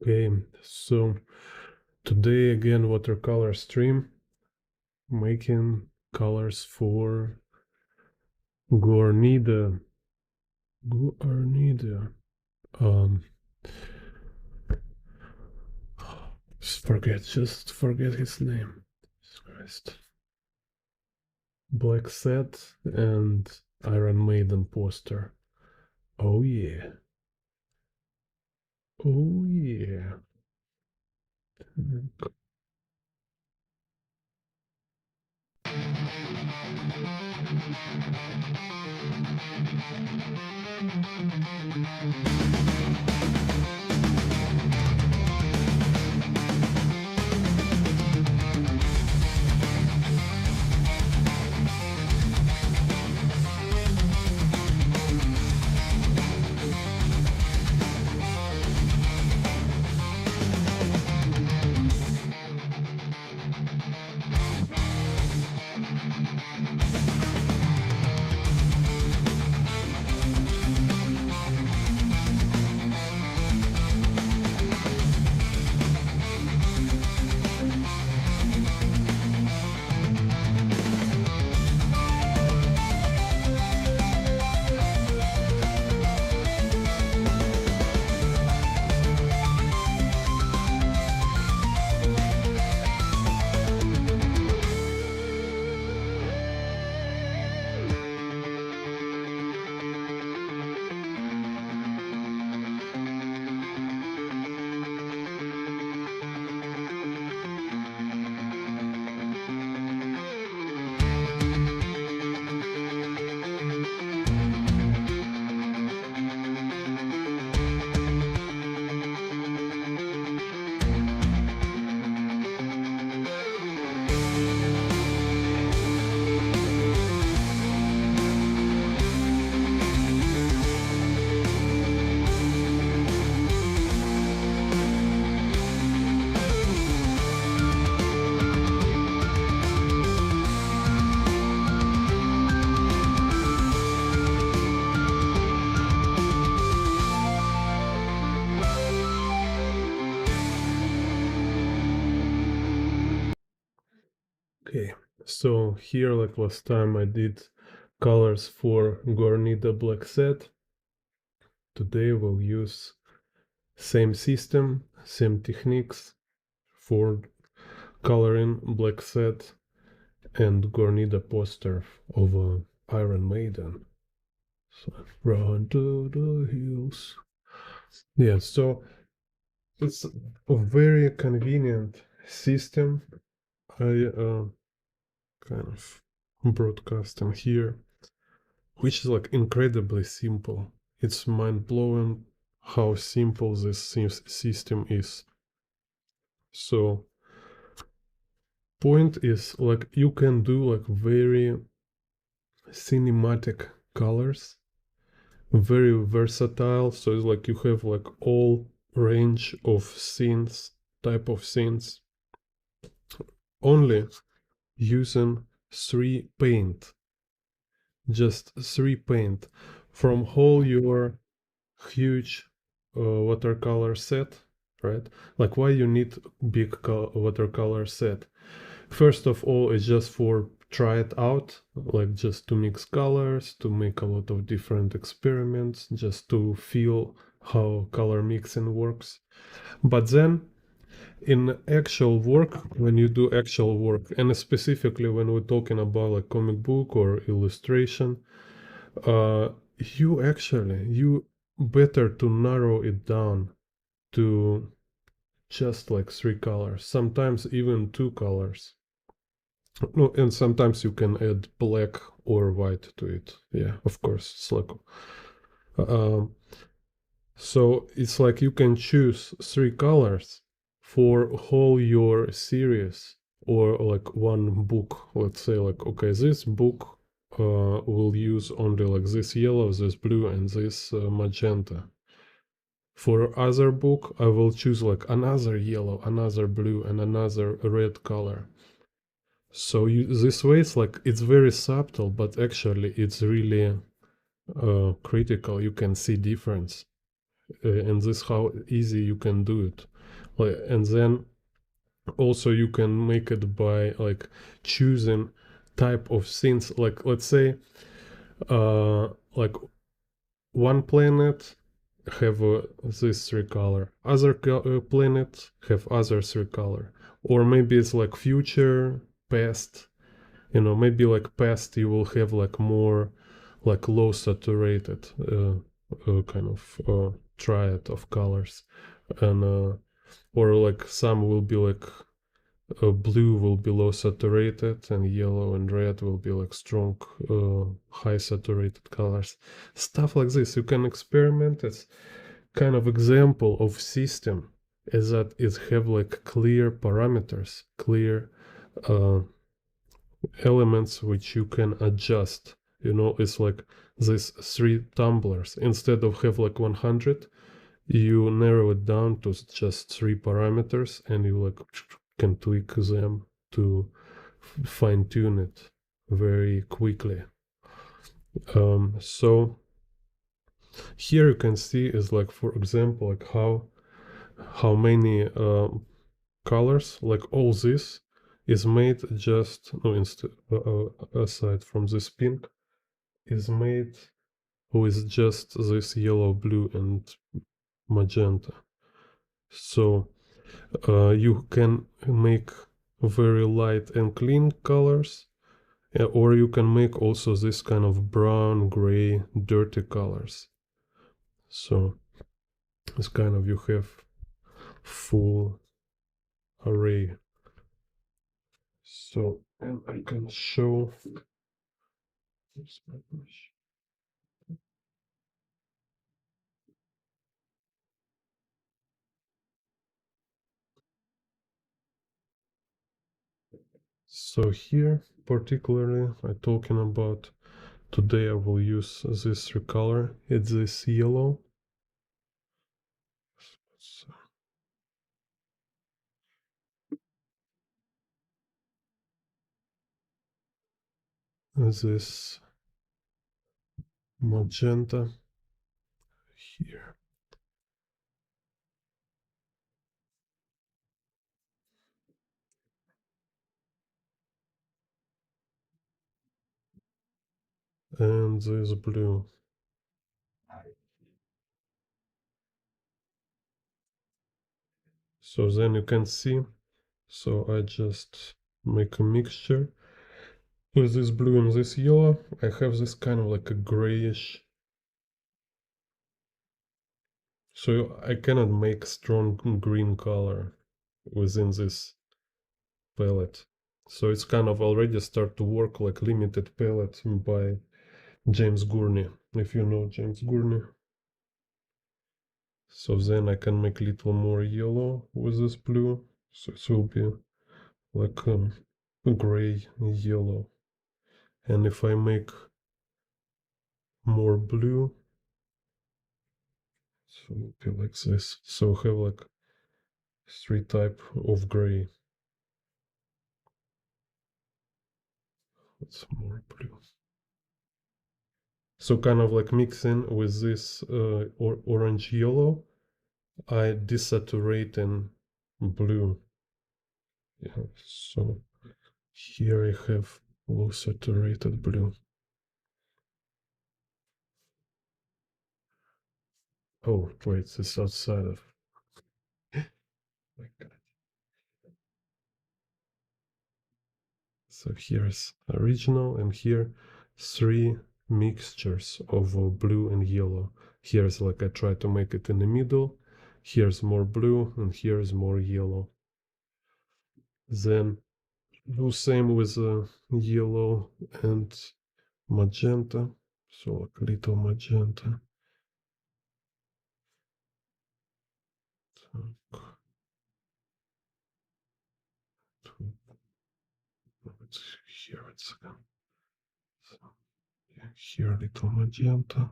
Okay, so today again watercolor stream, making colors for Guarnido. Guarnido. Just forget his name. Jesus Christ. Black Set and Iron Maiden poster. Oh yeah. Oh yeah. Okay, so here like last time I did colors for Guarnido Black Set. Today we'll use same system, same techniques for coloring Black Set and Guarnido poster of Iron Maiden. So run to the hills. Yeah, so it's a very convenient system. I kind of broadcasting here, which is like incredibly simple. It's mind-blowing how simple this system is. So point is like you can do like very cinematic colors, very versatile. So it's like you have like all range of scenes, type of scenes, only using 3 paint. Just 3 paint from whole your huge watercolor set, right? Like why you need big watercolor set? First of all, it's just for try it out, like just to mix colors, to make a lot of different experiments, just to feel how color mixing works. But then in actual work, when you do actual work, and specifically when we're talking about like comic book or illustration, you better to narrow it down to just like 3 colors, sometimes even 2 colors. No, and sometimes you can add black or white to it. Yeah, of course, it's like so it's like you can choose 3 colors for whole your series or like one book. Let's say like, okay, this book will use only like this yellow, this blue, and this magenta. For other book, I will choose like another yellow, another blue, and another red color. So this way it's like it's very subtle, but actually it's really critical. You can see difference, and this how easy you can do it. And then also you can make it by like choosing type of scenes. Like let's say like one planet have this three color, other planet have other three color, or maybe it's like future, past. Maybe like past you will have like more like low saturated kind of triad of colors, and or like some will be like blue will be low saturated, and yellow and red will be like strong high saturated colors. Stuff like this you can experiment. It's kind of example of system is that it have like clear parameters, clear uh, elements which you can adjust. It's like these three tumblers. Instead of have like 100, you narrow it down to just three parameters, and you like can tweak them to fine tune it very quickly. So here you can see is like, for example, like how many colors, like all this is made just no instead aside from this pink is made with just this yellow, blue, and magenta. So you can make very light and clean colors, or you can make also this kind of brown, gray, dirty colors. So it's kind of you have full array. So, and I can show. So here, particularly, I'm talking about today. I will use this recolor. It's this yellow. So this magenta here. And this blue. So then you can see. So I just make a mixture with this blue and this yellow. I have this kind of like a grayish. So I cannot make strong green color within this palette. So it's kind of already start to work like limited palette by James Gurney, if you know James Gurney. So then I can make a little more yellow with this blue. So it will be like gray yellow. And if I make more blue, so it will be like this. So I have like three type of gray. It's more blue. So kind of like mixing with this orange yellow, I desaturate in blue. Yeah, so here I have low saturated blue. Oh, wait, this outside of. My God. So here's original, and here three mixtures of blue and yellow. Here's like I try to make it in the middle. Here's more blue, and here's more yellow. Then do same with yellow and magenta. So like little magenta. So, it's here it's again. So, yeah, here little magenta.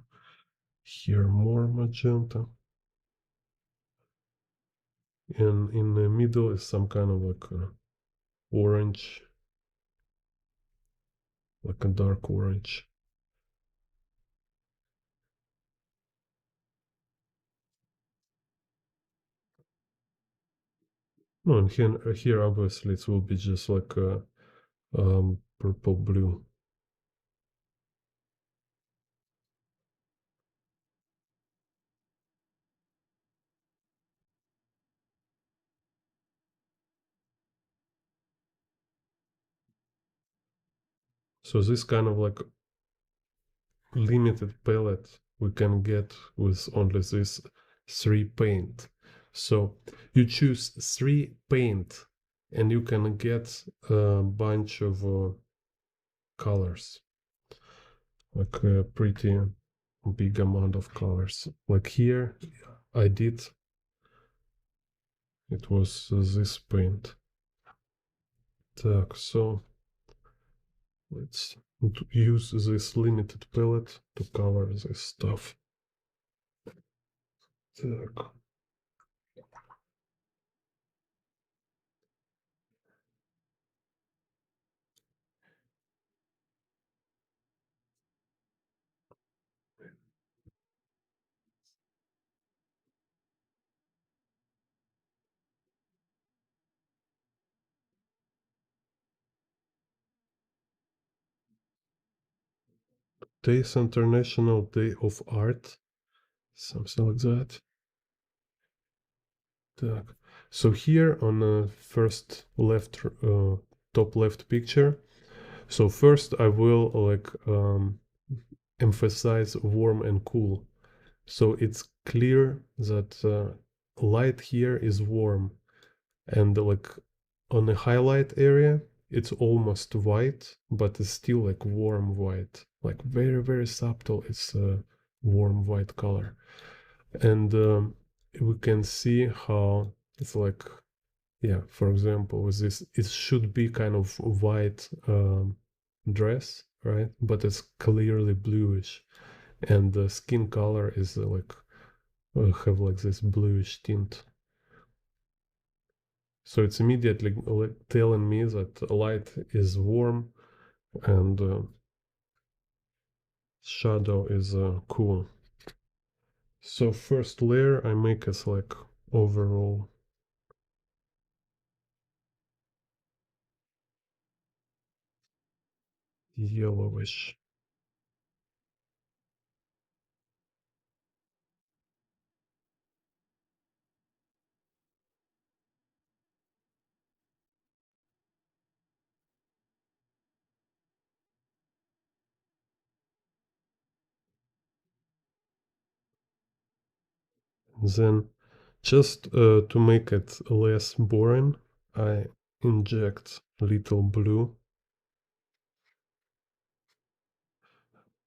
Here more magenta. And in the middle is some kind of like orange, like a dark orange. No, and here obviously it will be just like a purple blue. So this kind of like limited palette we can get with only this 3 paint. So you choose 3 paint and you can get a bunch of colors, like a pretty big amount of colors. Like here I did, it was this paint. Так, so let's use this limited palette to color this stuff. Так. Today's International Day of Art, something like that. Так. So here on the first left, top left picture, so first I will like emphasize warm and cool. So it's clear that light here is warm, and like on the highlight area, it's almost white, but it's still like warm white, like very, very subtle. It's a warm white color. And we can see how it's like, yeah, for example, with this, it should be kind of white dress, right? But it's clearly bluish. And the skin color is like, have like this bluish tint. So it's immediately like telling me that light is warm and shadow is cool. So first layer I make as like overall yellowish. Then just to make it less boring, I inject little blue.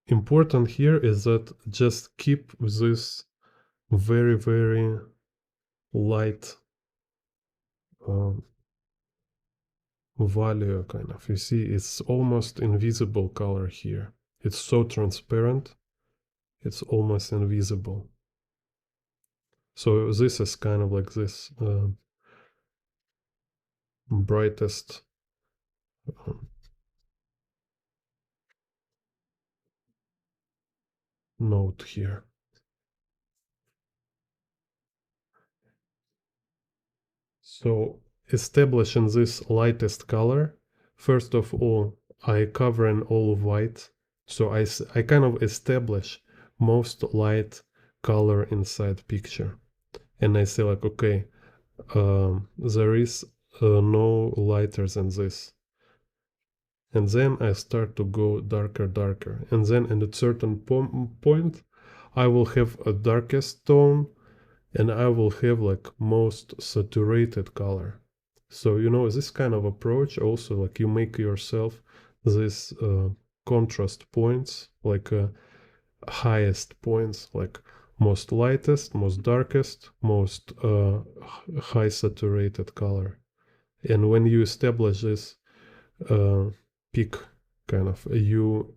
Important here is that just keep this very, very light value kind of. You see, it's almost invisible color here. It's so transparent, it's almost invisible. So this is kind of like this brightest note here. So establishing this lightest color, first of all, I cover in all white. So I kind of establish most light color inside picture. And I say like, okay, there is no lighter than this. And then I start to go darker, darker. And then at a certain point, I will have a darkest tone and I will have like most saturated color. So, you know, this kind of approach also like you make yourself this contrast points, like highest points, like most lightest, most darkest, most high saturated color. And when you establish this peak kind of, you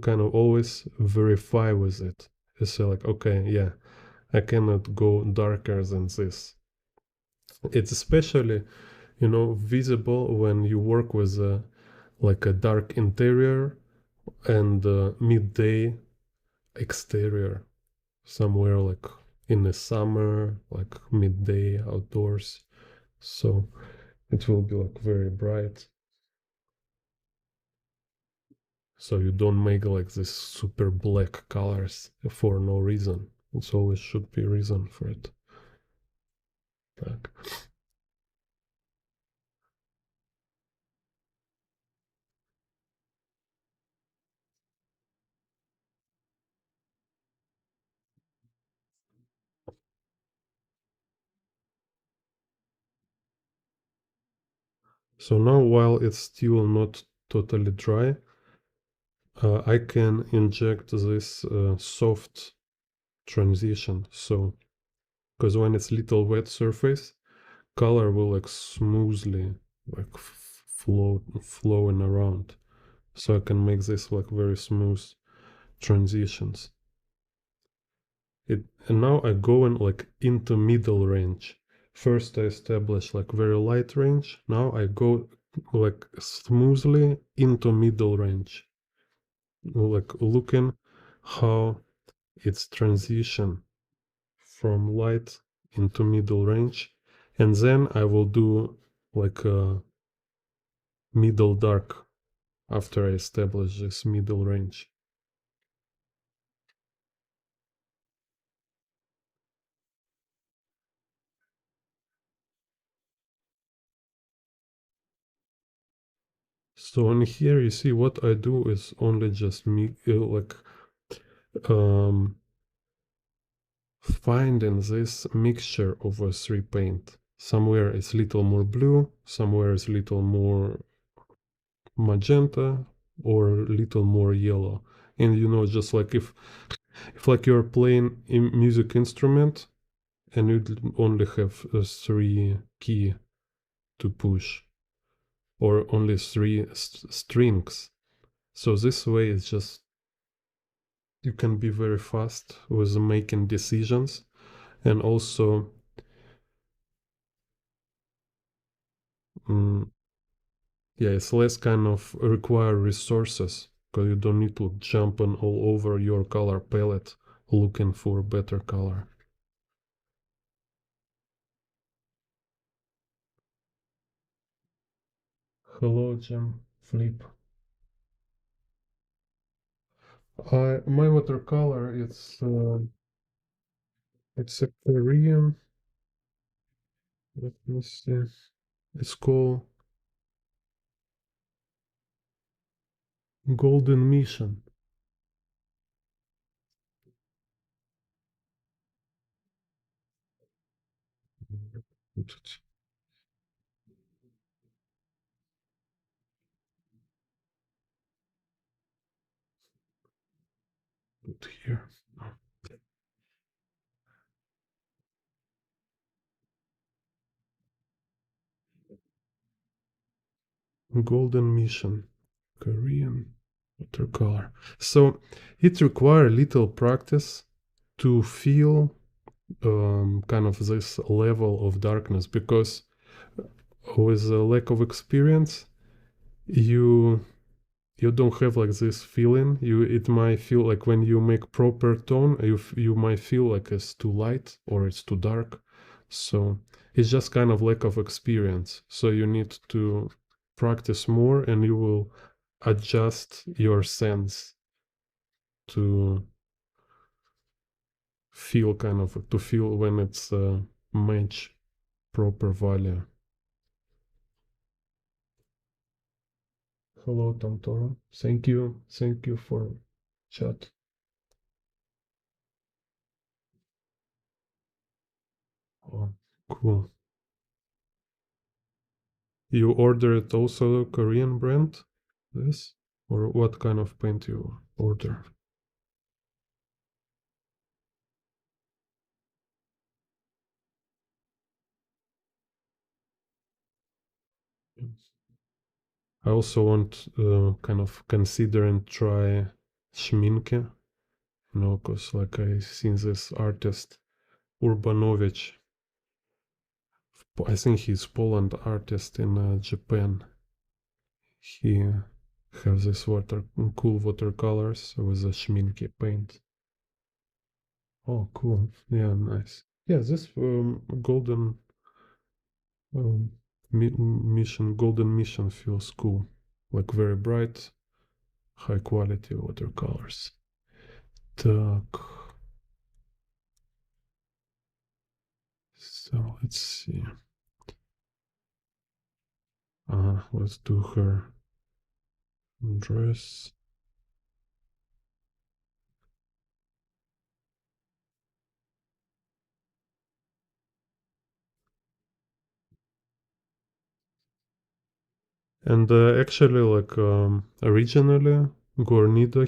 kind of always verify with it. You say like, okay, yeah, I cannot go darker than this. It's especially, you know, visible when you work with like a dark interior and midday exterior, somewhere like in the summer, like midday outdoors. So it will be like very bright. So you don't make like this super black colors for no reason. It's always should be reason for it. Так. So now while it's still not totally dry, I can inject this soft transition. So, because when it's little wet surface, color will like smoothly like flowing around. So I can make this like very smooth transitions. And now I go in like into middle range. First I establish like very light range. Now I go like smoothly into middle range. Like looking how it's transition from light into middle range, and then I will do like a middle dark after I establish this middle range. So in here you see what I do is only just me like um finding this mixture of a three paint. Somewhere it's little more blue, somewhere it's little more magenta, or little more yellow. And you know, just like if like you're playing a music instrument and you only have three key to push, or only three strings. So this way it's just you can be very fast with making decisions, and also mm, yeah, it's less kind of require resources because you don't need to jump on all over your color palette looking for better color. Hello, Jim. Flip. My watercolor, it's a Korean. Let me see. It's called Golden Mission. Put it here. Golden Mission, Korean watercolor. So it requires little practice to feel kind of this level of darkness, because with a lack of experience, you you don't have like this feeling. It might feel like when you make proper tone, you might feel like it's too light or it's too dark. So it's just kind of lack of experience. So you need to practice more, and you will adjust your sense to feel kind of to feel when it's match proper value. Hello, Tom Toro. Thank you for chat. Oh, cool. You ordered also Korean brand, this, or what kind of paint you order? I also want kind of consider and try Schminke, you know, cause like I seen this artist Urbanovich. I think he's Poland artist in Japan. He has this cool watercolors with a Schminke paint. Oh, cool. Yeah, nice. Yeah, this golden. Um, mission, golden mission feels cool. Like very bright, high quality watercolors. Так, so let's see. Let's do her dress. And actually, like originally, Guarnido,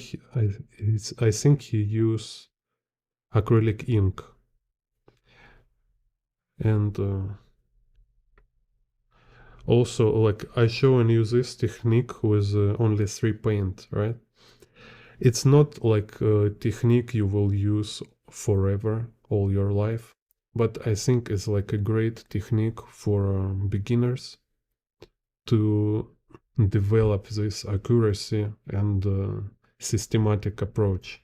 I think he used acrylic ink, and also like I show and use this technique with only three paint, right? It's not like a technique you will use forever, all your life, but I think it's like a great technique for beginners to develop this accuracy and systematic approach,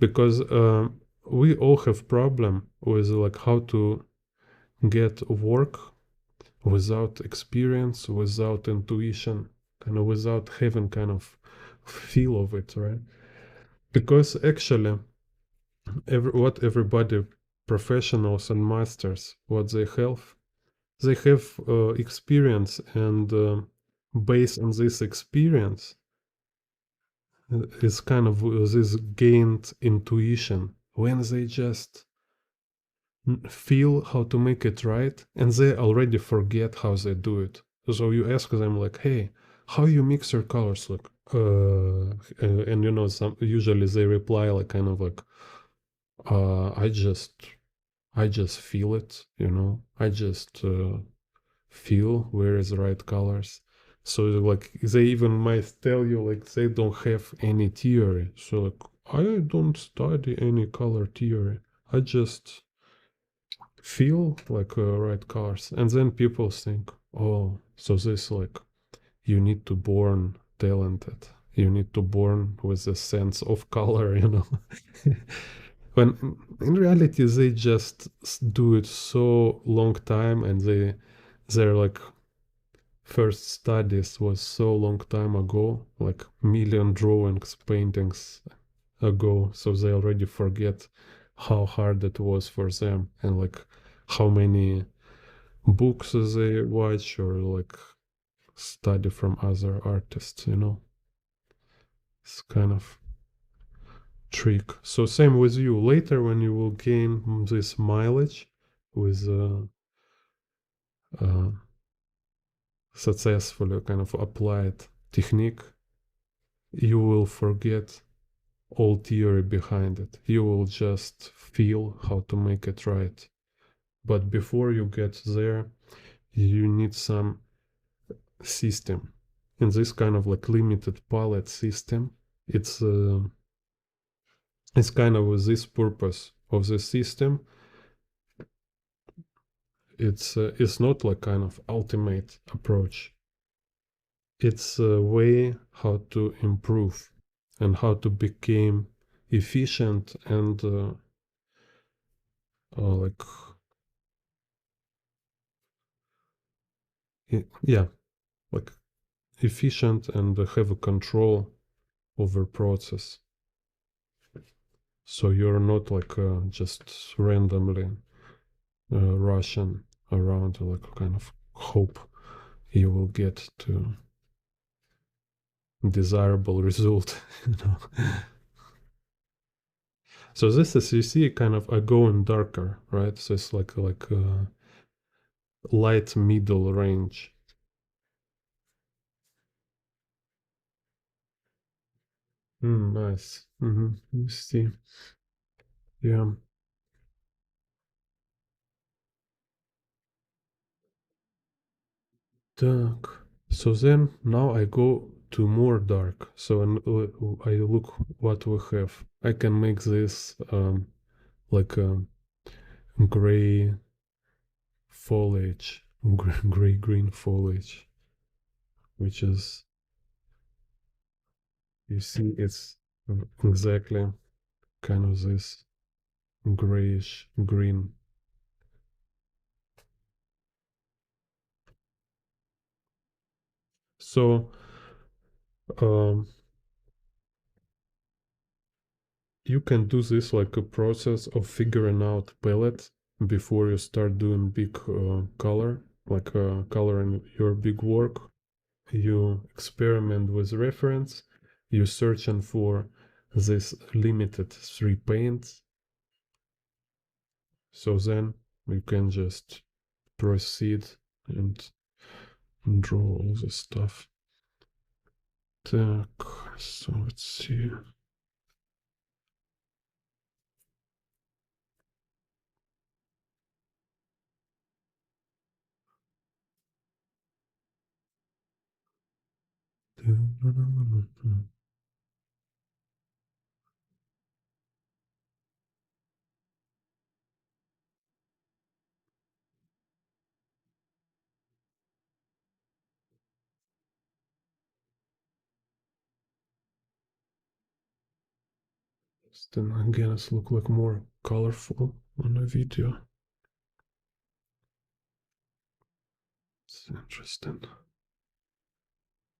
because we all have problem with like how to get work without experience, without intuition, kind of without having kind of feel of it, right? Because actually what everybody, professionals and masters, what they have experience, and based on this experience is kind of this gained intuition when they just feel how to make it right, and they already forget how they do it. So you ask them like, hey, how you mix your colors? Like and you know, some usually they reply like kind of like I just feel it, you know. I just feel where is the right colors. So like they even might tell you like they don't have any theory. So like I don't study any color theory. I just feel like right colors. And then people think, oh, so this like you need to born talented. You need to born with a sense of color, you know. When in reality they just do it so long time, and their like first studies was so long time ago, like million drawings, paintings ago, so they already forget how hard it was for them, and like how many books they watch or like study from other artists, you know. It's kind of trick. So same with you. Later, when you will gain this mileage with uh, successfully kind of applied technique, you will forget all theory behind it. You will just feel how to make it right. But before you get there, you need some system. In this kind of like limited palette system, it's uh, it's kind of with this purpose of the system. It's not like kind of ultimate approach. It's a way how to improve and how to become efficient and like yeah, like efficient and have a control over process. So you're not like just randomly rushing around, like kind of hope you will get to desirable result. You know. So this is, you see, kind of going darker, right? So it's like light middle range. Nice. You see. Yeah. Dark. So then now I go to more dark. So and I look what we have. I can make this like a gray foliage, gray green foliage, which is, you see, it's exactly kind of this grayish green. So um, you can do this like a process of figuring out palette before you start doing big color, like coloring your big work. You experiment with reference, you searching for this limited 3 paints. So then you can just proceed and draw all this stuff. Так, so let's see. Then again, it look like more colorful on a video. It's interesting.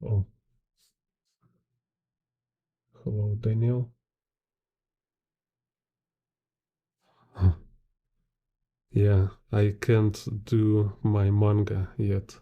Oh, hello, Daniel. Yeah, I can't do my manga yet.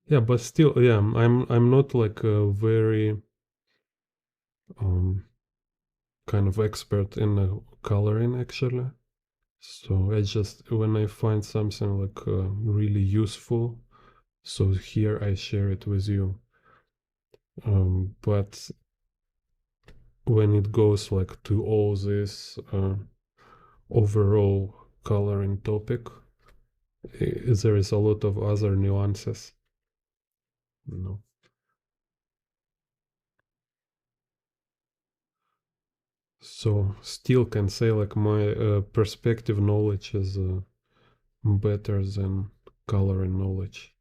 Yeah, but still, yeah, I'm not like a very um kind of expert in coloring actually. So I just when I find something like really useful, so here I share it with you. But when it goes like to all this overall coloring topic, there is a lot of other nuances, you know. So still can say like my perspective knowledge is better than coloring knowledge.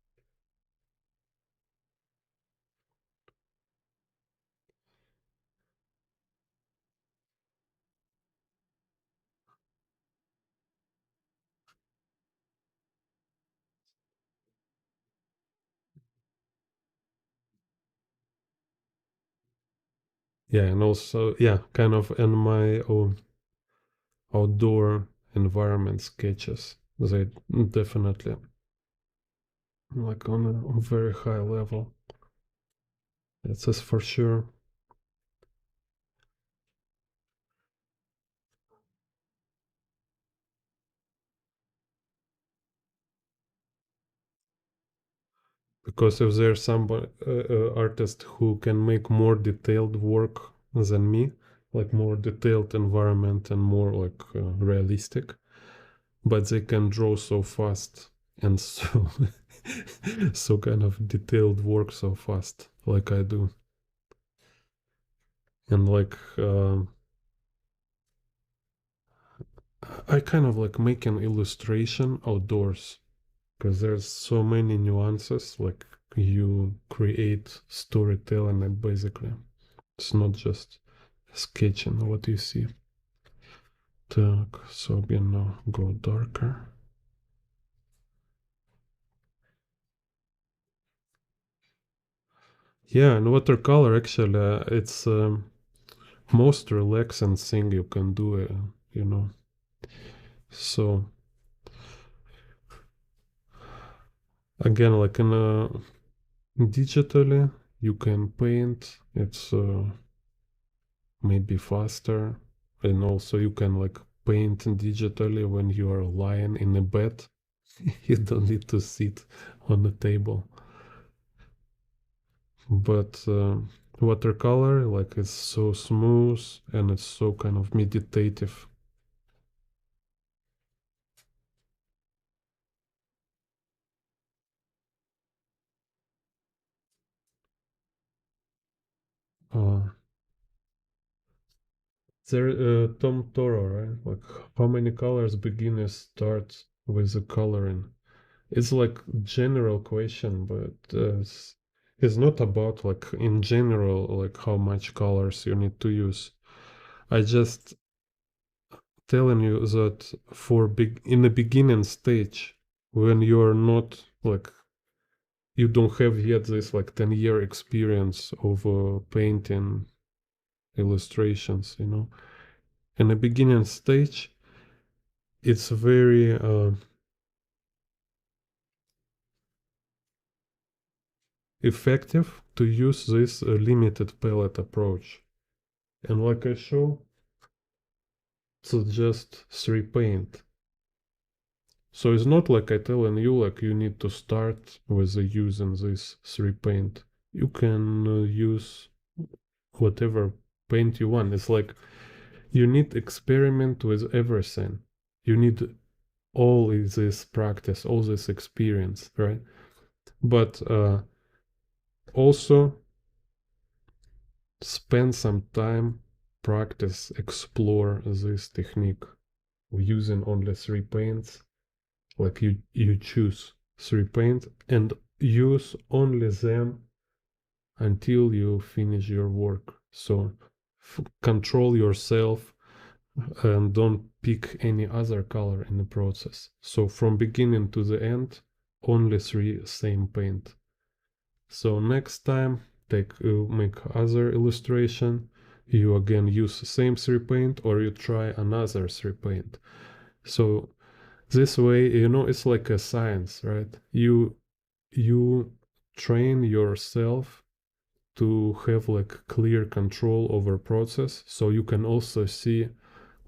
Yeah, and also yeah, kind of in my own outdoor environment sketches, they definitely like on a very high level. That's for sure. Because if there's some artist who can make more detailed work than me, like more detailed environment and more like realistic, but they can draw so fast and so so kind of detailed work so fast, like I do, and like I kind of like make an illustration outdoors because there's so many nuances. Like you create storytelling, and basically, it's not just sketching what you see. Так, so again now go darker. Yeah, and watercolor actually, it's most relaxing thing you can do, you know. So again, like in digitally, you can paint. It's maybe faster, and also you can like paint digitally when you are lying in a bed. You don't need to sit on the table. But watercolor, like it's so smooth and it's so kind of meditative. Uh, there, Tom Toro, right? Like how many colors beginners start with the coloring? It's like general question, but it's not about like in general like how much colors you need to use. I just telling you that for big in the beginning stage, when you're not like you don't have yet this like 10-year experience of painting illustrations, in the beginning stage, it's very effective to use this limited palette approach. And like I show, so just 3 paint. So it's not like I telling you like you need to start with using this 3 paint. You can use whatever paint you want. It's like you need experiment with everything. You need all this practice, all this experience, right? But also spend some time, practice, explore this technique using only 3 paints. Like you choose 3 paints and use only them until you finish your work. So control yourself and don't pick any other color in the process. So from beginning to the end, only 3 same paint. So next time make other illustration, you again use the same 3 paint or you try another 3 paint. So this way, it's like a science, right? You train yourself to have like clear control over process, so you can also see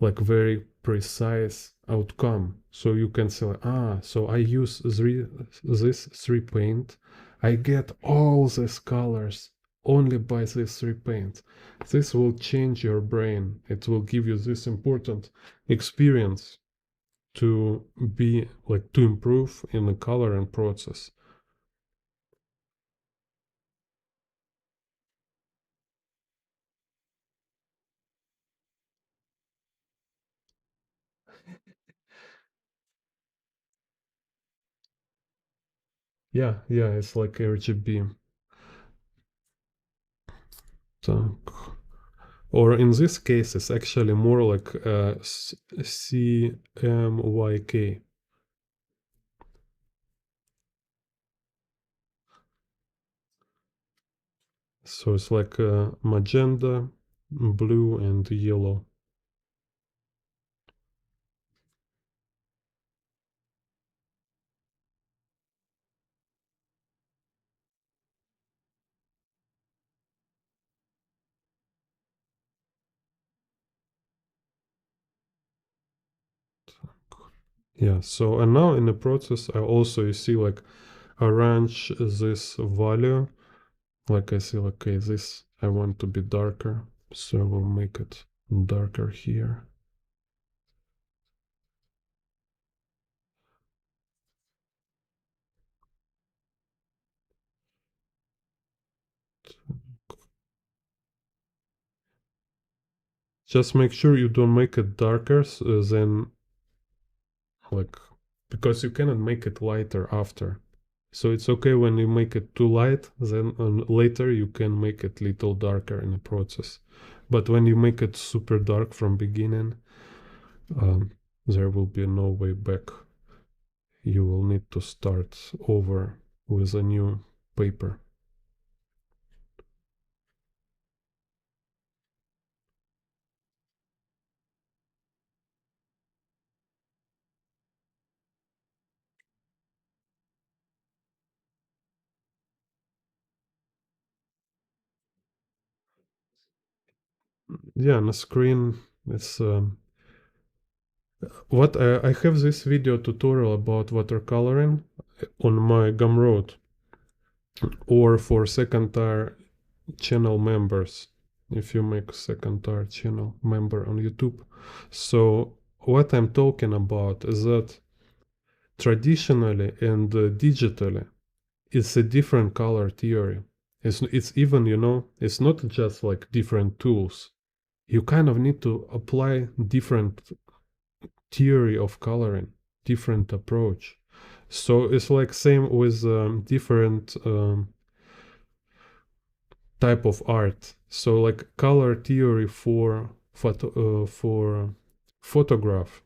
like very precise outcome. So you can say, so I use this 3 paint, I get all these colors only by this 3 paint. This will change your brain. It will give you this important experience to be like to improve in the coloring process. Yeah, it's like RGB. So, or in this case, it's actually more like CMYK. So it's like magenta, blue, and yellow. Yeah, so and now in the process, I also you see like arrange this value. Like I see, okay, this I want to be darker, so we'll make it darker here. Just make sure you don't make it darker than like because you cannot make it lighter after. So it's okay when you make it too light, then later you can make it little darker in the process. But when you make it super dark from beginning, there will be no way back. You will need to start over with a new paper. Yeah, on the screen, it's what I have this video tutorial about watercoloring on my Gumroad or for second tier channel members if you make second tier channel member on YouTube. So what I'm talking about is that traditionally and digitally it's a different color theory. It's even, it's not just like different tools. You kind of need to apply different theory of coloring, different approach. So it's like same with different type of art. So like color theory for photograph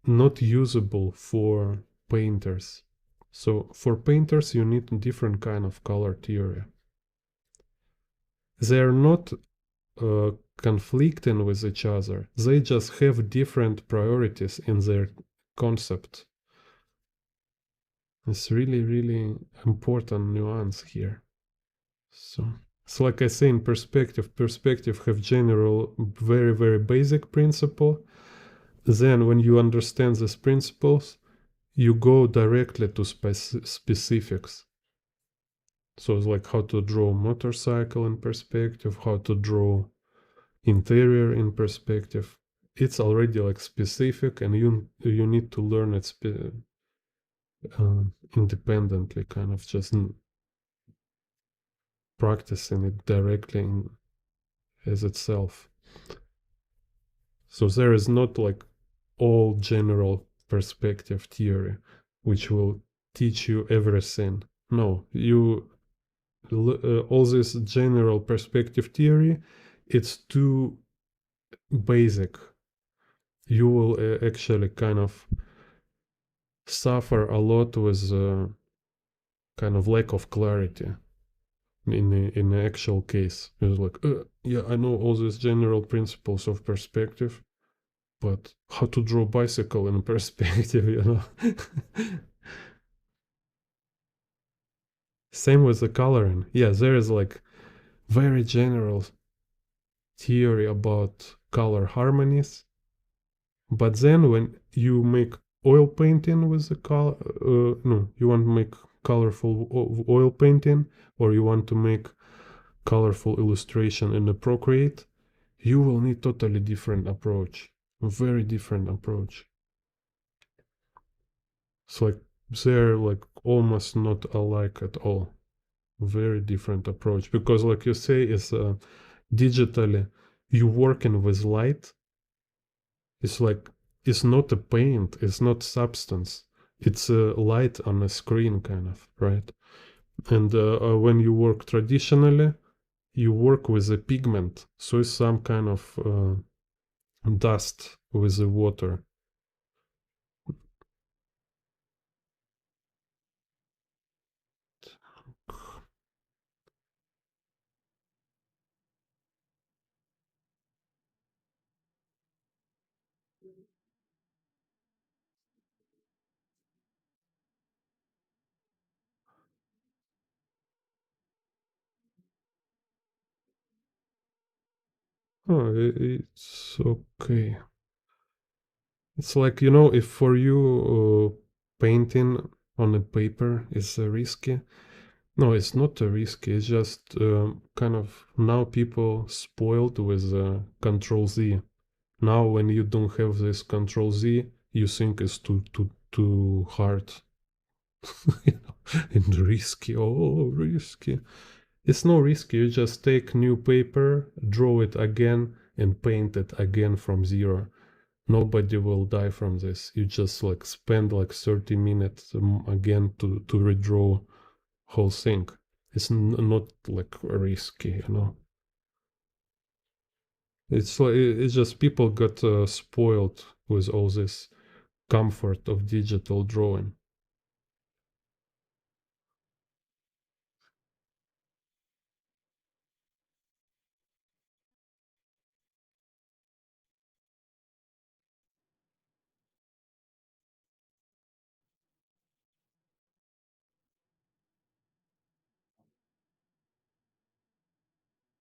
not usable for painters. So for painters you need a different kind of color theory. They're not conflicting with each other. They just have different priorities in their concept. It's really, really important nuance here. So it's like I say in perspective, perspective have general, very, very basic principle. Then when you understand these principles, you go directly to specifics. So it's like how to draw motorcycle in perspective, how to draw interior in perspective. It's already like specific, and you need to learn it uh, independently, kind of just practicing it directly as itself. So there is not like all general perspective theory, which will teach you everything. No, all this general perspective theory, it's too basic. You will actually kind of suffer a lot with kind of lack of clarity in the actual case. It's like, yeah, I know all these general principles of perspective, but how to draw bicycle in perspective, you know? Same with the coloring. Yeah, there is like very general theory about color harmonies, but then when you make oil painting with the color, no, you want to make colorful oil painting, or you want to make colorful illustration in the Procreate, you will need totally different approach, a very different approach. It's like they're like almost not alike at all. Very different approach because, like you say, it's digitally you working with light. It's like it's not a paint, it's not substance. It's a light on a screen, kind of, right? And when you work traditionally, you work with a pigment, so it's some kind of dust with the water. Oh, it's okay. It's like, you know, if for you painting on a paper is risky. No, it's not risky. It's just kind of now people spoiled with Control Z. Now when you don't have this Control Z, you think it's too hard, you know, and risky. Oh, risky. It's no risky. You just take new paper, draw it again, and paint it again from zero. Nobody will die from this. You just like spend like 30 minutes again to redraw whole thing. It's not like risky, you know. It's like it's just people got spoiled with all this comfort of digital drawing.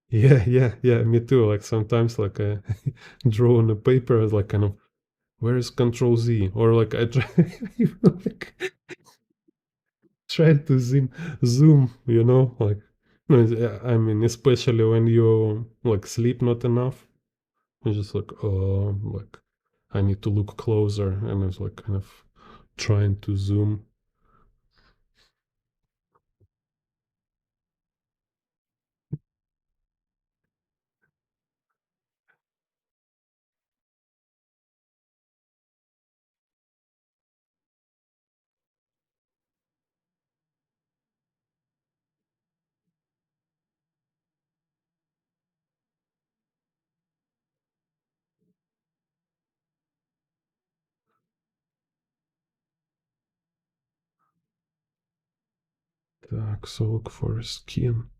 Yeah, yeah, yeah. Me too. Like sometimes, like I draw on a paper, it's like kind of where is Control Z, or like I try like try to zoom, you know, like no, I mean, especially when you like sleep not enough, you're just like, oh, like I need to look closer, and it's like kind of trying to zoom. Так, so look for skin.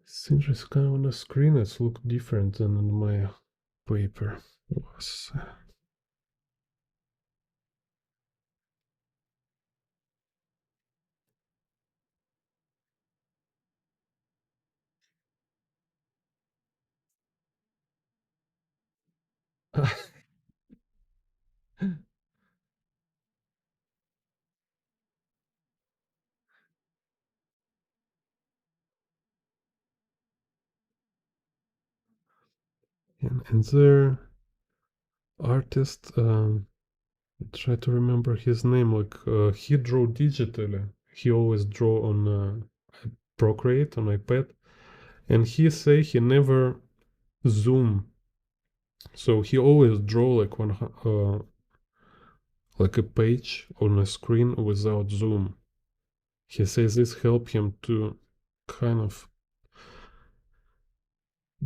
It's interesting, kind of on the screen it's look different than on my paper. Was. And their artist, try to remember his name. Like he draw digitally. He always draw on Procreate on iPad, and he say he never zoom. So he always draw like one like a page on a screen without zoom. He says this help him to kind of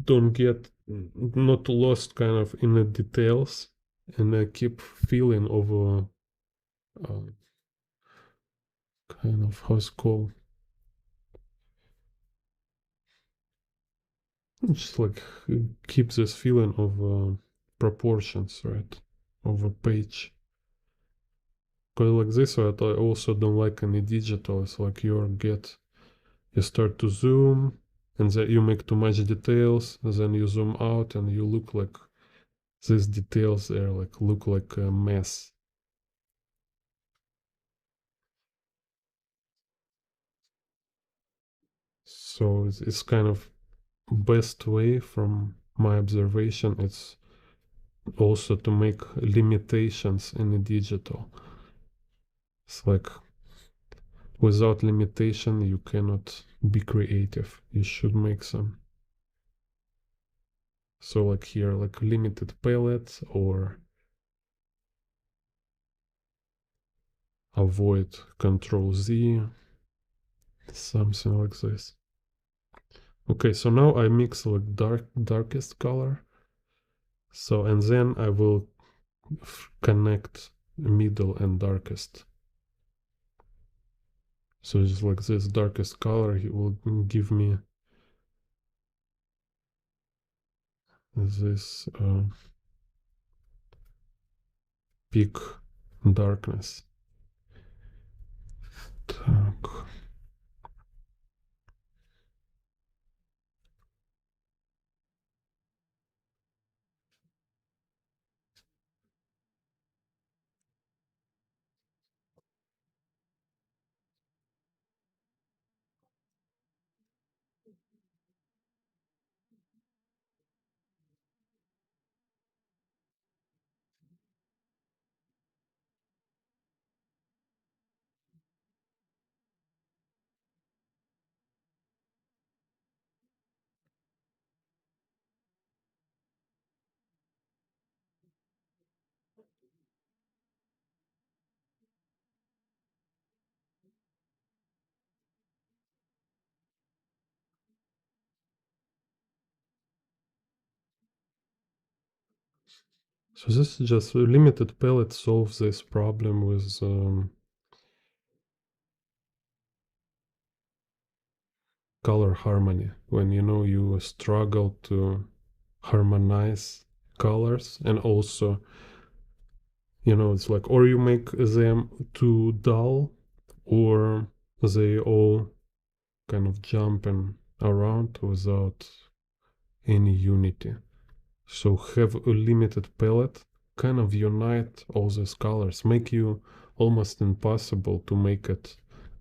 don't get not lost kind of in the details and keep feeling of kind of how's it called, just like keep this feeling of proportions, right, of a page. Because like this I also don't like any digital. It's like you start to zoom and then you make too much details, and then you zoom out and you look like these details there like look like a mess. So it's kind of best way from my observation. It's also to make limitations in the digital. It's like without limitation you cannot be creative. You should make some. So like here, like limited palette or avoid Control Z, something like this. Okay, so now I mix like darkest color. So and then I will connect middle and darkest. So just like this darkest color, it will give me this peak darkness. Так. So this is just a limited palette solves this problem with color harmony. When you struggle to harmonize colors, and also it's like, or you make them too dull, or they all kind of jumping around without any unity. So have a limited palette, kind of unite all these colors, make you almost impossible to make it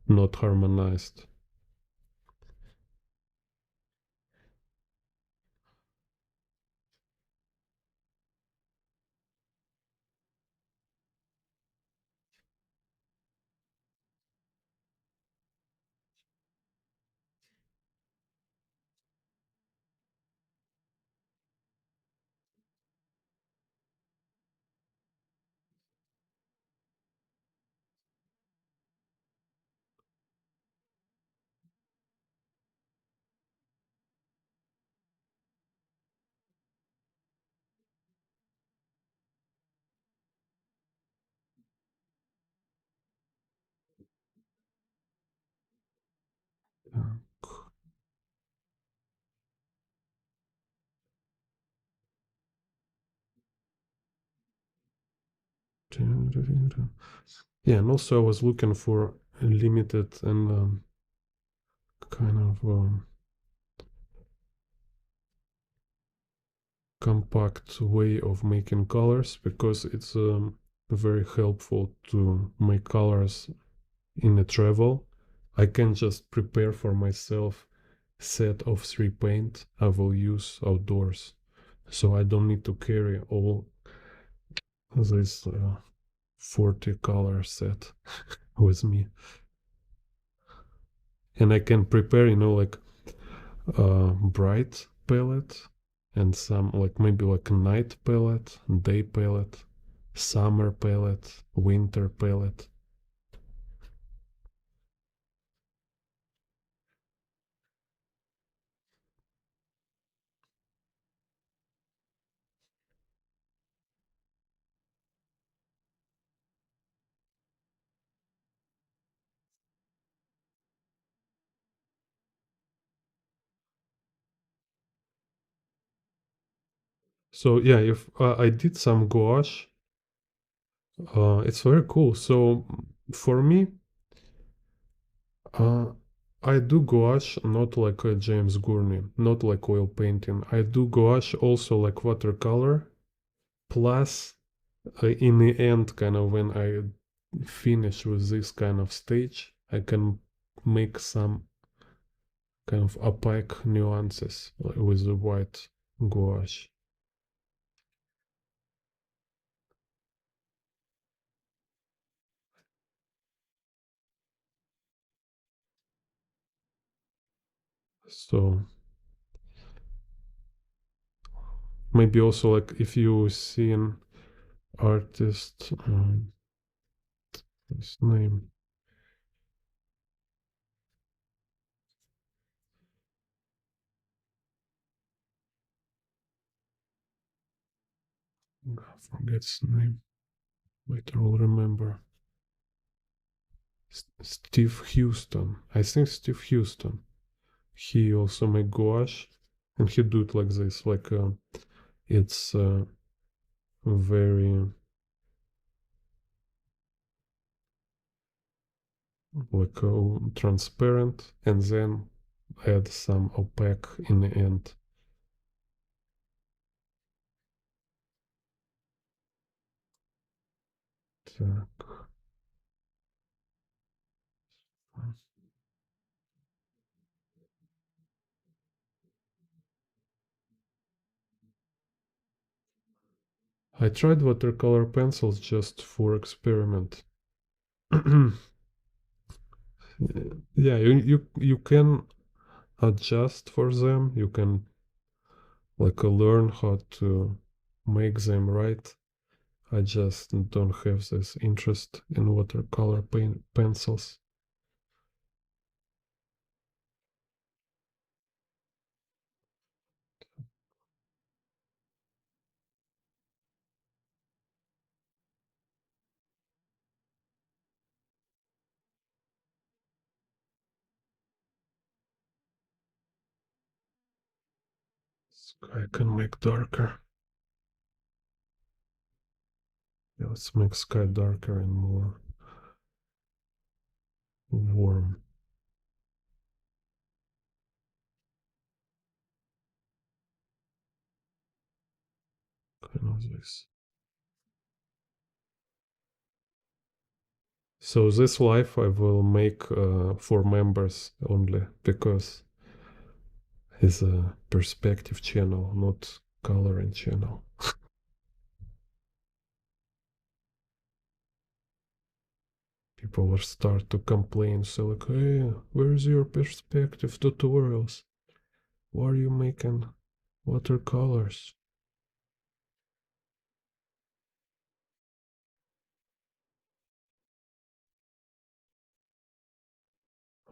not harmonized. Yeah, and also I was looking for a limited and kind of compact way of making colors, because it's very helpful to make colors in a travel. I can just prepare for myself set of 3 paint I will use outdoors, so I don't need to carry all this 40 color set with me. And I can prepare, like bright palette and some like maybe like a night palette, day palette, summer palette, winter palette. So yeah, if I did some gouache, it's very cool. So for me, uh, I do gouache not like James Gurney, not like oil painting. I do gouache also like watercolor. Plus, in the end, kind of when I finish with this kind of stage, I can make some kind of opaque nuances with the white gouache. So maybe also like if you see an artist, his name, I forget his name. Later will remember. Steve Houston. I think Steve Houston. He also make gouache, and he do it like this. Like it's very like transparent, and then add some opaque in the end. So, I tried watercolor pencils just for experiment. Yeah, you can adjust for them. You can like learn how to make them right. I just don't have this interest in watercolor pencils. I can make darker. Yeah, let's make sky darker and more warm. Kind of this. So this live I will make for members only, because it's a perspective channel, not coloring channel. People will start to complain, so like, hey, where's your perspective tutorials? Why are you making watercolors?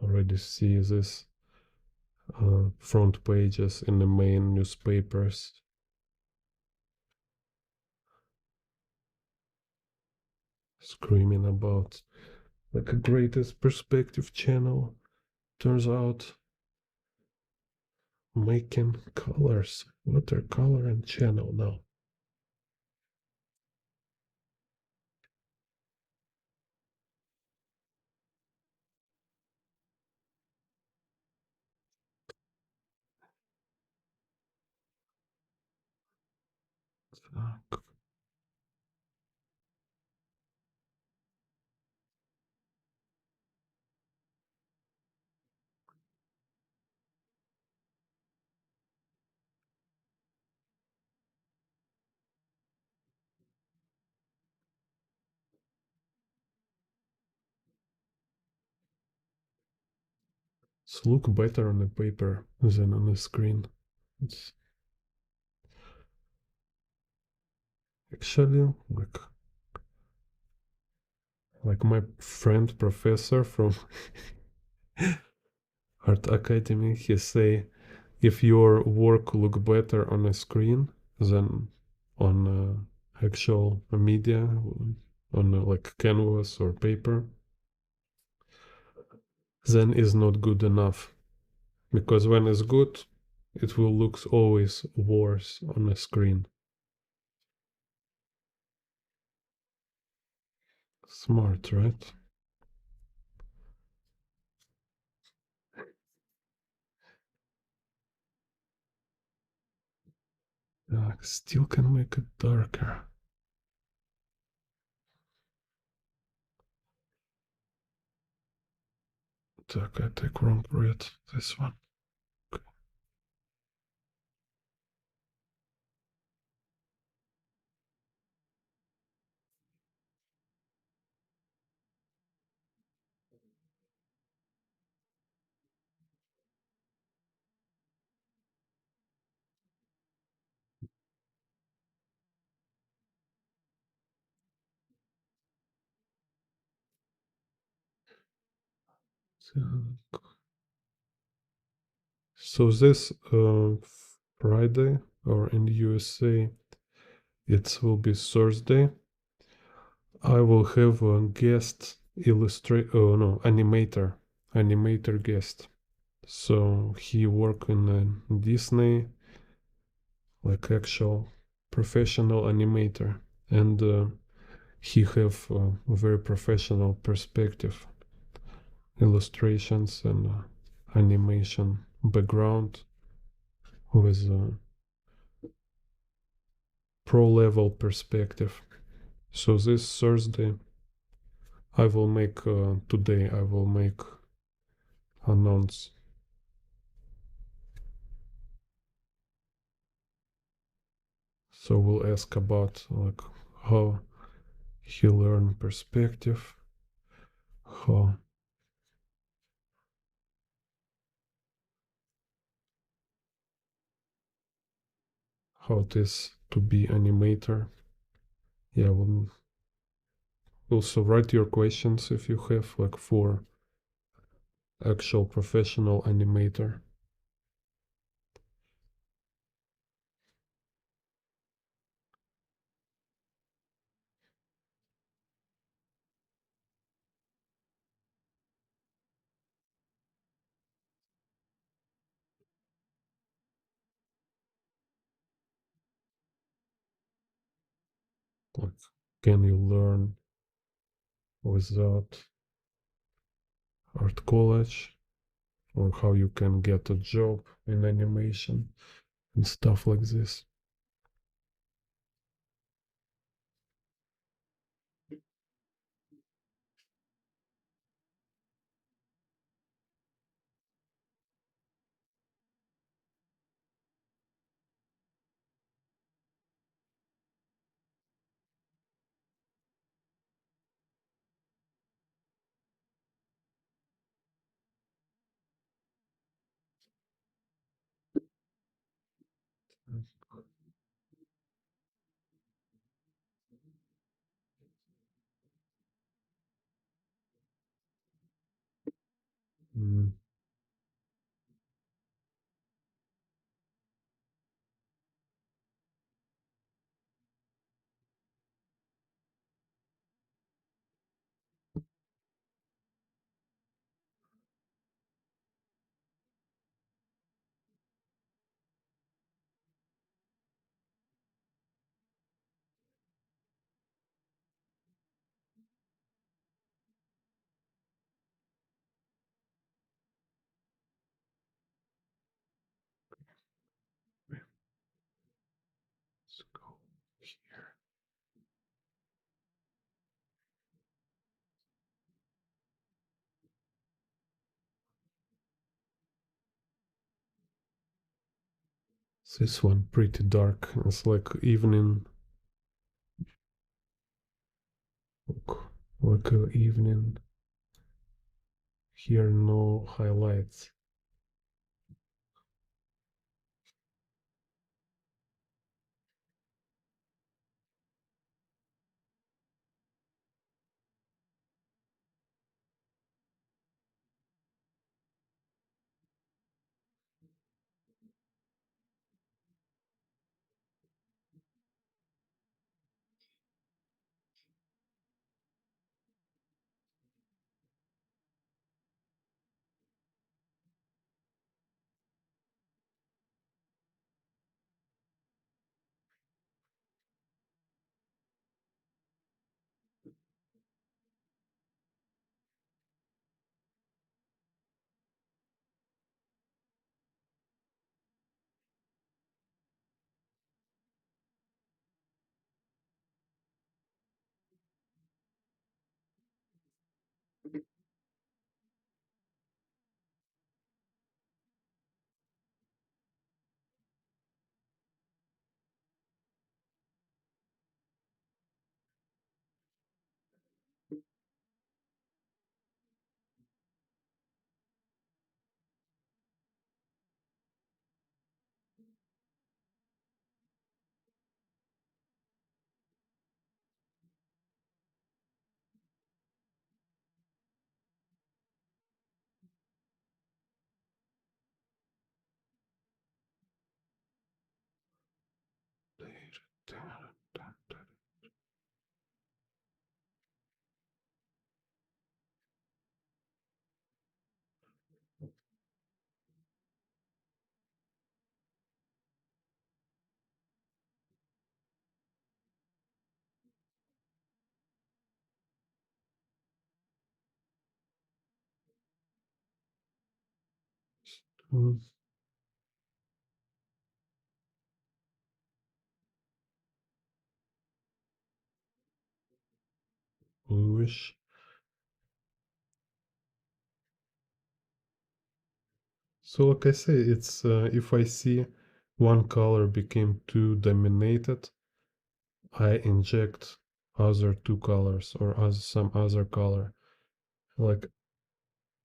Already see this front pages in the main newspapers screaming about like a greatest perspective channel. Turns out making colors, watercolor and channel now. Так. It's look better on the paper than on the screen. It's actually like my friend professor from art academy, he say if your work look better on a screen than on actual media, on like canvas or paper, then is not good enough, because when it's good it will look always worse on a screen. Smart, right? Yeah, still can make it darker. Так, I take wrong red. This one. Okay. So this Friday, or in the USA, it will be Thursday. I will have a guest illustrator. Oh no, animator guest. So he work in Disney, like actual professional animator, and he have a very professional perspective, illustrations and animation background with a pro level perspective. So this Thursday, I will make today. I will make announce. So we'll ask about like how he learn perspective, how it is to be animator. Yeah, we'll also write your questions if you have like for actual professional animator. Like, can you learn without art college, or how you can get a job in animation and stuff like this. Mm. Let's go. Here. This one pretty dark. It's like evening, like evening. Here no highlights. Bluish. So like I say, it's if I see one color became too dominated, I inject other two colors or some other color. Like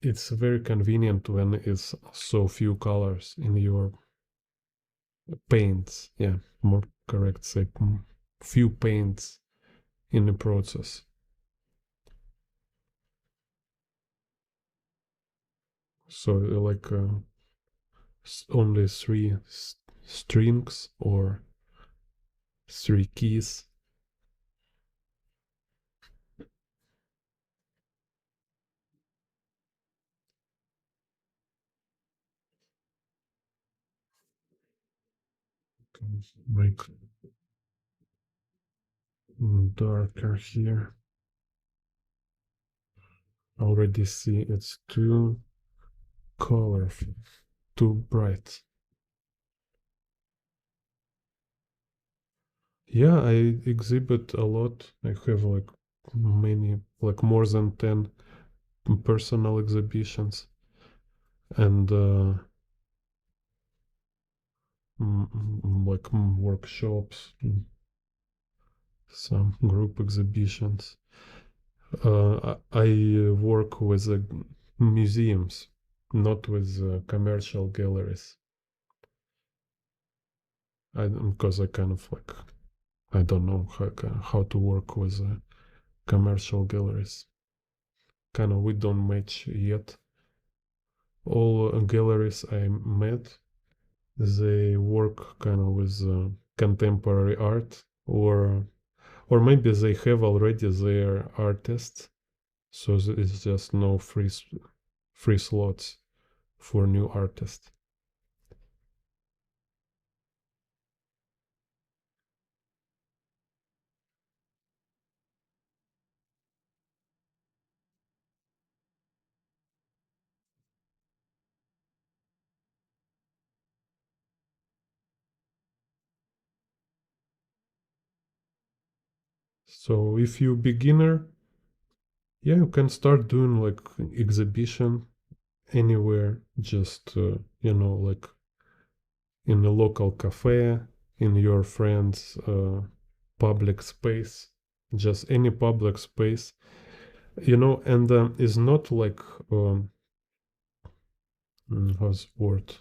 it's very convenient when it's so few colors in your paints. Yeah, more correct say few paints in the process. So like only three strings or three keys. Make darker here. Already see it's too colorful, too bright. Yeah, I exhibit a lot. I have like many, like more than 10 personal exhibitions and like workshops, some group exhibitions. I work with museums, not with commercial galleries. Because I kind of like I don't know how to work with commercial galleries. Kind of we don't match yet. All galleries I met, they work kind of with contemporary art, or maybe they have already their artists, so it's just no free slots for new artists. So if you beginner, yeah, you can start doing like exhibition anywhere, just like in a local cafe, in your friend's public space, just any public space, and it's not like how's the word?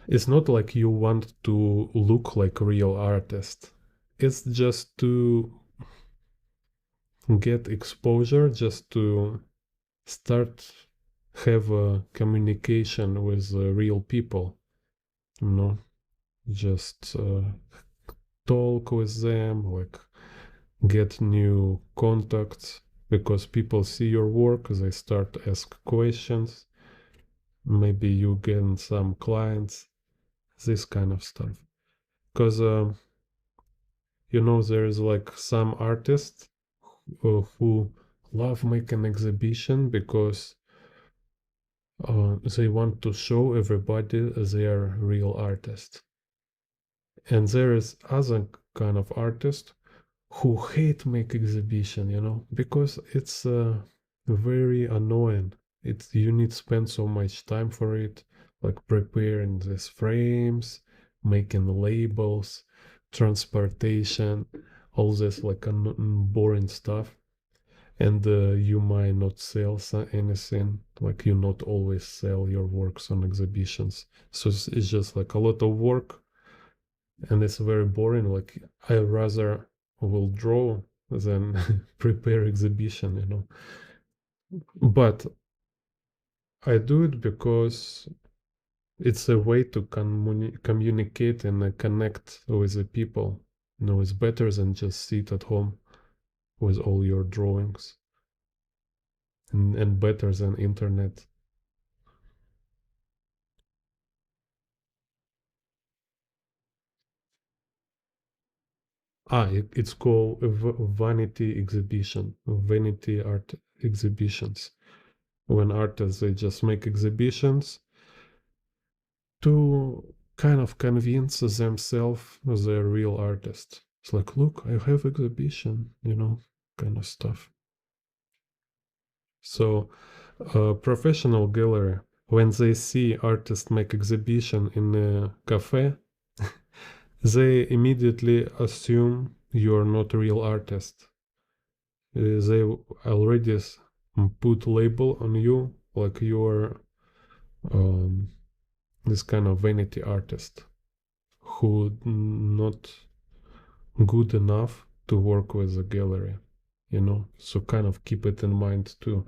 It's not like you want to look like a real artist. It's just to get exposure, just to start have a communication with real people, you know, just talk with them, like get new contacts because people see your work, they start ask questions, maybe you get some clients, this kind of stuff. Because there's like some artists who love making exhibition because they want to show everybody they are real artist. And there is other kind of artist who hate make exhibition, because it's very annoying. It's you need to spend so much time for it, like preparing these frames, making labels, transportation, all this like boring stuff. And you might not sell anything, like you not always sell your works on exhibitions. So it's just like a lot of work and it's very boring. Like I rather will draw than prepare exhibition, But I do it because it's a way to communicate and connect with the people. It's better than just sit at home with all your drawings, and better than internet. It's called a vanity exhibition, vanity art exhibitions. When artists they just make exhibitions to kind of convince themselves they're real artists. It's like, look, I have exhibition, kind of stuff. So, professional gallery, when they see artists make exhibition in a cafe, they immediately assume you're not a real artist. They already put label on you like you're um, this kind of vanity artist who not good enough to work with a gallery, So kind of keep it in mind too.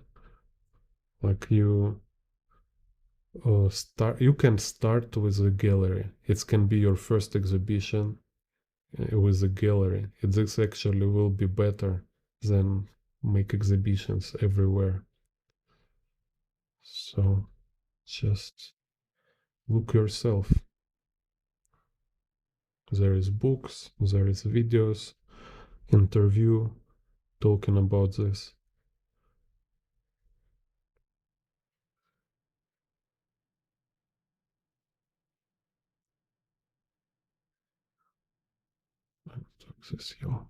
Like you can start with a gallery. It can be your first exhibition with a gallery. This actually will be better than make exhibitions everywhere. So just look yourself. There is books, there is videos, interview talking about this. This, yo.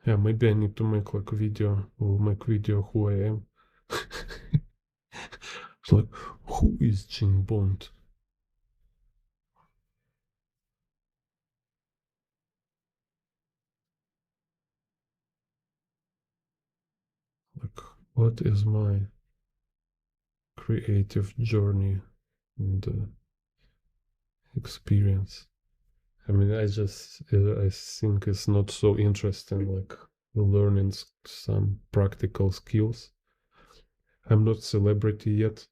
Yeah, maybe I need to make like a video. We'll make video who I am. It's like, who is Jim Bond? Like, what is my creative journey and experience? I mean, I think it's not so interesting, like learning some practical skills. I'm not celebrity yet.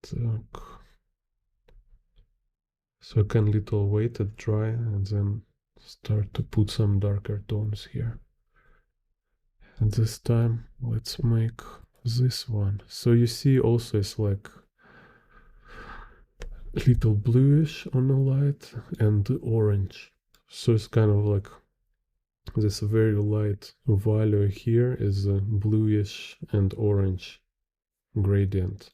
Так. So I can little wait it dry and then start to put some darker tones here. And this time, let's make this one. So you see also it's like little bluish on the light and orange. So it's kind of like this very light value here is a bluish and orange gradient.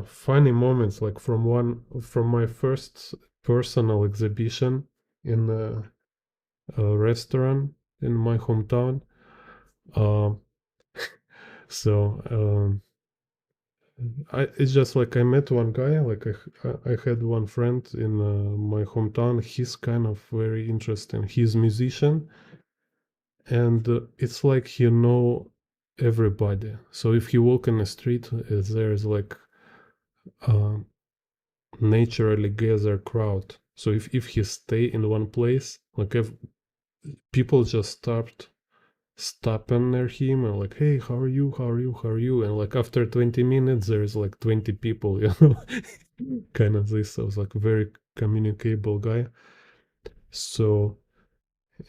Funny moments like from my first personal exhibition in a restaurant in my hometown. Uh, so it's just like I met one guy. Like I had one friend in my hometown. He's kind of very interesting. He's a musician, and it's like everybody. So if you walk in the street, there's like uh, naturally gather crowd. So if he stay in one place, like if people just stopping near him and like, hey, how are you? How are you? How are you? And like after 20 minutes, there's like 20 people, kind of this. I was like very communicable guy. So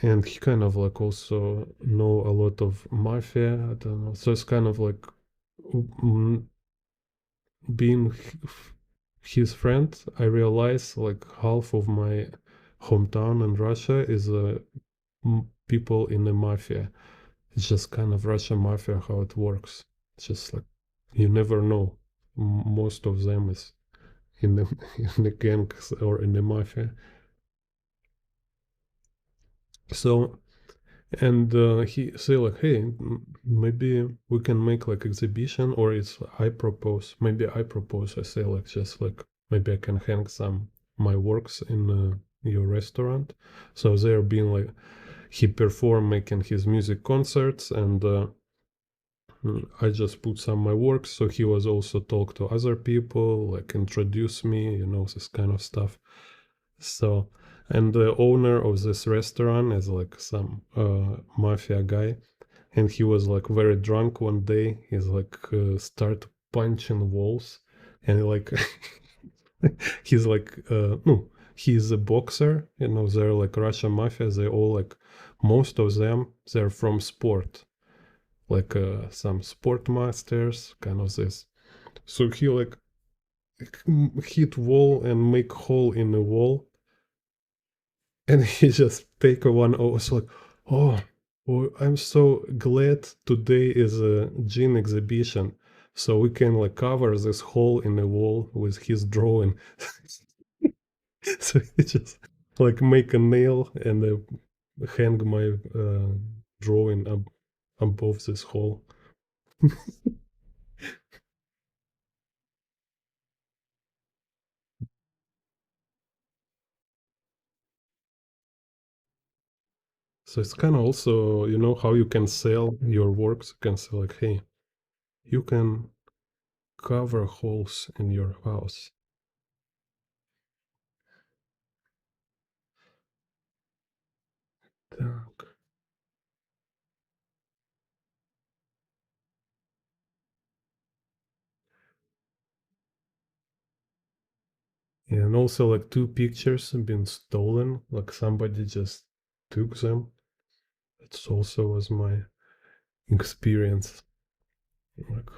and he kind of like also know a lot of mafia. I don't know. So it's kind of like mm, being his friend. I realize like half of my hometown in Russia is people in the mafia. It's just kind of Russian mafia how it works. It's just like you never know. Most of them is in the in the gangs or in the mafia. So and he say like, hey, maybe we can make like exhibition, or it's I propose. Maybe I propose. I say like just like maybe I can hang some my works in your restaurant. So they're being like he perform making his music concerts and. I just put some my works, so he was also talk to other people, like introduce me, this kind of stuff. So, and the owner of this restaurant is like some mafia guy, and he was like very drunk one day. He's like start punching walls, and like he's like no, he's a boxer. They're like Russian mafia. They all like most of them they're from sport like some sport masters, kind of this. So he like hit wall and make hole in the wall, and he just take a one. Oh, it's like, oh, oh, I'm so glad today is a gene exhibition, so we can like cover this hole in the wall with his drawing. So he just like make a nail and hang my drawing up above this hole. So it's kind of also, you know, how you can sell your works. You can say like, hey, you can cover holes in your house. Так. And also like two pictures have been stolen, like somebody just took them. It's also was my experience. Like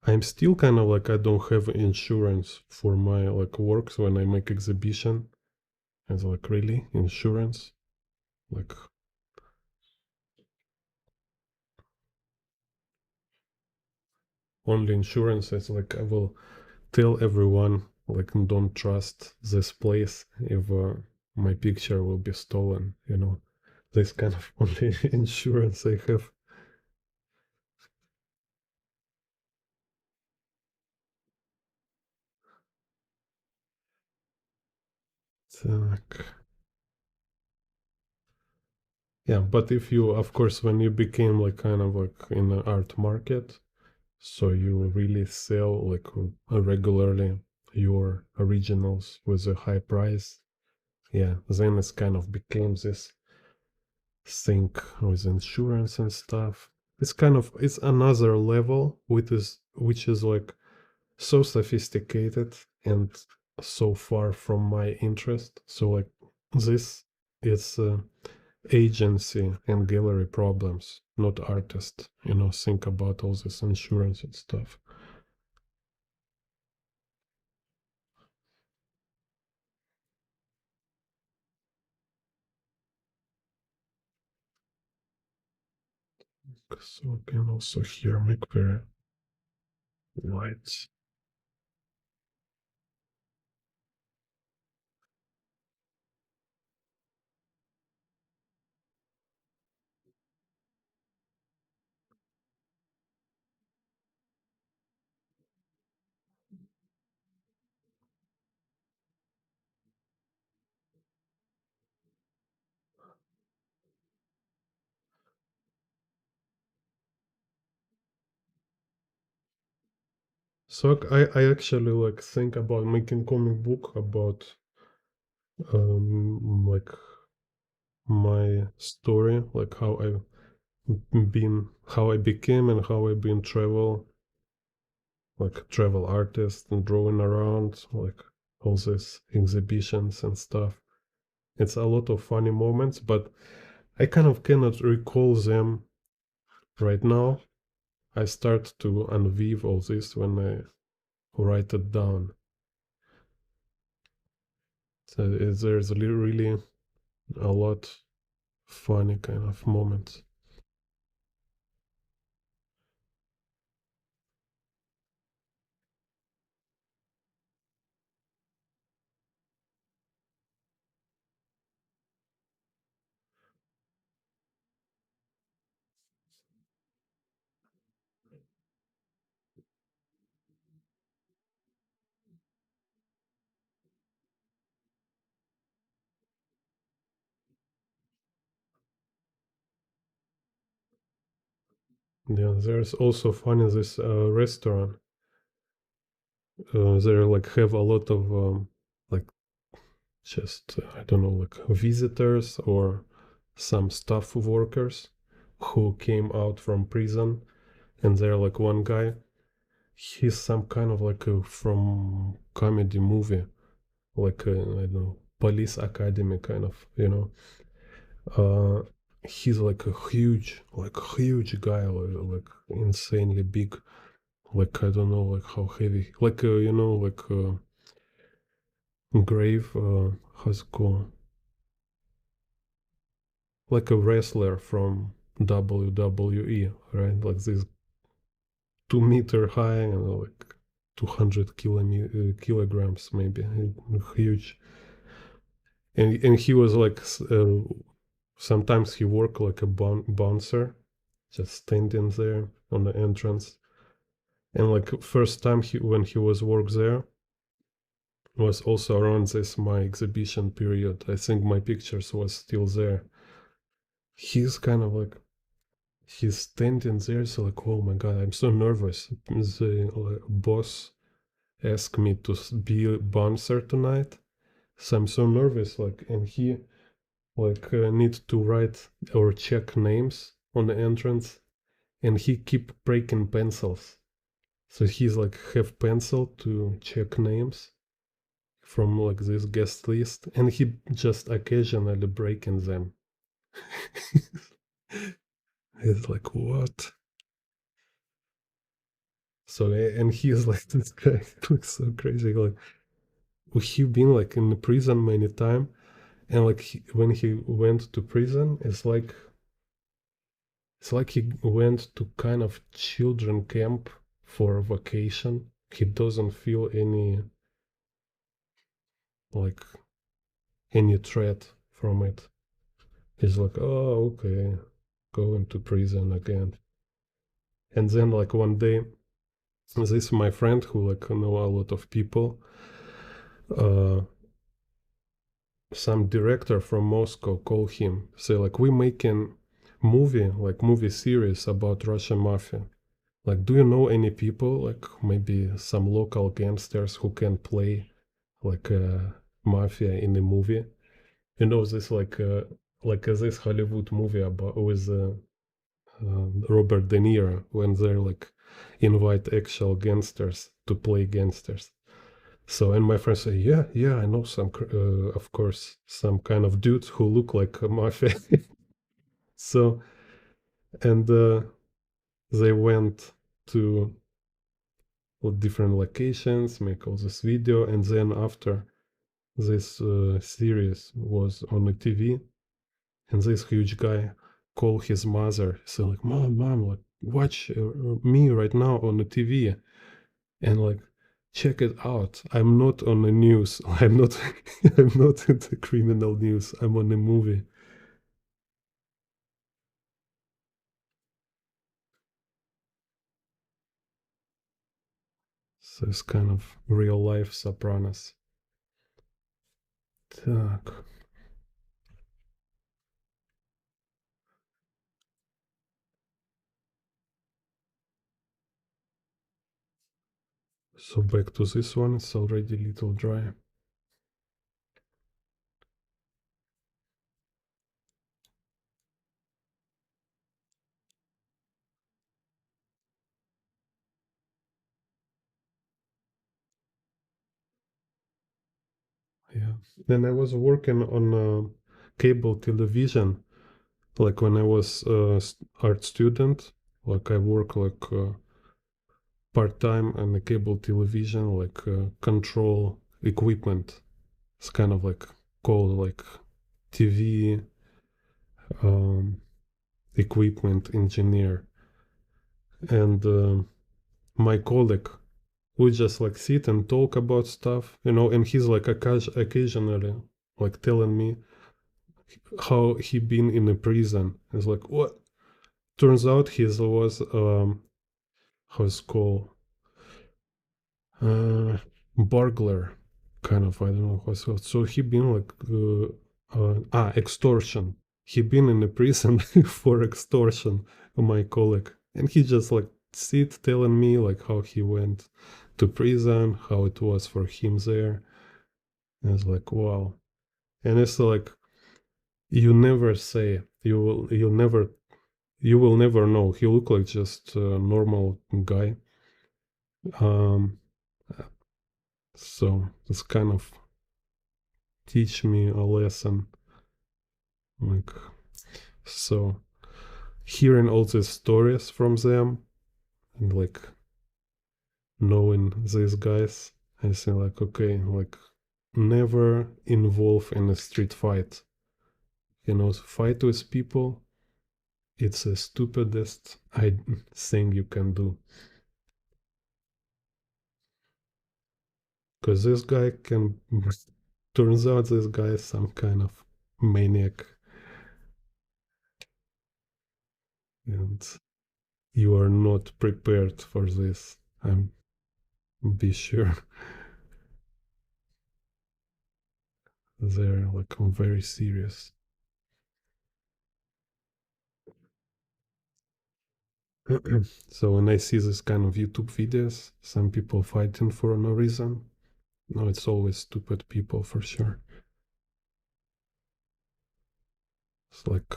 I'm still kind of like I don't have insurance for my like works when I make exhibition. It's like really insurance, like only insurance is like I will tell everyone like don't trust this place if my picture will be stolen. You know, this kind of only insurance I have. Так. Yeah, but if you, of course, when you became like kind of like in the art market, so you really sell like regularly your originals with a high price. Yeah, then it's kind of became this thing with insurance and stuff. It's kind of it's another level which is like so sophisticated and so far from my interest. So like this is agency and gallery problems, not artist. You know, think about all this insurance and stuff. So I can also here make very light. So I actually like think about making comic book about like my story, like how I became and how I've been like travel artist and drawing around, like all these exhibitions and stuff. It's a lot of funny moments, but I kind of cannot recall them right now. I start to unweave all this when I write it down. So there's really a lot funny kind of moments. Yeah, there's also funny this restaurant. They like have a lot of like just I don't know like visitors or some staff workers who came out from prison, and they're like one guy. He's some kind of like from comedy movie, like I don't know police academy kind of, you know. Uh, he's like a huge guy, like insanely big. Like I don't know, like how heavy, like you know, like grave. How's it called? Like a wrestler from WWE, right? Like this 2 meter high and like 200 kilograms, maybe, huge. And he was like, sometimes he worked like a bouncer, just standing there on the entrance. And like first time when he was work there was also around this my exhibition period. I think my pictures was still there. He's kind of like, he's standing there, so like, oh my god, I'm so nervous. The boss asked me to be a bouncer tonight, so I'm so nervous. Like, and he like need to write or check names on the entrance, and he keep breaking pencils. So he's like have pencil to check names from like this guest list, and he just occasionally breaking them. It's like, what? So and he's like, this guy looks so crazy. Like he been like in the prison many time, and like when he went to prison, it's like he went to kind of children camp for a vacation. He doesn't feel like any threat from it. He's like, oh, okay, going to prison again. And then like one day, this my friend who like know a lot of people, uh, some director from Moscow call him, say like, we making movie series about Russian mafia. Like, do you know any people, like maybe some local gangsters who can play like a mafia in a movie? You know, this like this Hollywood movie about with Robert De Niro when they're like invite actual gangsters to play gangsters. So and my friend say, yeah, I know some, of course, some kind of dudes who look like a mafia. So and they went to different locations, make all this video, and then after this series was on the TV, and this huge guy called his mother, say like, mom, like watch me right now on the TV, and like check it out. I'm not on the news. I'm not. I'm not in the criminal news. I'm on a movie. So it's kind of real life Sopranos. Так. So back to this one. It's already a little dry. Yeah. Then I was working on cable television, like when I was art student. Like I work like part time on the cable television, like control equipment. It's kind of like called like TV um, equipment engineer. And my colleague we just like sit and talk about stuff, and he's like occasionally like telling me how he been in a prison. It's like, what? Turns out he was how's it called, uh burglar, kind of, I don't know what's called. So he been like extortion. He been in a prison for extortion, my colleague, and he just like sit telling me like how he went to prison, how it was for him there. And it's like, wow. And it's like, you never say, you will never know. He look like just a normal guy. Um, so it's kind of teach me a lesson. Like, so hearing all these stories from them and like knowing these guys, I say like, okay, like never involve in a street fight. Fight with people. It's the stupidest thing you can do. Because this guy can, turns out this guy is some kind of maniac, and you are not prepared for this. I'm be sure. They're like very serious. So when I see this kind of YouTube videos, some people fighting for no reason, no, it's always stupid people for sure. It's like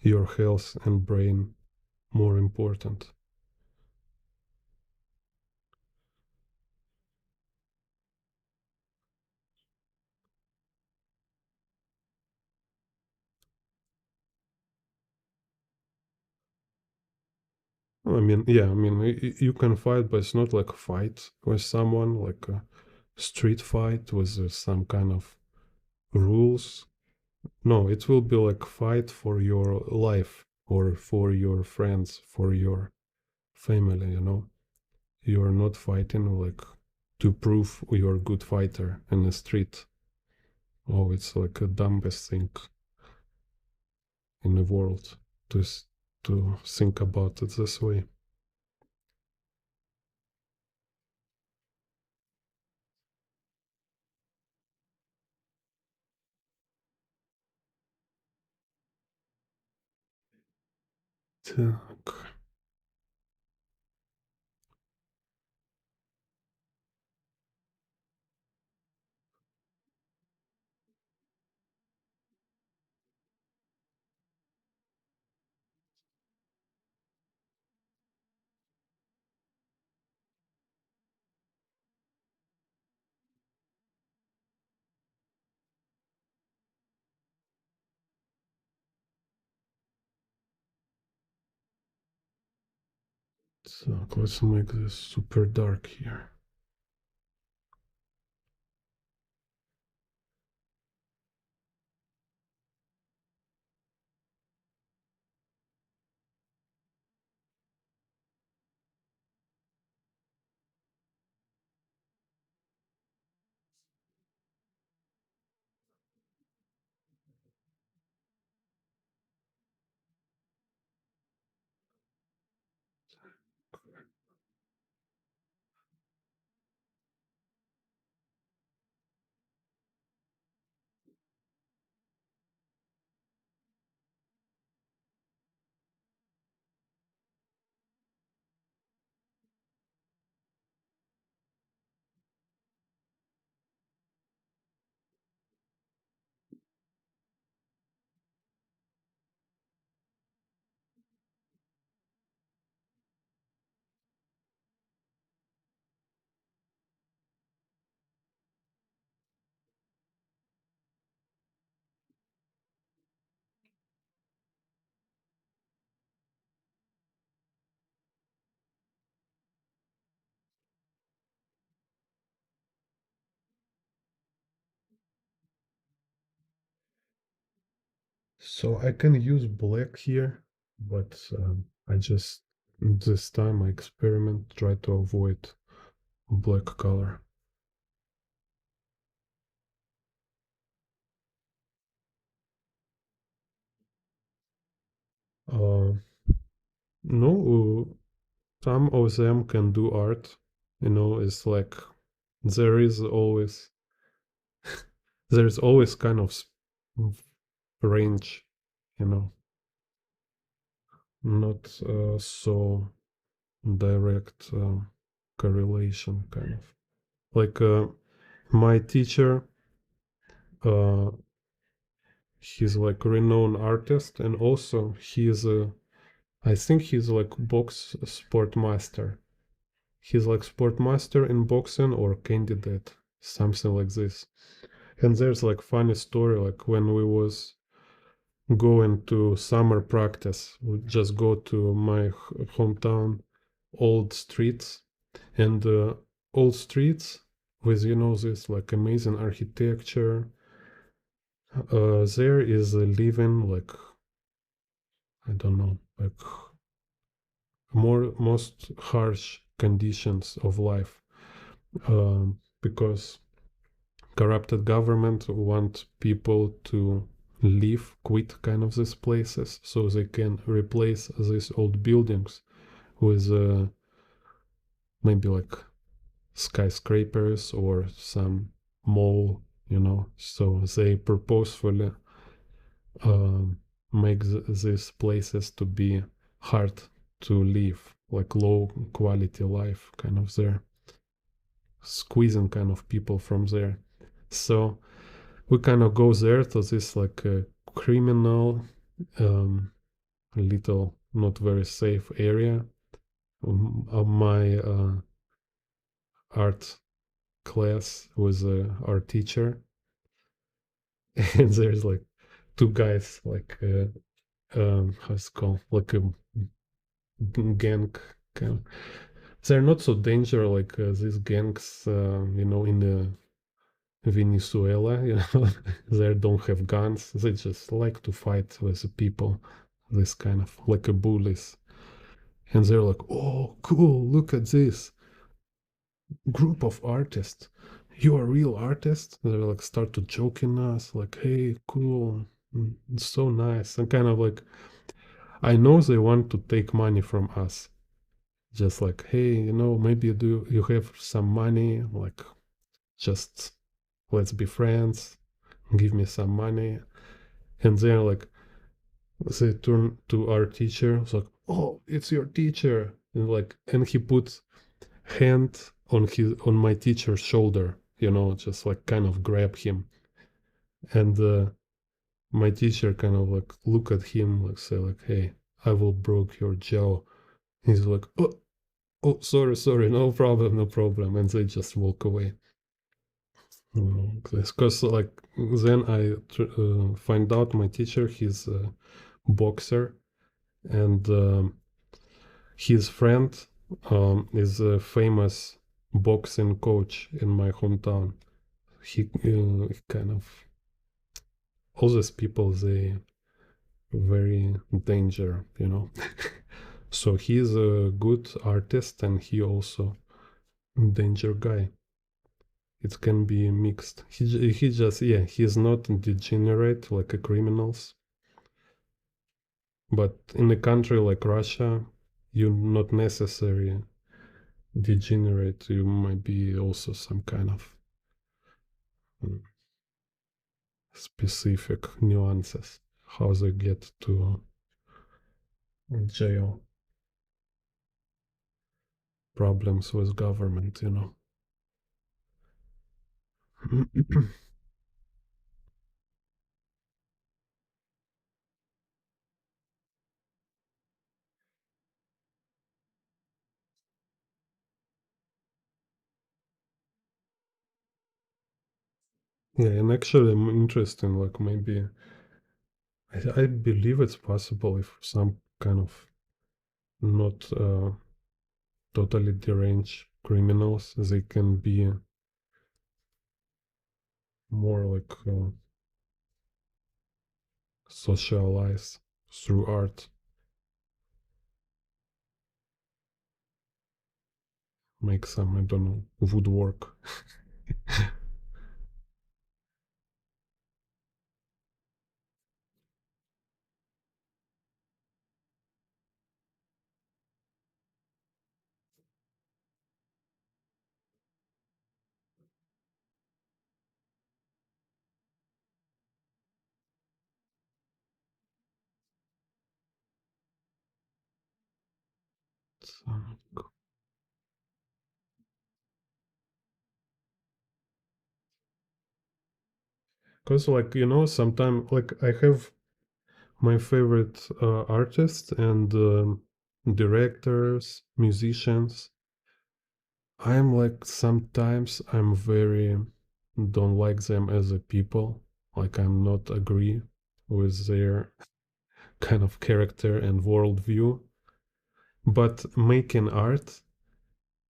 your health and brain more important. I mean, yeah, I mean, you can fight, but it's not like a fight with someone, like a street fight with some kind of rules. No, it will be like fight for your life or for your friends, for your family, you know. You're not fighting like to prove you're a good fighter in the street. Oh, it's like the dumbest thing in the world to to think about it this way. Так. So let's make this super dark here. So I can use black here, but I just this time I experiment try to avoid black color. Uh, no, some of them can do art. You know, it's like there is always there's always kind of range, you know, not so direct correlation kind of. Like my teacher, uh, he's like a renowned artist, and also he's a, I think he's like box sport master. He's like sport master in boxing or candidate, something like this. And there's like funny story, like when we was going to summer practice, we just go to my hometown old streets, and old streets with, you know, this like amazing architecture. There is a living like, I don't know, like more most harsh conditions of life. because corrupted government want people to leave, quit kind of these places, so they can replace these old buildings with maybe like skyscrapers or some mall, So they purposefully um, make these places to be hard to live, like low quality life, kind of there, squeezing kind of people from there. So we kind of go there to this like criminal, little not very safe area. My art class was our teacher, and there's like two guys like how's it called, like a gang kind of. They're not so dangerous like these gangs in Venezuela, they don't have guns, they just like to fight with the people, this kind of like a bullies. And they're like, oh cool, look at this group of artists, you are real artists. They like start to joking us like, hey, cool, it's so nice. And kind of like, I know they want to take money from us, just like, hey, maybe you have some money, like, just let's be friends, give me some money. And they're like, they turn to our teacher, it's like, oh, it's your teacher. And he puts hand on my teacher's shoulder, just like kind of grab him. And my teacher kind of like look at him, like say like, hey, I will broke your jaw. He's like, oh, sorry, no problem, no problem. And they just walk away. Because like then I find out my teacher, he's a boxer, and his friend is a famous boxing coach in my hometown. He kind of, all these people, they very danger. So he's a good artist and he also danger guy. It can be mixed. He just, yeah, he's not degenerate like a criminals, but in a country like Russia, you're not necessary degenerate. You might be also some kind of mm, specific nuances how they get to jail, problems with government. Yeah, and actually I'm interesting, like maybe I believe it's possible if some kind of not totally deranged criminals, they can be more like socialized through art, make some, I don't know, woodwork. Because like sometimes like I have my favorite artists and directors, musicians. I'm like sometimes I'm very don't like them as a people. Like I'm not agree with their kind of character and worldview. But making art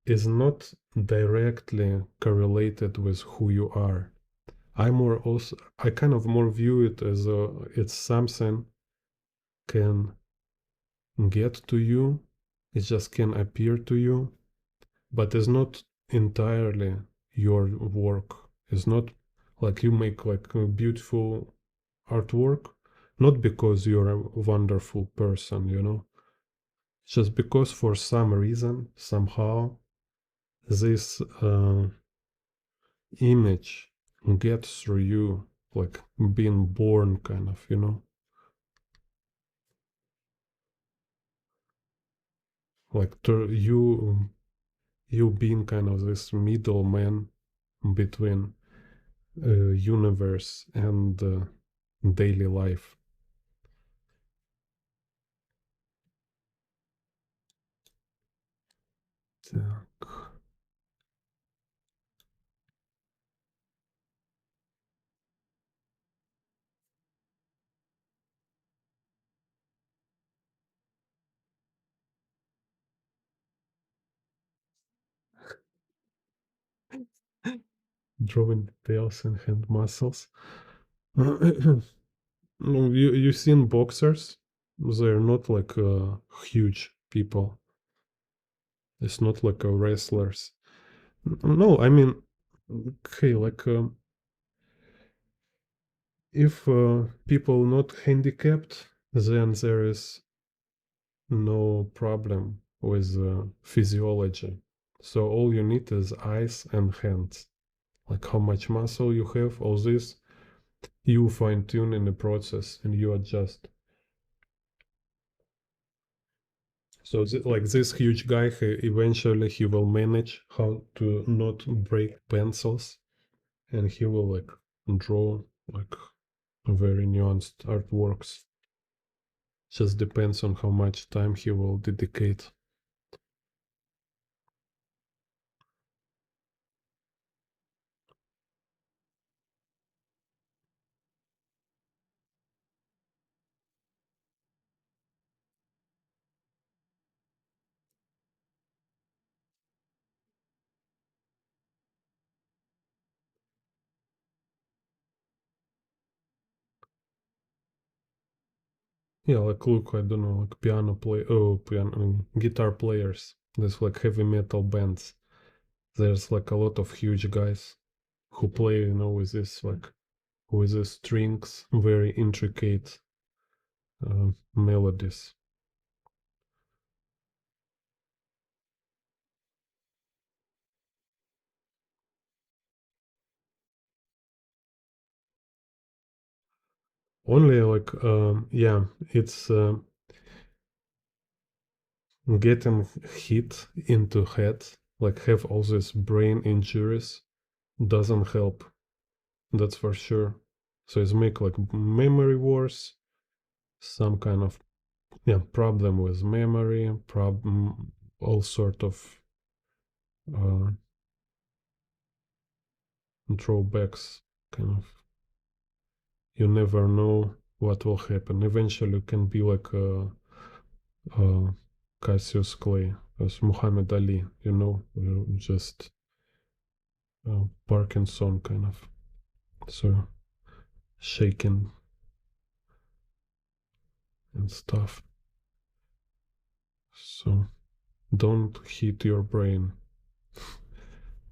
is not directly correlated with who you are. I kind of more view it as it's something can get to you. It just can appear to you, but it's not entirely. your work. It's not like you make like a beautiful artwork, not because you're a wonderful person, just because for some reason, somehow, this image gets through you, like being born, kind of, like you being kind of this middleman between universe and daily life. Так, drawing details and hand muscles. No, you've seen boxers? They're not like huge people. It's not like wrestlers. No, I mean, okay, like if people not handicapped, then there is no problem with physiology. So all you need is eyes and hands. Like how much muscle you have, all this, you fine tune in the process and you adjust. So like this huge guy, eventually he will manage how to not break pencils, and he will like draw like very nuanced artworks. Just depends on how much time he will dedicate. Yeah, like look, I don't know, like guitar players. There's like heavy metal bands. There's like a lot of huge guys who play, with this like with the strings, very intricate melodies. Only like yeah, it's getting hit into head, like have all these brain injuries doesn't help. That's for sure. So it's make like memory worse, some kind of problem with memory, problem, all sort of uh, drawbacks. Kind of, you never know what will happen. Eventually, you can be like uh, Cassius Clay, as Muhammad Ali. Just Parkinson kind of. So shaking and stuff. So don't hit your brain.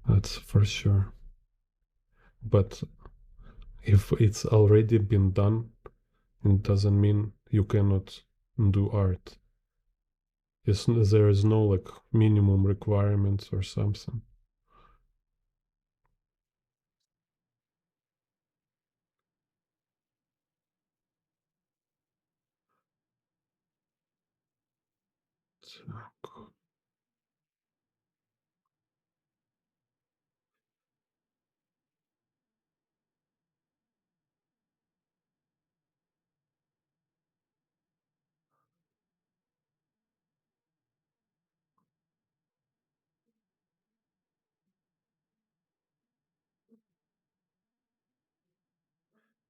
That's for sure. But if it's already been done, it doesn't mean you cannot do art. There is no like minimum requirements or something.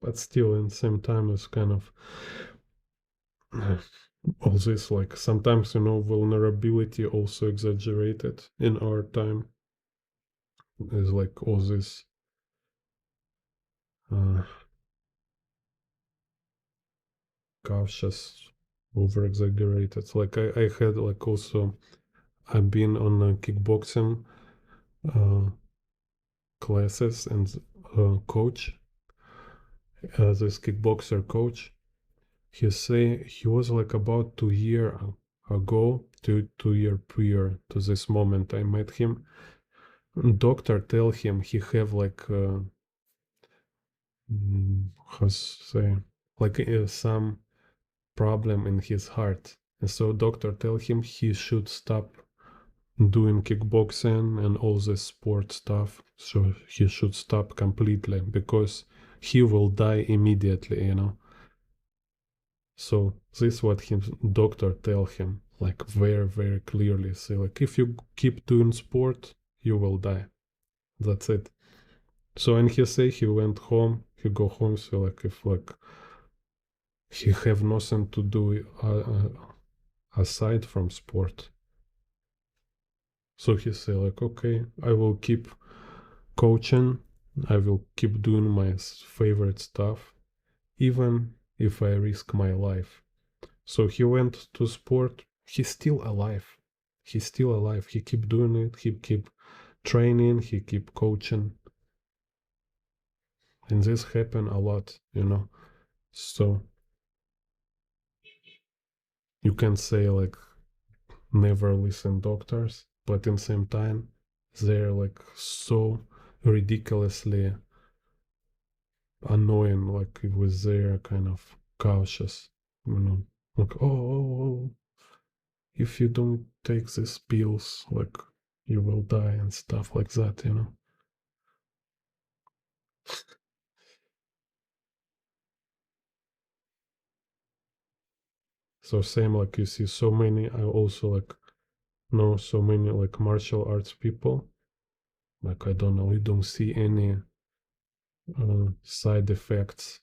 But still, in the same time, it's kind of all this like sometimes vulnerability also exaggerated in our time. Is like all this uh, cautious, over exaggerated. Like I had like also I've been on kickboxing uh, classes and coach, this kickboxer coach, he say he was like about 2 year ago, two year prior to this moment I met him. Doctor tell him he have like how say, like some problem in his heart, and so doctor tell him he should stop doing kickboxing and all this sport stuff. So he should stop completely because he will die immediately. So this what his doctor tell him, like very, very clearly. Say like if you keep doing sport, you will die. That's it. So and he say he went home, he go home, so like if like he have nothing to do aside from sport. So he say like, okay, I will keep coaching, I will keep doing my favorite stuff, even if I risk my life. So he went to sport. He's still alive. He's still alive. He keep doing it. He keep training. He keep coaching. And this happen a lot. So you can say like never listen doctors, but in same time they're like so ridiculously annoying, like with their kind of cautious, like oh, if you don't take these pills, like you will die and stuff like that. So same like you see so many, I also like know so many like martial arts people, like I don't know, you don't see any side effects,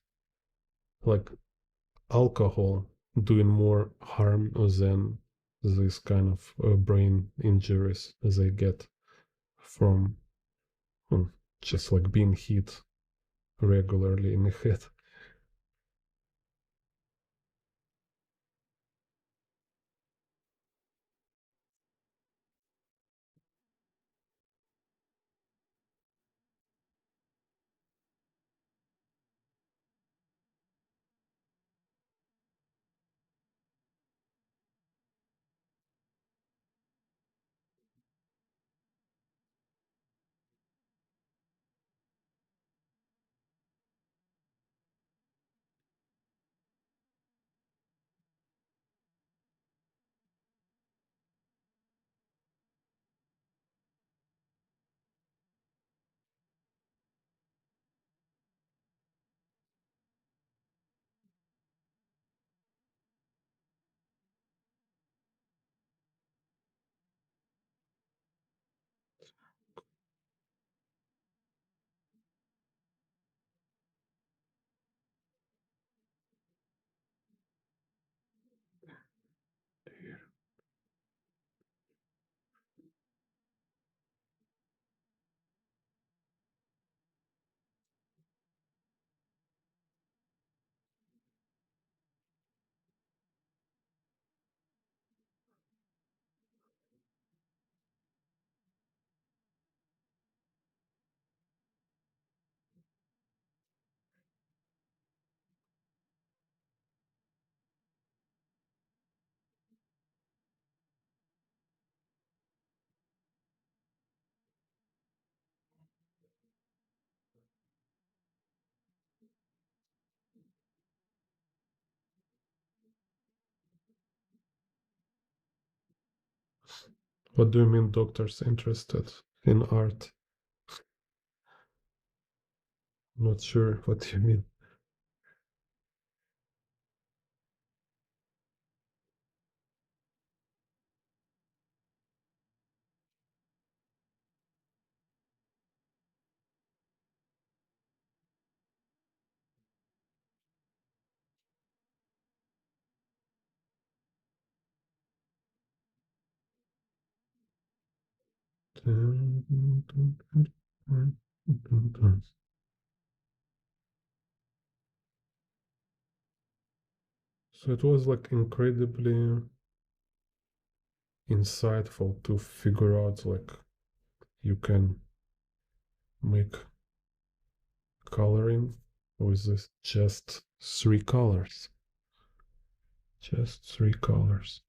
like alcohol doing more harm than this kind of brain injuries they get from um, just like being hit regularly in the head. What do you mean doctors interested in art? Not sure what you mean. So it was like incredibly insightful to figure out like you can make coloring with this just 3 colors. Just 3 colors.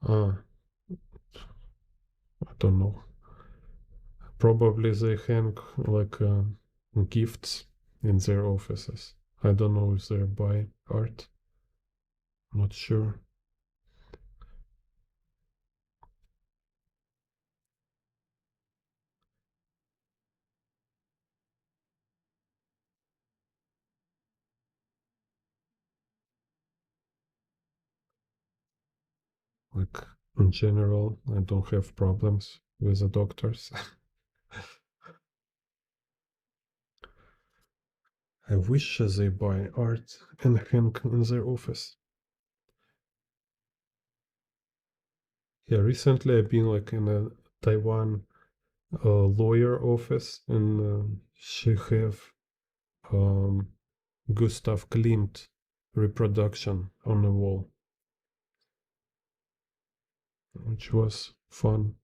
Ah, I don't know. Probably they hang like gifts in their offices. I don't know if they buy art. Not sure. Like in general, I don't have problems with the doctors. I wish they buy art and hang in their office. Yeah, recently I've been like in a Taiwan lawyer office, and she have um, Gustav Klimt reproduction on the wall, which was fun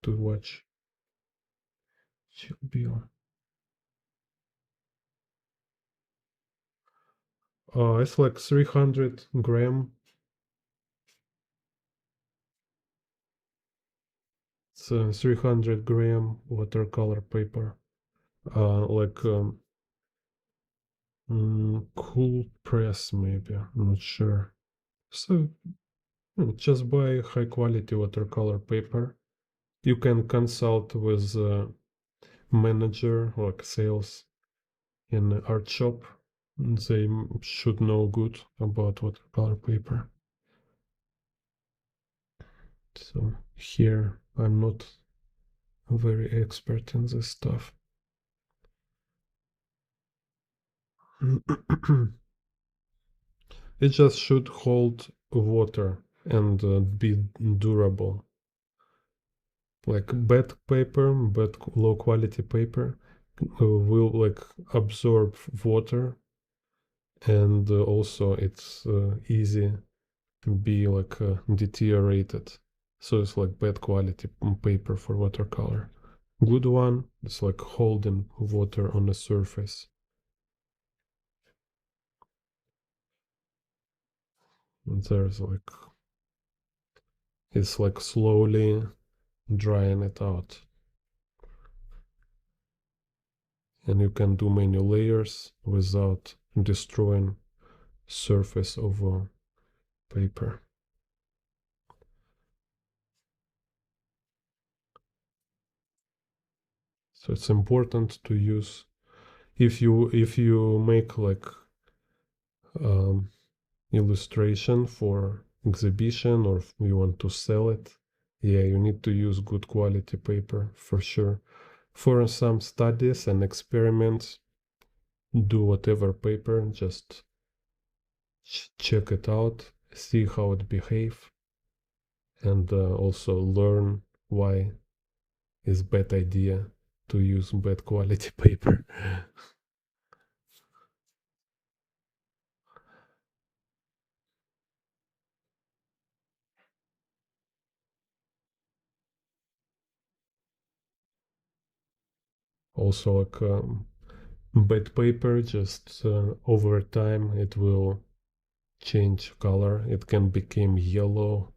to watch. Chill Bill. It's like 300 gram. It's 300 gram watercolor paper. Like cool press maybe. I'm not sure. So just buy high quality watercolor paper. You can consult with manager like sales in the art shop. They should know good about watercolor paper. So here I'm not very expert in this stuff. It just should hold water and be durable. Like bad paper, bad low quality paper will like absorb water, and also it's easy to be like deteriorated. So it's like bad quality paper for watercolor. Good one is like holding water on the surface. And there's like it's like slowly drying it out. And you can do many layers without destroying surface of a paper. So it's important to use if you make like um, illustration for exhibition, or if you want to sell it, yeah, you need to use good quality paper for sure. For some studies and experiments, do whatever paper, just check it out, see how it behave, and also learn why it's bad idea to use bad quality paper. Also, like bad paper, just over time it will change color. It can become yellow.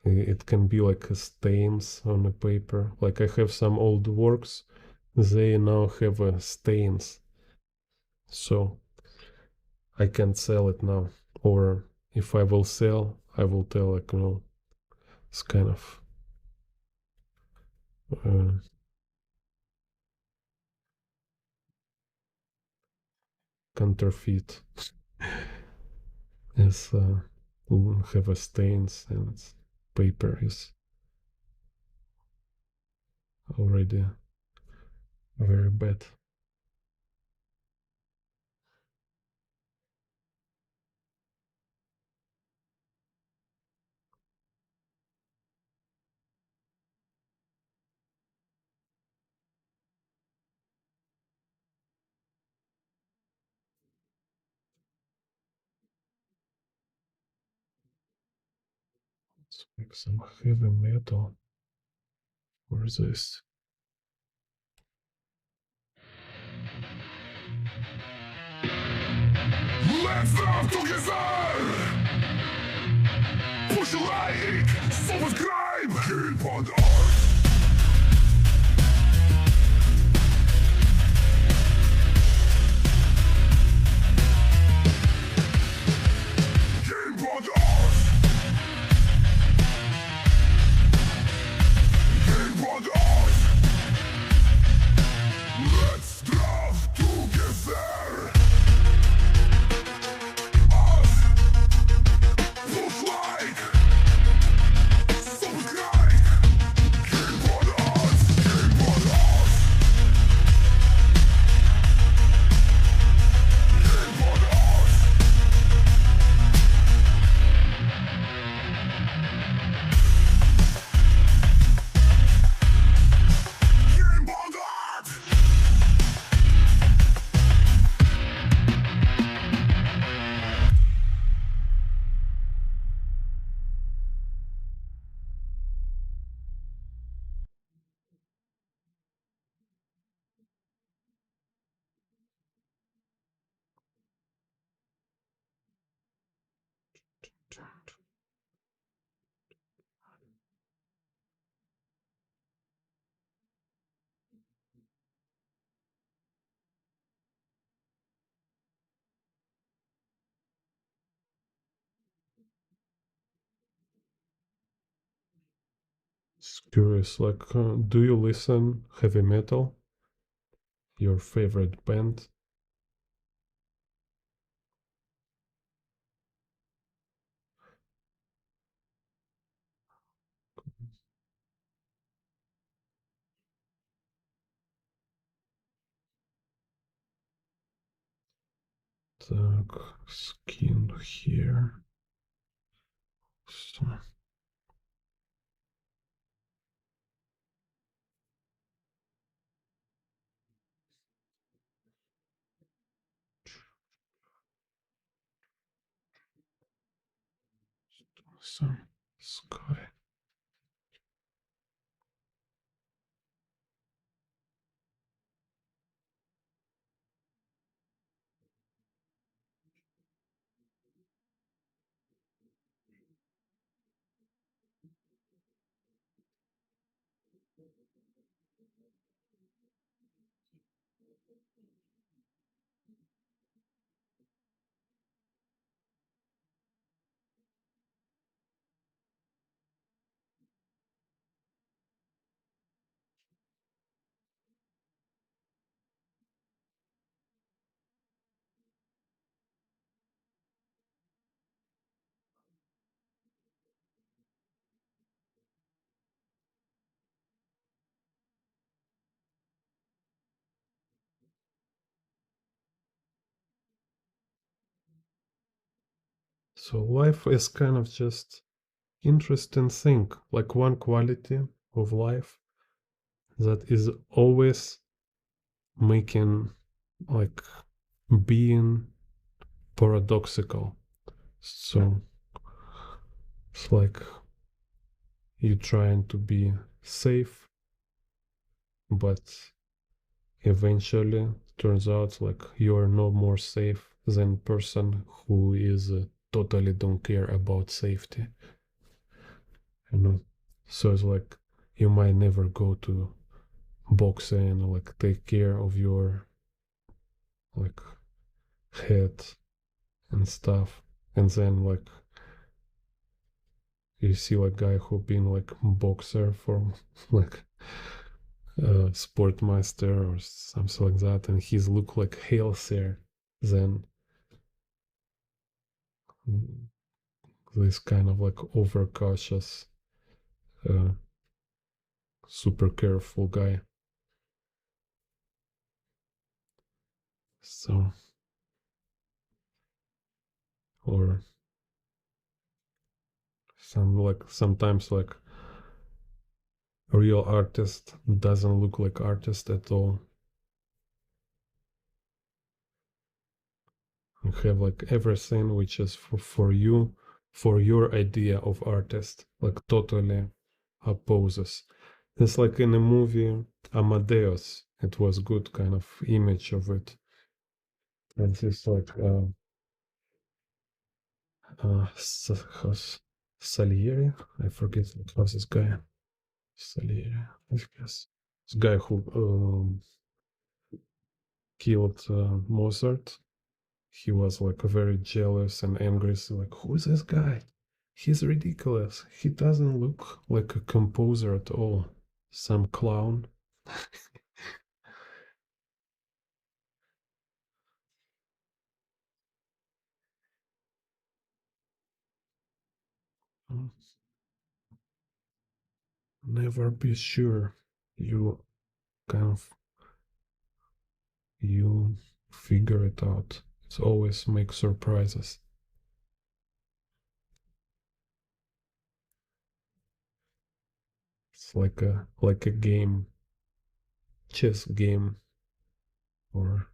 It can be like stains on the paper. Like I have some old works, they now have stains, so I can't sell it now. Or if I will sell, I will tell like, it's kind of uh, counterfeit. Is have a stains, and paper is already very bad. Let's make some heavy metal for this. Let's love together! Push a like, subscribe, keep on art. Keep on art. Keep on art. Let's love together! Push like, subscribe, keep on us, keep on us, keep on us. Keep on us. It's curious, like, do you listen heavy metal? Your favorite band? Так, skin here. So. Some sky. So life is kind of just interesting thing, like one quality of life that is always making, like, being paradoxical. So it's like you trying to be safe, but eventually turns out like you are no more safe than person who is totally don't care about safety. You know, so it's like you might never go to boxing or like take care of your like head and stuff, and then like you see like guy who been like boxer for like sportmaster or something like that, and he's look like healthier than this kind of like overcautious uh, super careful guy. So, or sometimes like a real artist doesn't look like artist at all. You have like everything which is for you, for your idea of artist, like totally opposes. It's like in the movie Amadeus, it was good kind of image of it. And it's like Salieri, I forget what was this guy. Salieri, I guess. This guy who killed Mozart. He was like very jealous and angry. So like, who is this guy? He's ridiculous. He doesn't look like a composer at all. Some clown. Never be sure. You kind of you figure it out. It's always make surprises. It's like a game, chess game or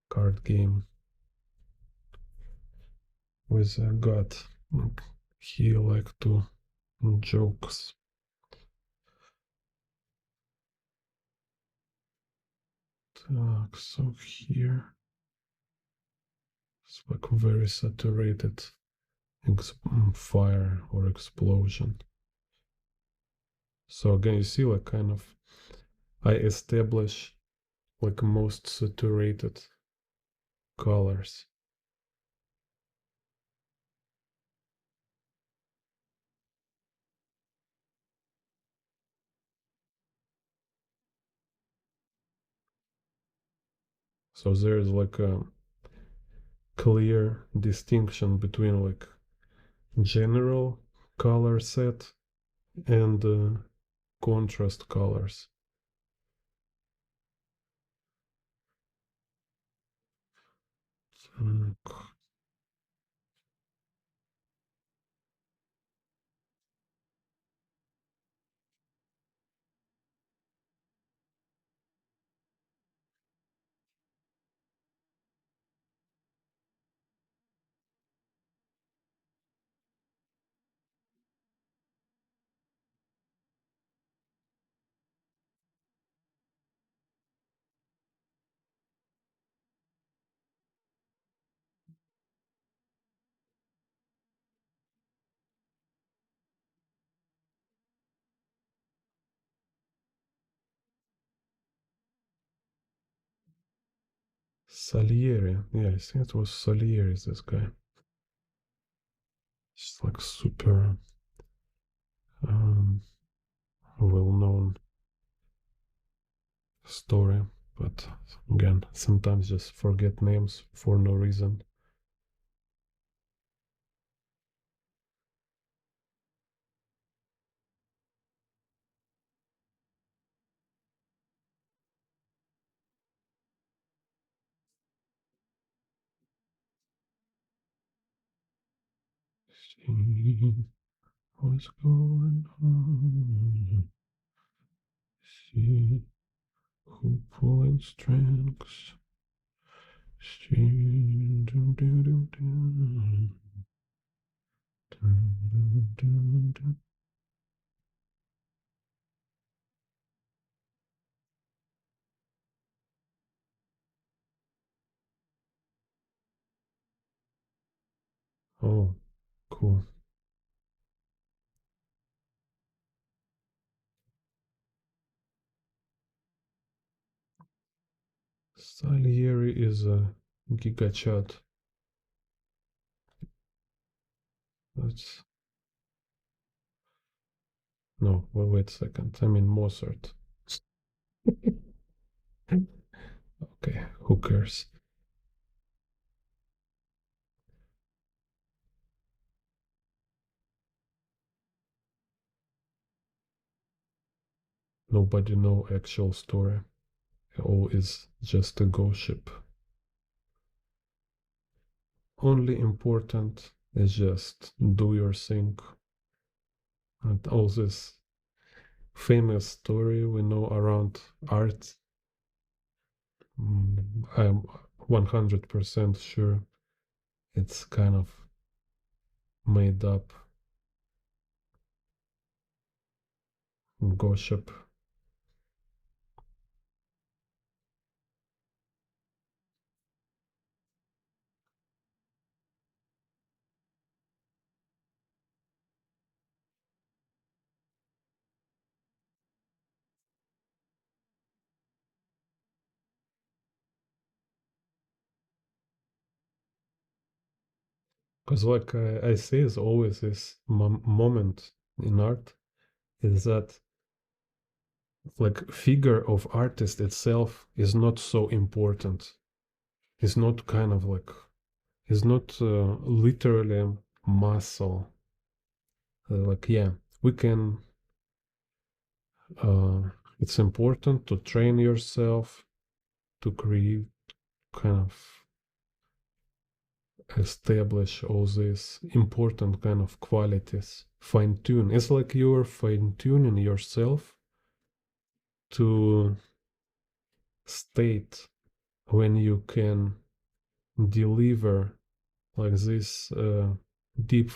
card game with a god. He like to jokes. So here it's like very saturated fire or explosion. So again, you see like kind of I establish like most saturated colors. So there's like a clear distinction between like general color set and contrast colors. Salieri, yeah, I think it was Salieri, this guy. It's like super um, well-known story, but again, sometimes just forget names for no reason. See what's going on. See who pulling strings. See, dum, dum, dum, dum. Dum, dum, dum, dum. Oh, cool. Salieri is a gigachad. That's no. Wait a second. I mean Mozart. Okay, who cares? Nobody know actual story. All is just a gossip. Only important is just do your thing. And all this famous story we know around art, I'm 100% sure it's kind of made up gossip. Because like I say, is always this moment in art is that like figure of artist itself is not so important. It's not kind of like it's not literally muscle. Like yeah, we can. It's important to train yourself to create kind of establish all these important kind of qualities. Fine tune. It's like you're fine tuning yourself to state when you can deliver like this deep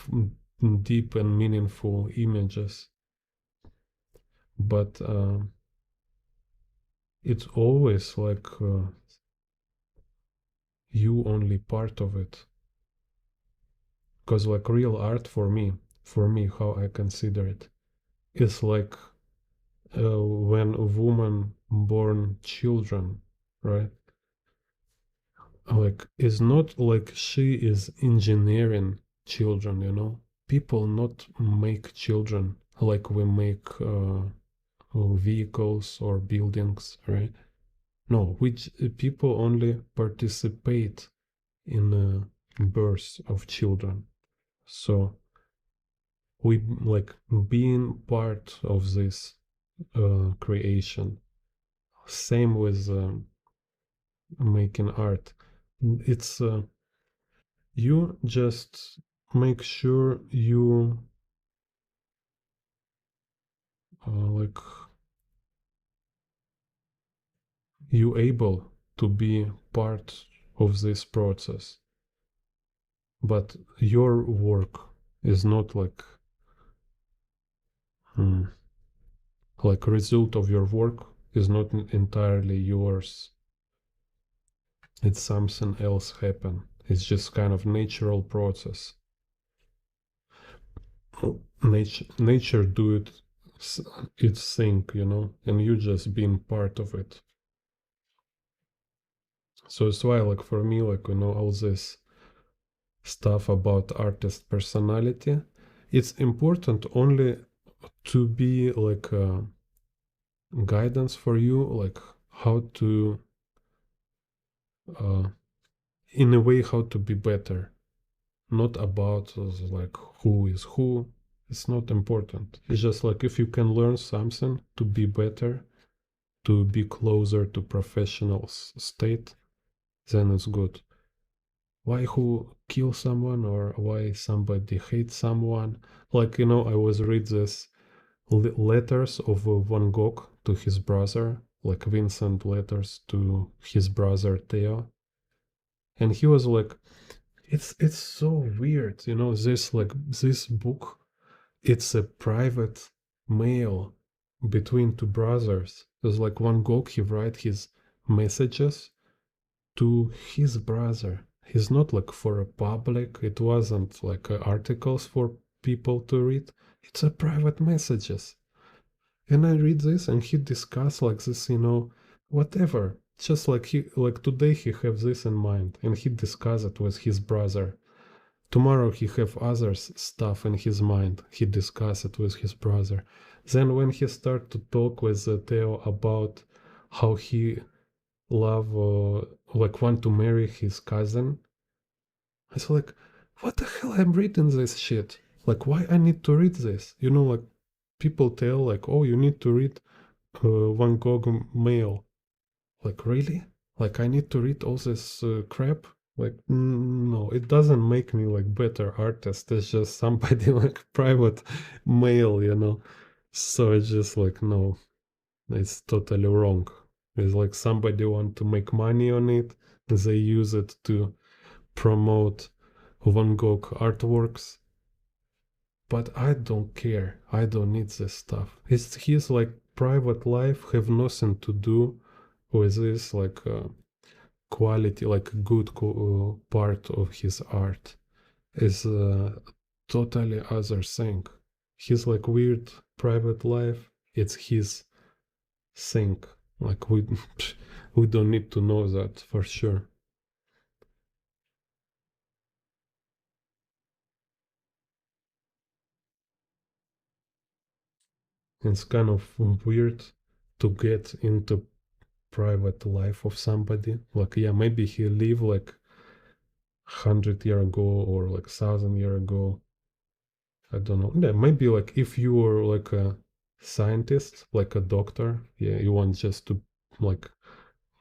deep and meaningful images, but it's always like you only part of it, because like real art for me how I consider it is like when a woman born children, right? Like it's not like she is engineering children, you know. People not make children like we make vehicles or buildings, right? No, which people only participate in the birth of children. So we like being part of this creation. Same with making art. It's you just make sure you like you able to be part of this process, but your work is not hmm, like result of your work is not entirely yours. It's something else happen. It's just kind of natural process. Nature do it its thing, you know, and you just being part of it. So it's why like for me like all this stuff about artist personality, it's important only to be like a guidance for you, like how to uh, in a way how to be better, not about like who is who. It's not important. It's just like if you can learn something to be better, to be closer to professional state, then it's good. Why who kill someone or why somebody hates someone? Like I was read this letters of Van Gogh to his brother, like Vincent letters to his brother Theo, and he was like, it's so weird, this like this book. It's a private mail between two brothers. It's like Van Gogh, he write his messages to his brother. He's not like for a public. It wasn't like articles for people to read. It's a private messages. And I read this and he discuss like this, whatever. Just like he like today he have this in mind and he discuss it with his brother. Tomorrow he have other stuff in his mind. He discuss it with his brother. Then when he start to talk with Theo about how he love like want to marry his cousin, it's like, what the hell I'm reading this shit? Like why I need to read this? Like people tell like, oh, you need to read Van Gogh mail. Like really? Like I need to read all this crap? Like no, it doesn't make me like better artist. It's just somebody like private mail. So it's just like no, it's totally wrong. It's like somebody want to make money on it. They use it to promote Van Gogh artworks. but I don't care. I don't need this stuff. His like private life have nothing to do with this like quality, like a good part of his art is totally other thing. His like weird private life, it's his thing. Like we we don't need to know that for sure. It's kind of weird to get into private life of somebody. Like yeah, maybe he lived like 100 year ago or like 1,000 year ago. I don't know. Yeah, maybe like if you were like a scientist, like a doctor, yeah, you want just to like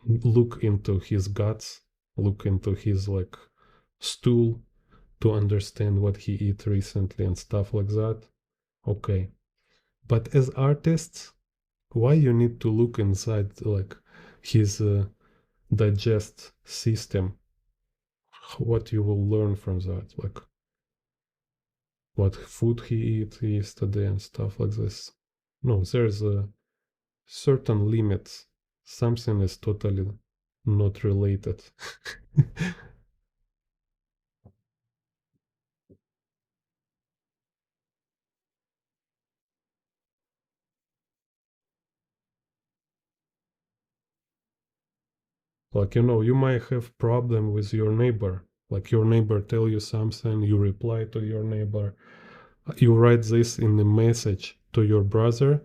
look into his guts, look into his like stool to understand what he ate recently and stuff like that. Okay. But as artists, why you need to look inside like his digest system? What you will learn from that? Like what food he ate yesterday and stuff like this. No, there's a certain limits. Something is totally not related. Like you might have problem with your neighbor. Like your neighbor tell you something, you reply to your neighbor. You write this in a message to your brother.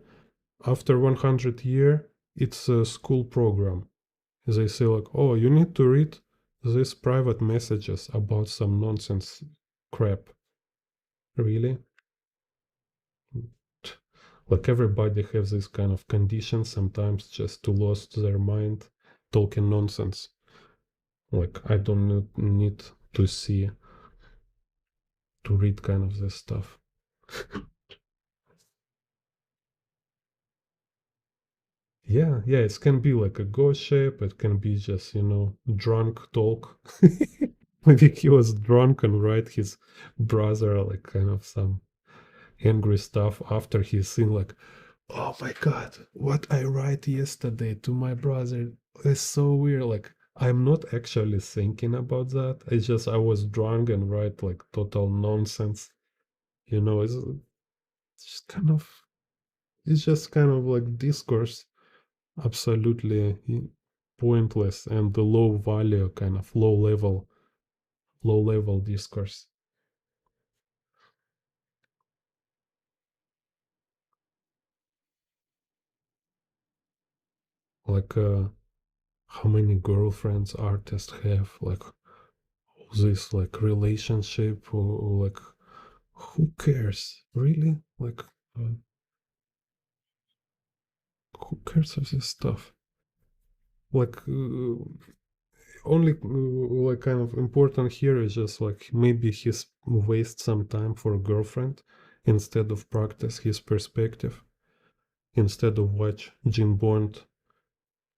After 100 year, it's a school program. They say like, oh, you need to read these private messages about some nonsense crap. Really? Like everybody has this kind of condition sometimes just to lose their mind talking nonsense. Like I don't need to see to read kind of this stuff. Yeah, yeah, it can be like a ghost shape, it can be just, drunk talk. Maybe he was drunk and write his brother like kind of some angry stuff after he's seen like, oh my god, what I write yesterday to my brother is so weird. Like I'm not actually thinking about that. It's just I was drunk and write like total nonsense. It's just kind of it's just kind of like discourse, absolutely pointless and the low value kind of low level discourse. Like how many girlfriends artists have, like this like relationship or like who cares really, like who cares of this stuff, like only like kind of important here is just like maybe he's waste some time for a girlfriend instead of practice his perspective, instead of watch Jim Bond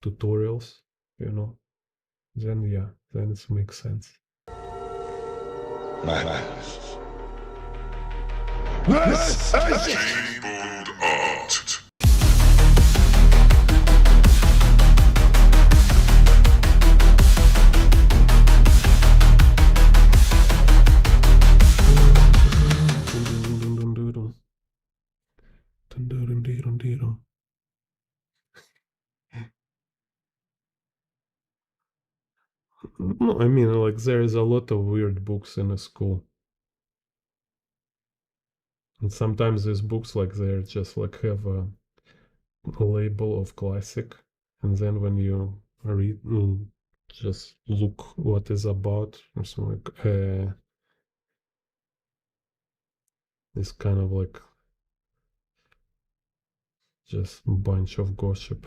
tutorials, you know, then yeah, then it makes sense. Madness. This is Keyboard Art. No, I mean, like, there is a lot of weird books in a school. And sometimes these books, like, they're just like have a label of classic. And then when you read, just look what is about, it's like, it's kind of like just a bunch of gossip.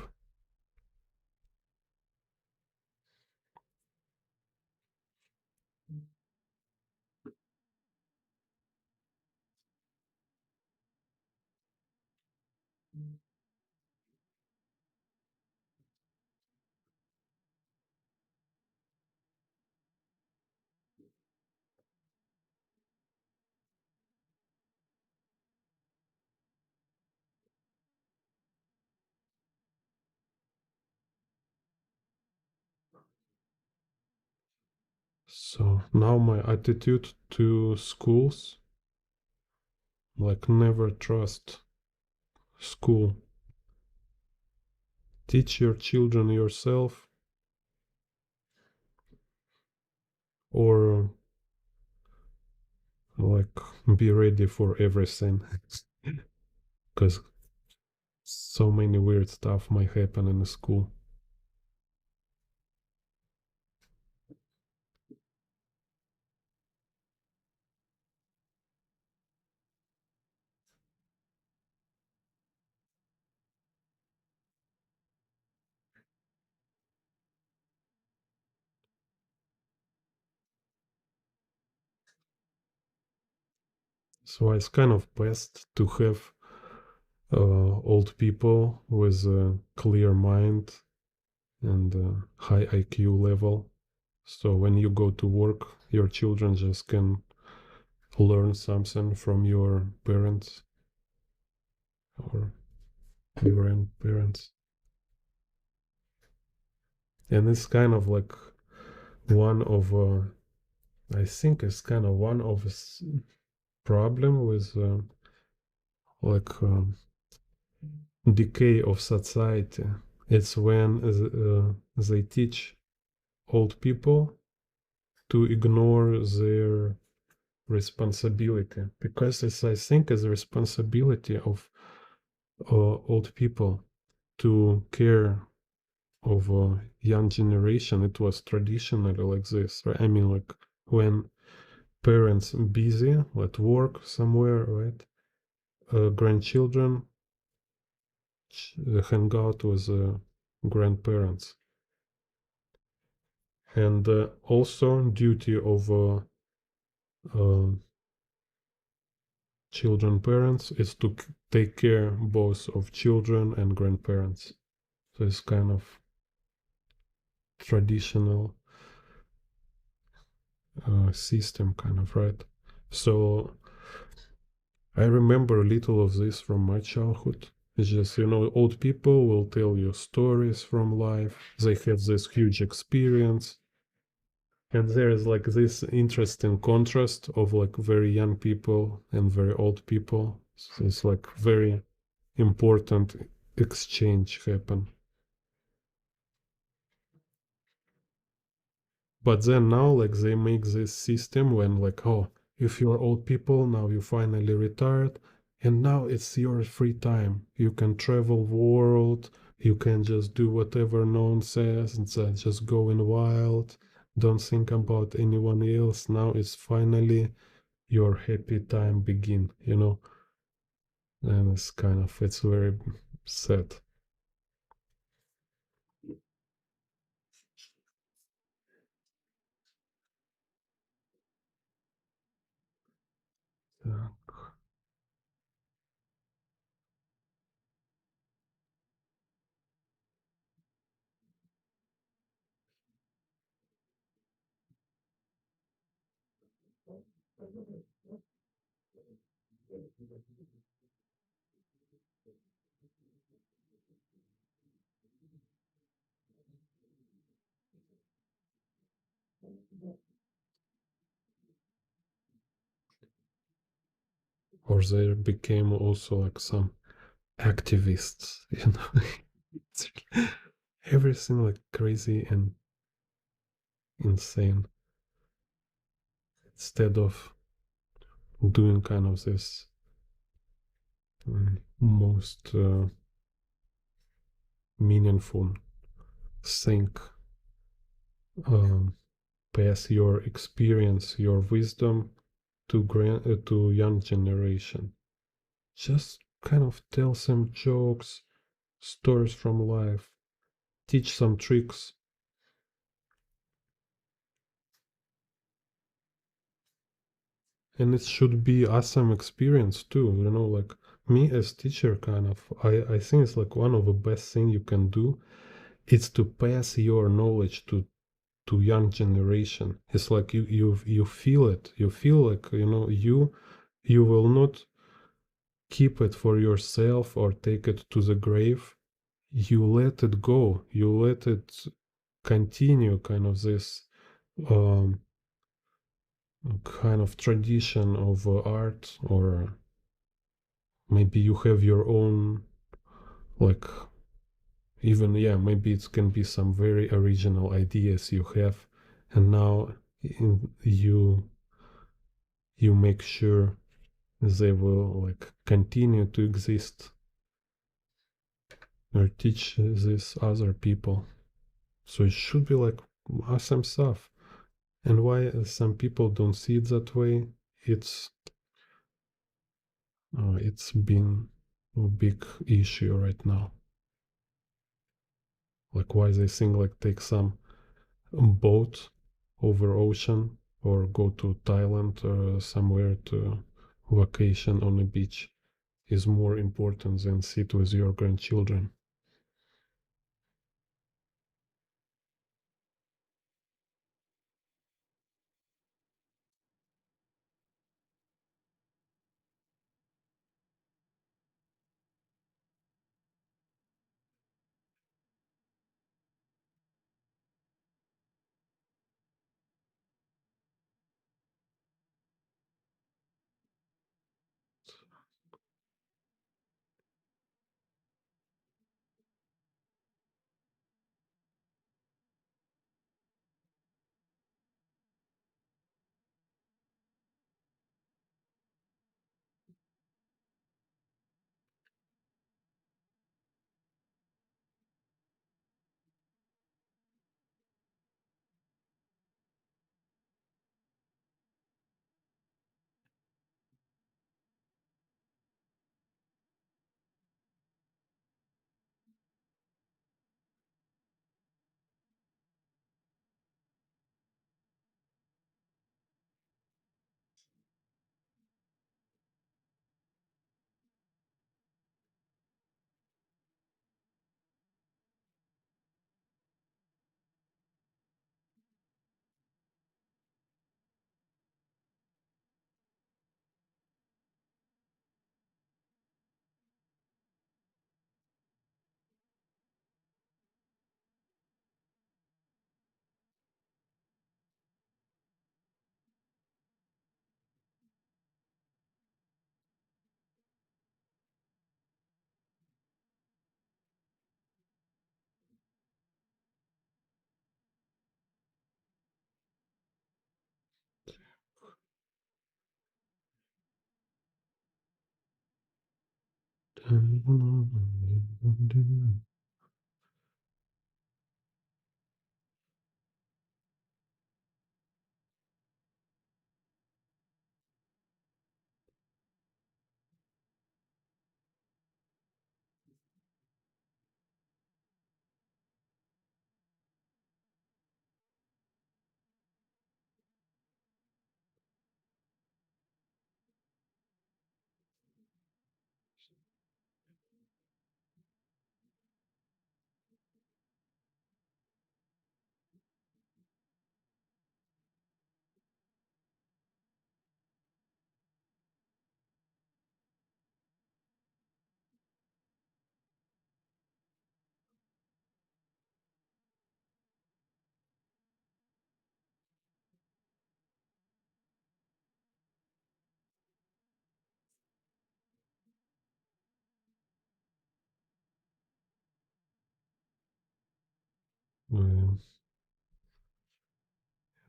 So now my attitude to schools, like never trust school. Teach your children yourself, or like be ready for everything, because so many weird stuff might happen in the school. So it's kind of best to have old people with a clear mind and high IQ level. So when you go to work, your children just can learn something from your parents or your grandparents. And it's kind of like one of, I think it's kind of one of problem with like decay of society. It's when they teach old people to ignore their responsibility, because it's, I think, is a responsibility of old people to care of a young generation. It was traditionally like this, right? I mean, like when parents busy at work somewhere, right? Grandchildren hang out with grandparents. And also duty of uh, children parents is to take care both of children and grandparents. So it's kind of traditional system, kind of, right? So I remember a little of this from my childhood. It's just, old people will tell you stories from life. They have this huge experience. And there is like this interesting contrast of like very young people and very old people. So it's like very important exchange happen. But then now like they make this system when like, oh, if you're old people, now you finally retired, and now it's your free time. You can travel world, you can just do whatever no one says, and just go in wild. Don't think about anyone else. Now it's finally your happy time begin. And it's kind of, it's very sad. Yeah. Or there became also like some activists. It's everything like crazy and insane, instead of doing kind of this most meaningful thing. um, Pass your experience, your wisdom to young generation. Just kind of tell some jokes, stories from life, teach some tricks. And it should be awesome experience too. Like me as teacher, kind of, I think it's like one of the best thing you can do. It's to pass your knowledge to young generation. It's like you feel it. You feel like you will not keep it for yourself or take it to the grave. You let it go. You let it continue. Kind of this um, kind of tradition of art, or maybe you have your own, like, even, yeah, maybe it can be some very original ideas you have, and now you make sure they will like continue to exist, or teach these other people. So it should be like awesome stuff. And why some people don't see it that way, it's been a big issue right now. Like why they think like take some boat over ocean or go to Thailand or somewhere to vacation on a beach is more important than sit with your grandchildren.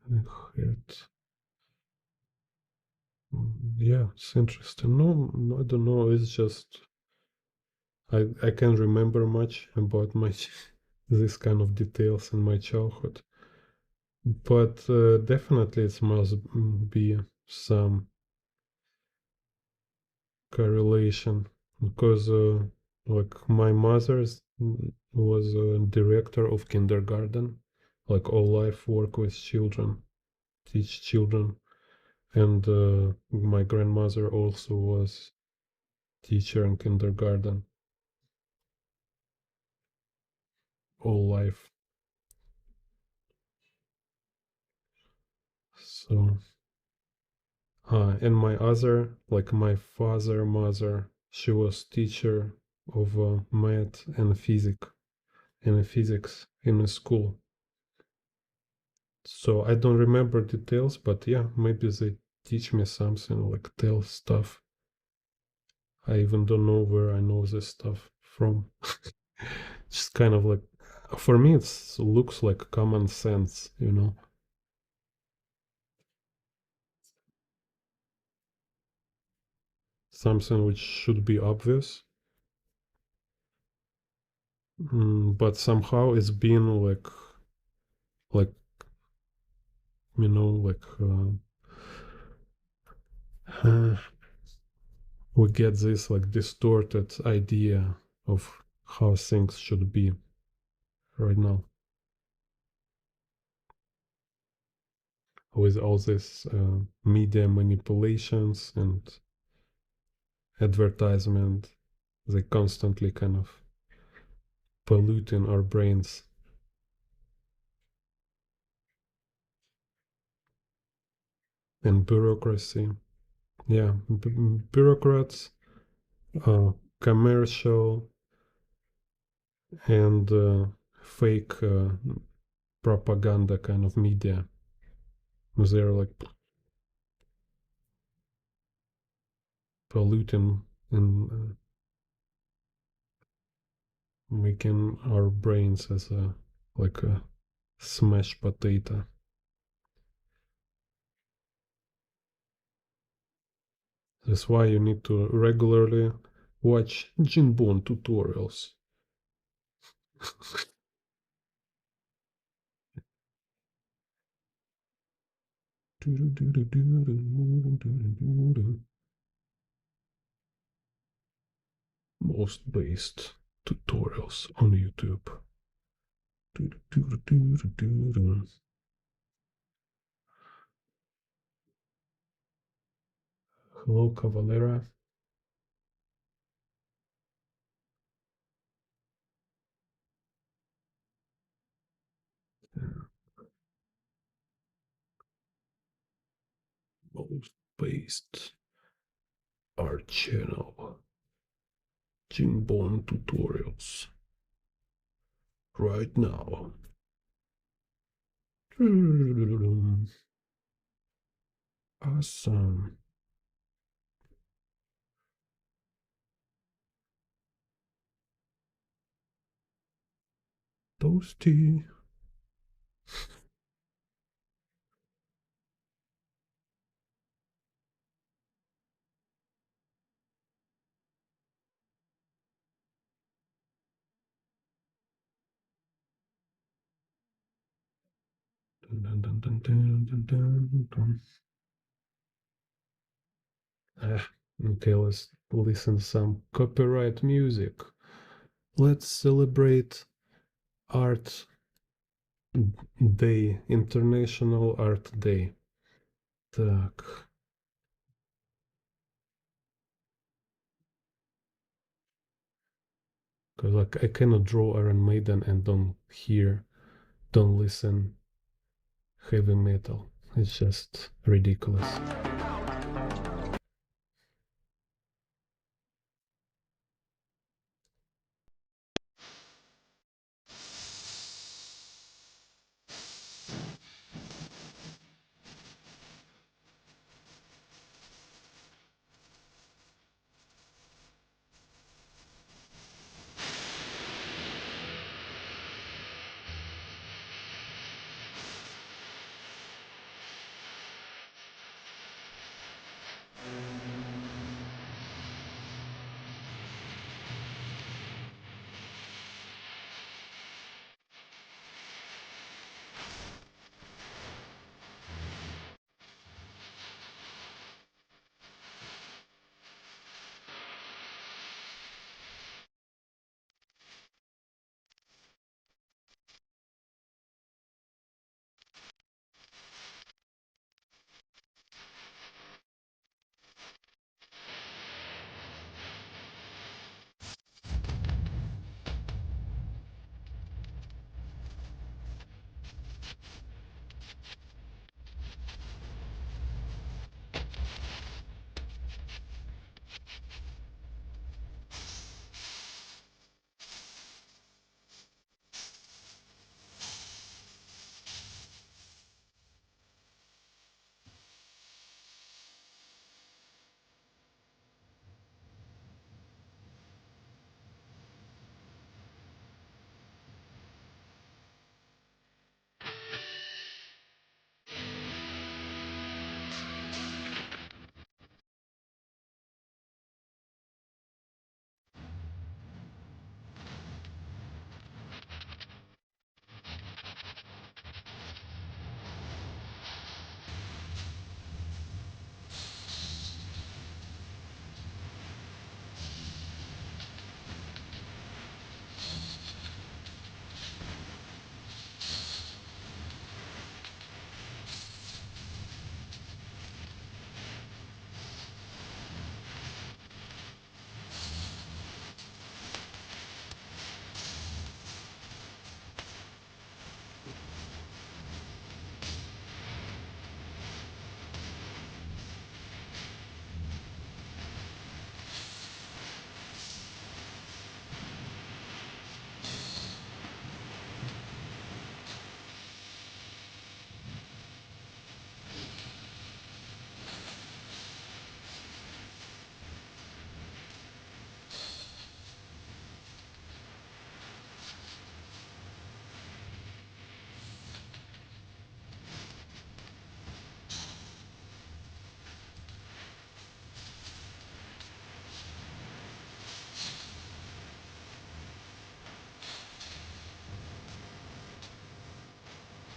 I heard. Yeah, it's interesting. No, I don't know. It's just I can't remember much about my this kind of details in my childhood, but definitely it must be some correlation because like my mother's was a director of kindergarten, like all life work with children, teach children, and my grandmother also was teacher in kindergarten all life. So, and my other, like my father, mother, she was teacher of math and physics in a school. So I don't remember details, but yeah, maybe they teach me something, like tell stuff. I even don't know where I know this stuff from. Just kind of like, for me, it looks like common sense, you know? Something which should be obvious, but somehow it's been like, you know, like, we get this like distorted idea of how things should be right now with all this media manipulations and advertisement. They constantly kind of polluting our brains. And bureaucracy, yeah, bureaucrats, commercial and fake propaganda kind of media. They're like polluting and making our brains as a like a smashed potato. That's why you need to regularly watch Jinbon tutorials. Most based tutorials on YouTube. Hello, Cavalera. Most based art channel. Jinbon tutorials. Right now. Awesome. Toasty. Dun, dun, dun, dun, dun, dun, dun. Okay, let's listen some copyright music. Let's celebrate Art Day, International Art Day. Так, because like I cannot draw Iron Maiden and don't listen heavy metal. It's just ridiculous.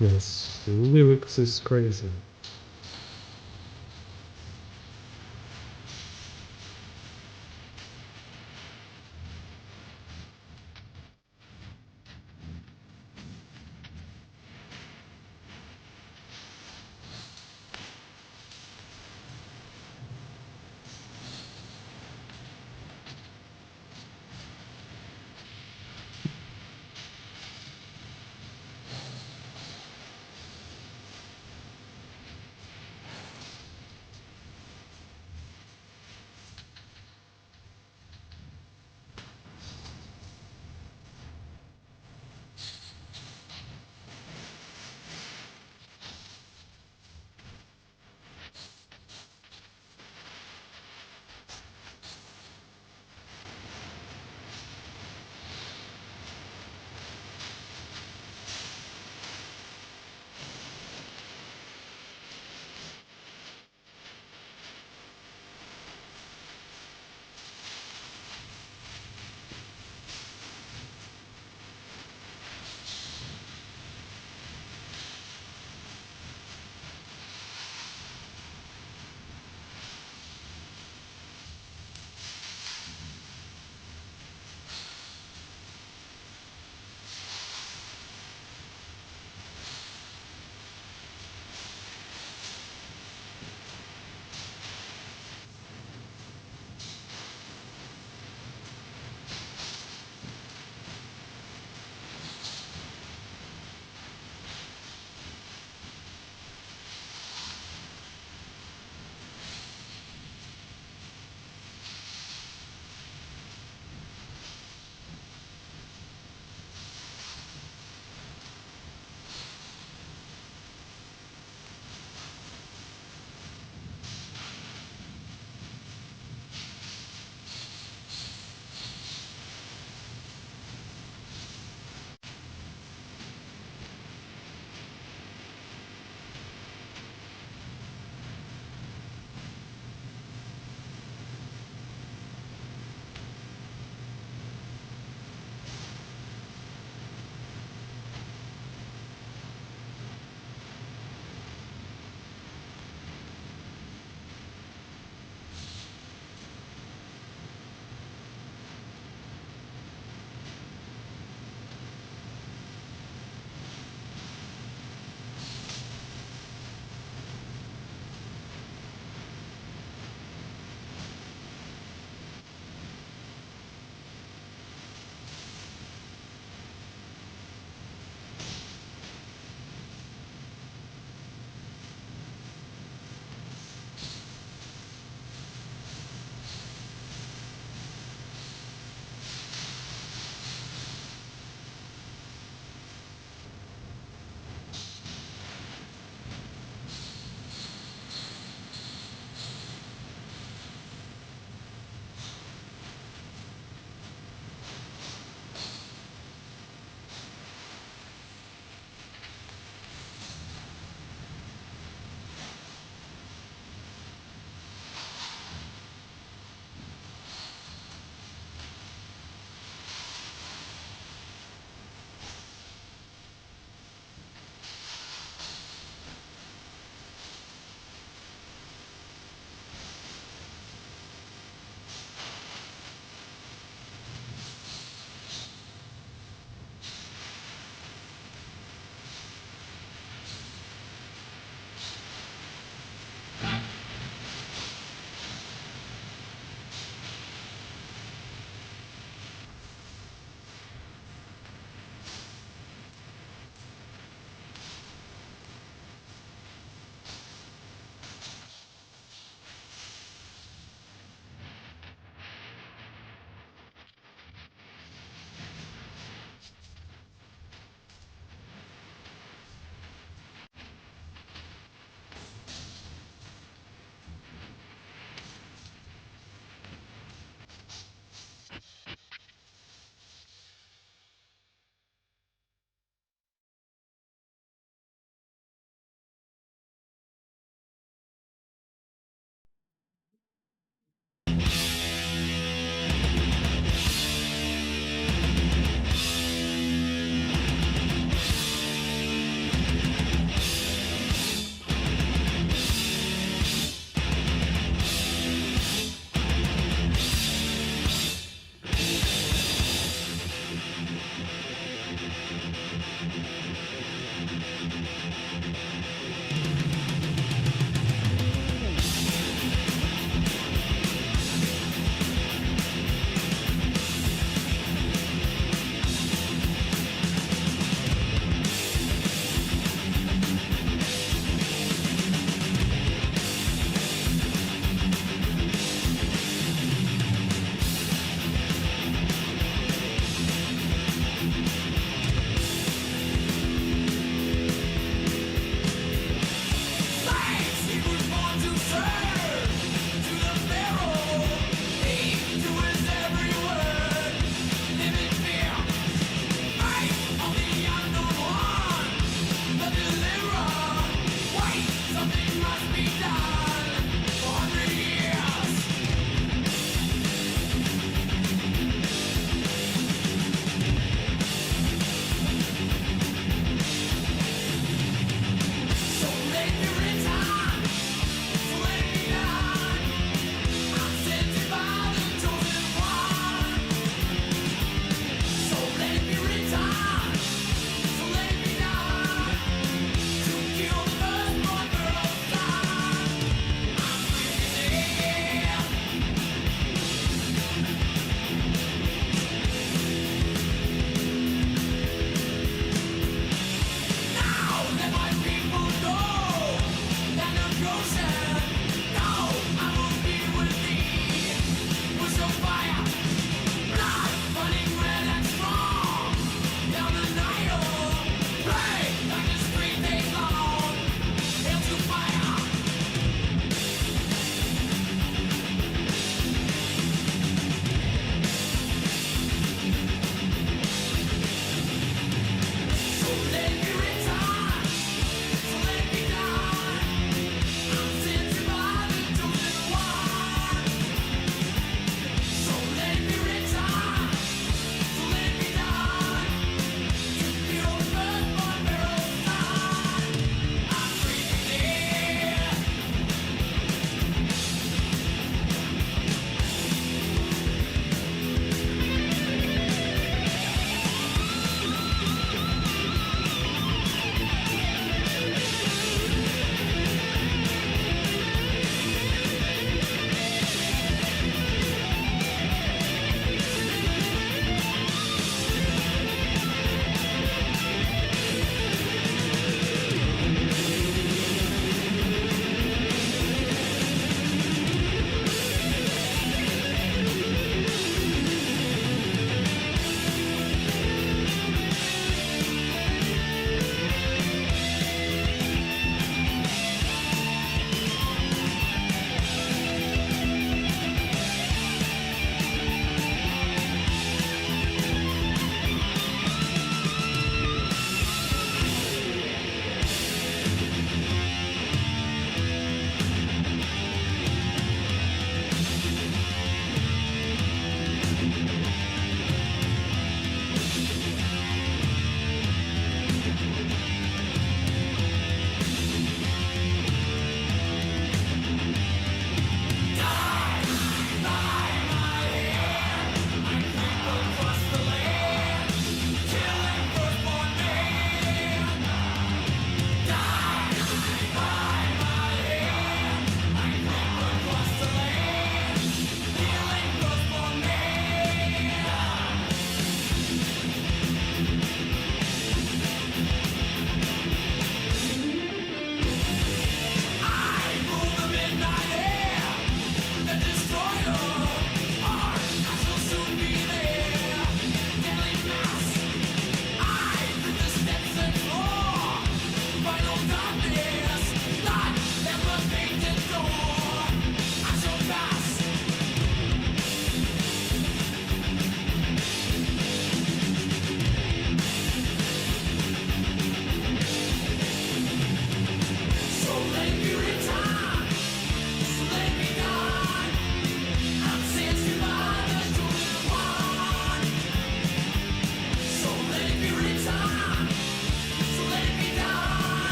Yes, lyrics is crazy.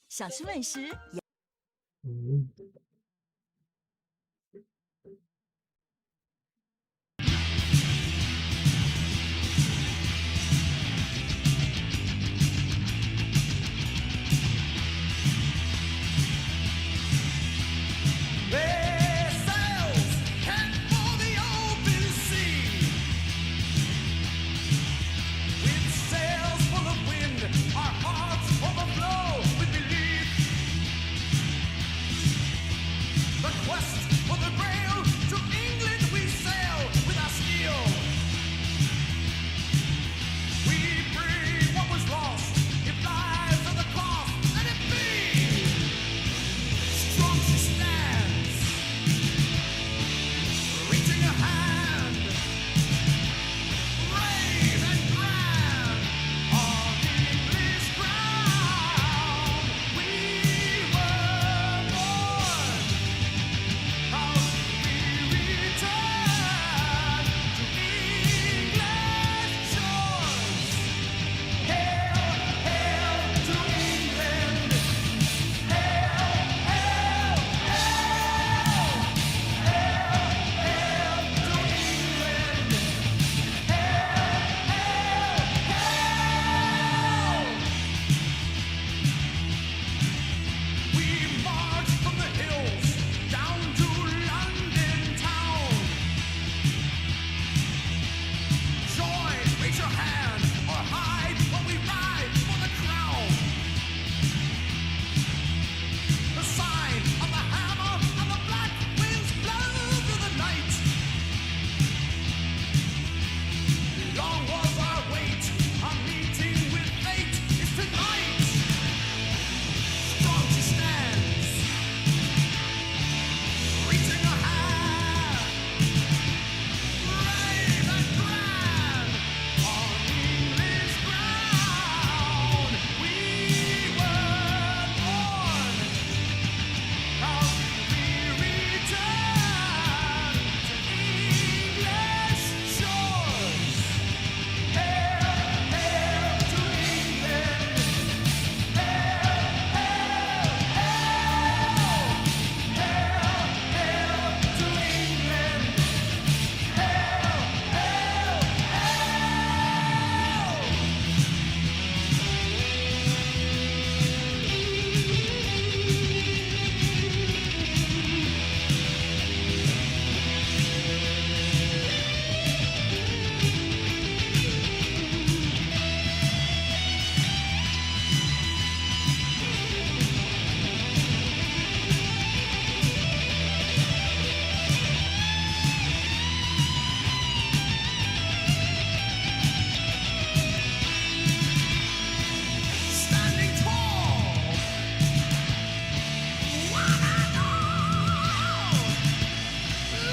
小吃美食嗯 sails head for the open sea. With sails full of wind, our hearts overflow with belief. The quest for the Grail, to England we sail with our steel. We bring what was lost, it lies on the cross, let it be. Strong she stands, reaching a hand, brave and grand, on English ground. We were born, proud we return to English shores. Hail, hail to England! Hail, hail, hail! Hail, hail to England! Hail, hail, hail! We march from the hills down to London town. Join, raise your hand, or hide while we ride for the crown. The sign of the hammer and the black winds blow through the night. Long was our wait, our meeting with fate is tonight. Strong she stands, reaching a hand, brave and grand, on English ground. We were born, proud we return to English shores. Hail, hail to England! Hail, hail, hail! Hail, hail to England! Hail, hail, hail! Standing tall, one and all,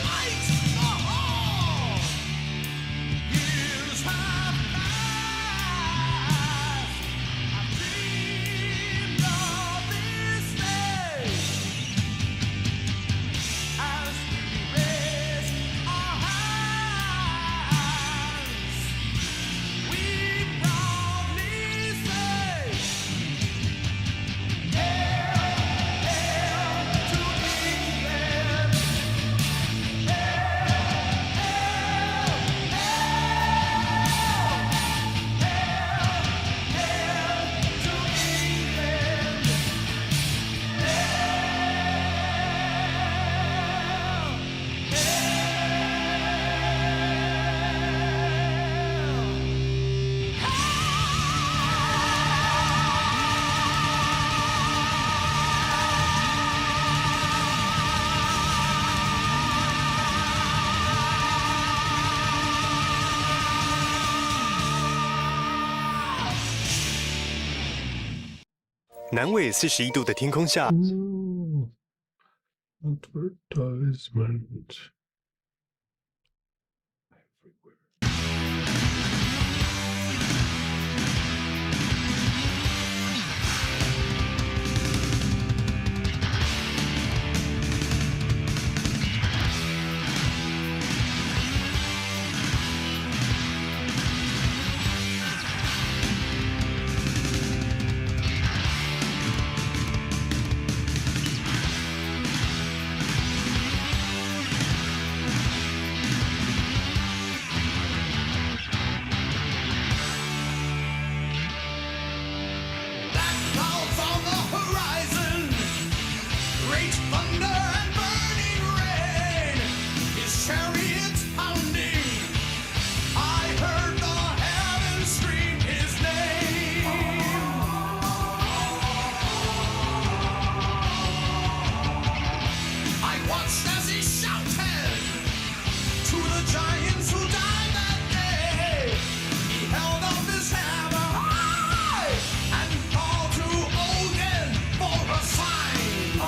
light the hall. Years have passed. I've dreamed of this day. As we raise our hands, we proudly say, hail, hail to England! Hail, hail,南纬41度的天空下， No advertisement everywhere. thunder and burning rain, his chariots pounding. I heard the heavens scream his name. I watched as he shouted to the giants who died that day. He held up his hammer high and called to Odin for a sign.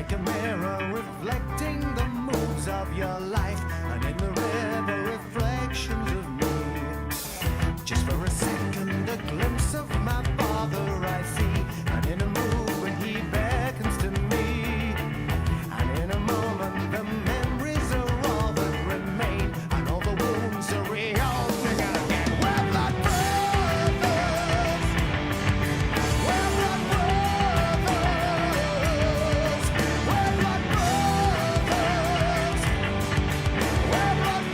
like a mirror reflecting the moves of your life, and in the river reflections of me. Just for a second, a glimpse of my father I see, and in a movement he beckons to me, and in a moment the memories are all that remain, and all the wounds are reopening again. We're blood brothers. We're blood brothers. We're blood brothers. We're blood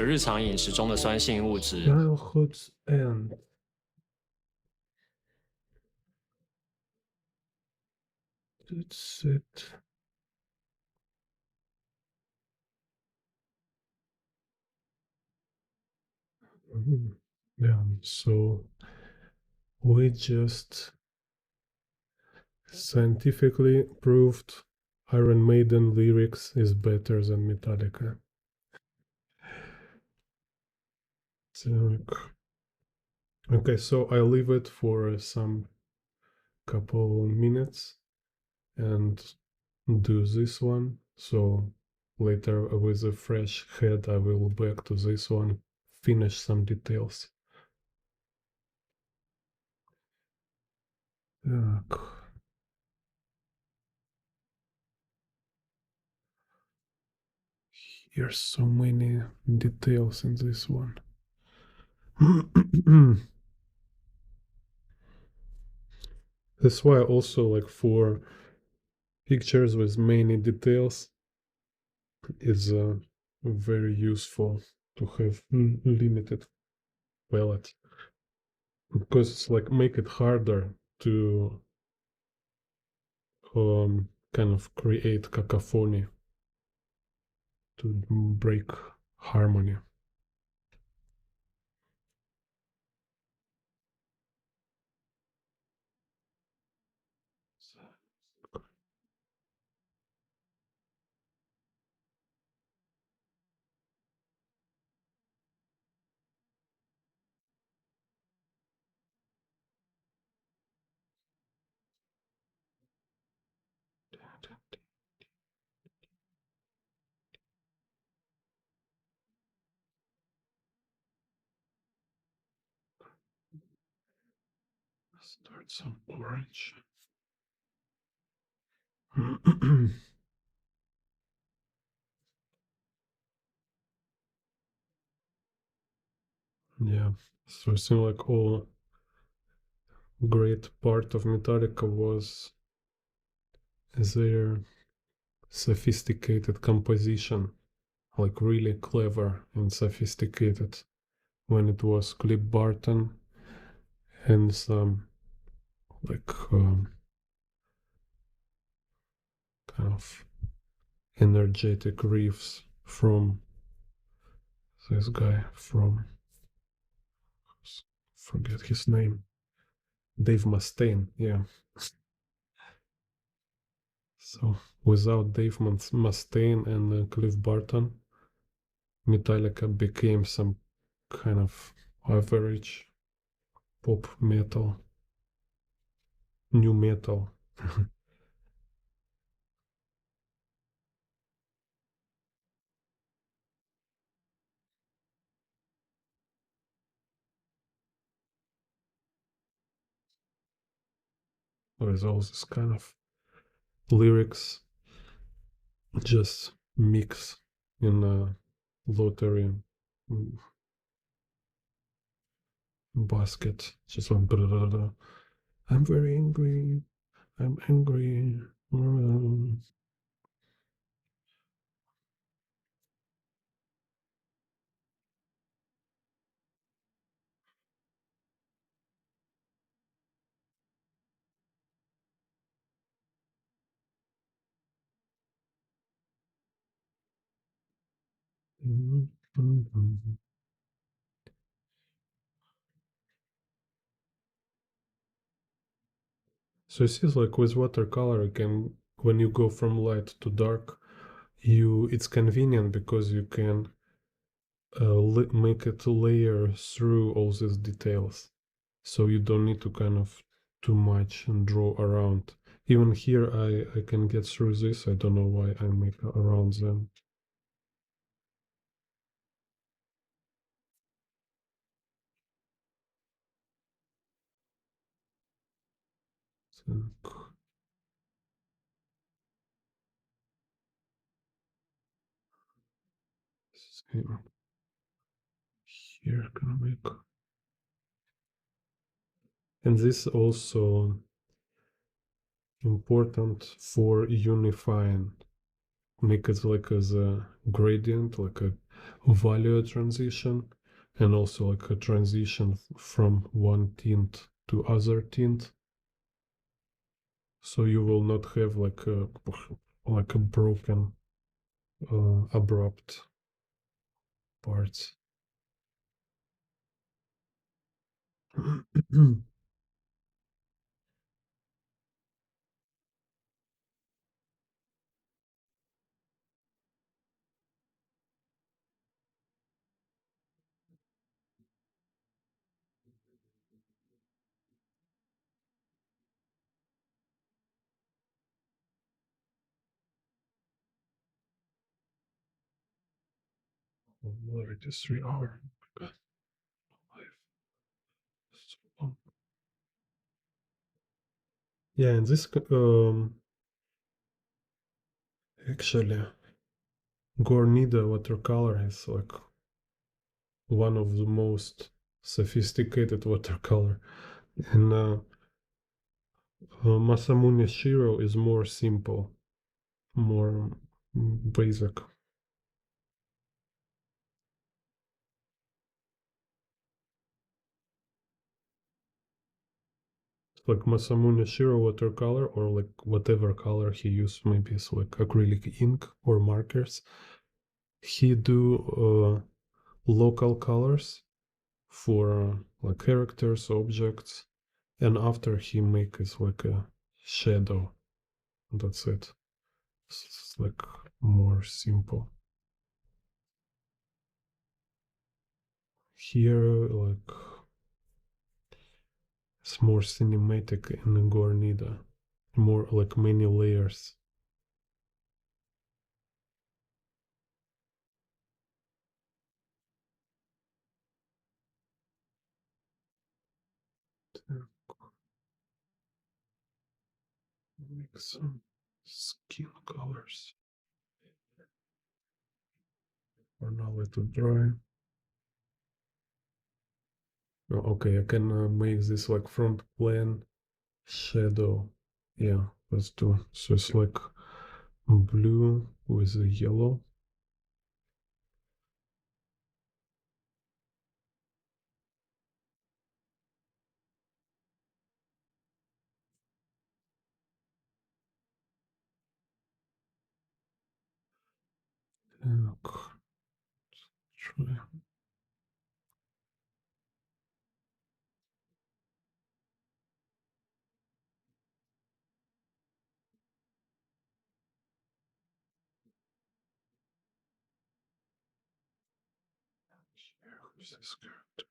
日常饮食中的酸性物质。Childhood's end. That's it. Yeah, so we just scientifically proved Iron Maiden lyrics is better than Metallica. Okay, so I leave it for some couple minutes and do this one. So later with a fresh head I will back to this one, finish some details. Так. Here's so many details in this one. That's why also like for pictures with many details is very useful to have limited palette, because it's like make it harder to kind of create cacophony, to break harmony. Start some orange. Yeah, so it seemed like all great part of Metallica was their sophisticated composition, like really clever and sophisticated. When it was Cliff Barton and some like kind of energetic riffs from this guy from, forget his name, Dave Mustaine. Yeah. So without Dave Mustaine and Cliff Barton, Metallica became some kind of average pop metal, new metal. With all this kind of lyrics just mix in a lottery basket. Just one. I'm very angry. I'm angry. So it seems like with watercolor, you can, when you go from light to dark, it's convenient because you can make it layer through all these details, so you don't need to kind of too much and draw around. Even here I can get through this. I don't know why I make around them. So, here can I make, and this also important for unifying make it like as a gradient, like a value transition, and also like a transition from one tint to other tint. So you will not have like a broken abrupt parts. Already 3 hours. Oh my God. So long. Yeah, and this actually Guarnido watercolor is like one of the most sophisticated watercolor, and Masamune Shiro is more simple, more basic. Like Masamune Shiro watercolor, or like whatever color he used, maybe it's like acrylic ink or markers. He do local colors for like characters, objects, and after he makes like a shadow. That's it. It's like more simple. Here, like it's more cinematic in Guarnida, more like many layers. Make some skin colors. Or now let it dry. Oh, okay, I can make this like front plane shadow. Yeah, let's do. So it's like blue with a yellow. Так, try. Who's this character?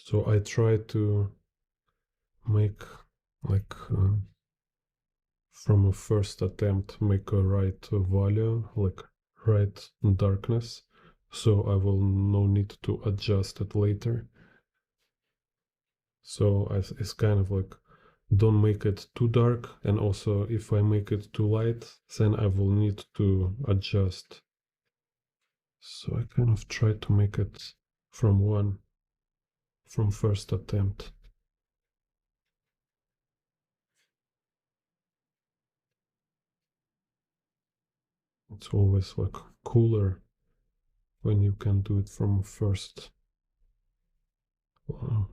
So I try to make like from a first attempt make a right value, like right darkness, so I will no need to adjust it later. So it's kind of like don't make it too dark, and also if I make it too light, then I will need to adjust. So I kind of try to make it from first attempt. It's always like cooler when you can do it from first,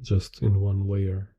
just in one layer.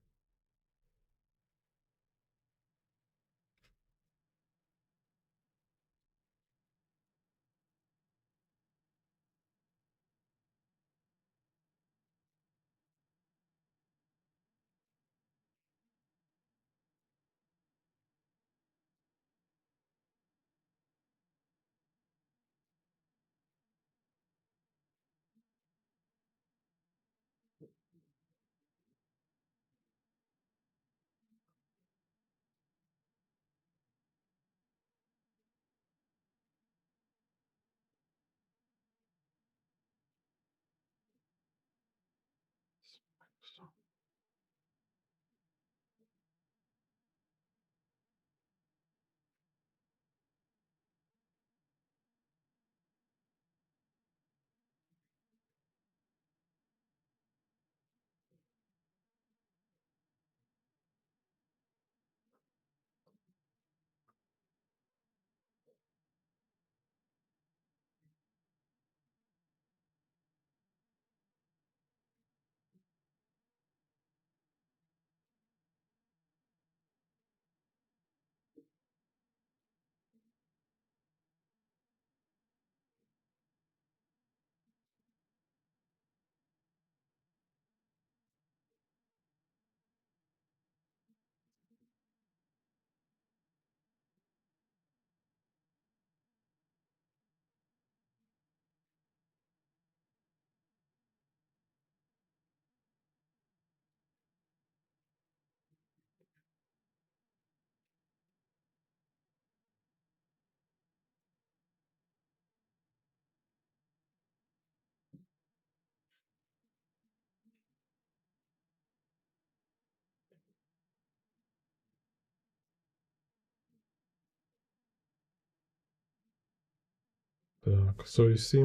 So you see,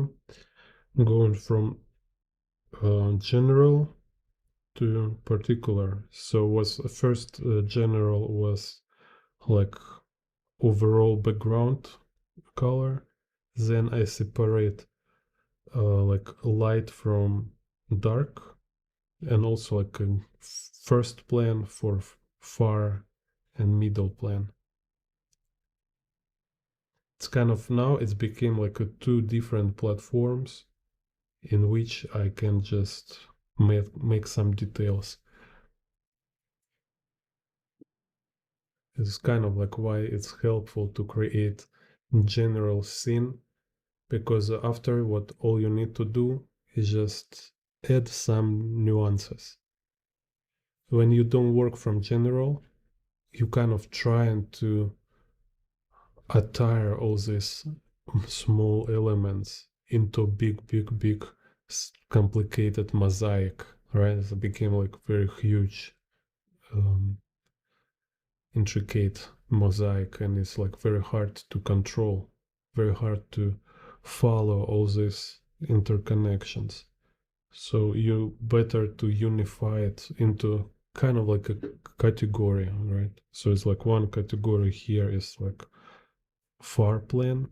going from general to particular. So was first general was like overall background color. Then I separate like light from dark, and also like a first plan for far and middle plan. It's kind of now it's became like a two different platforms in which I can just make some details. It's kind of like why it's helpful to create general scene, because after what all you need to do is just add some nuances. When you don't work from general, you kind of trying to attire all these small elements into big complicated mosaic, right? It became like very huge, um, intricate mosaic, and it's like very hard to control, very hard to follow all these interconnections. So you better to unify it into kind of like a category, right? So it's like one category here is like far plane,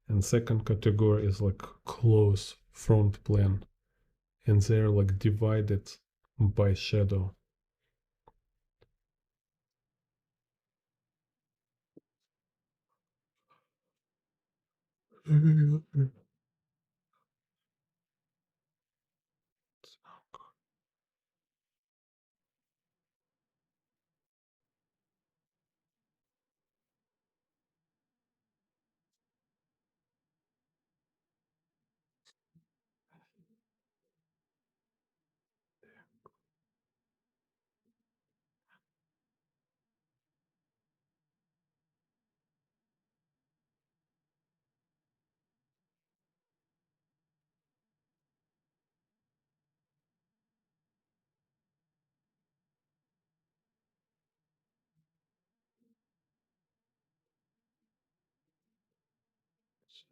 and second category is like close front plane, and they're like divided by shadow.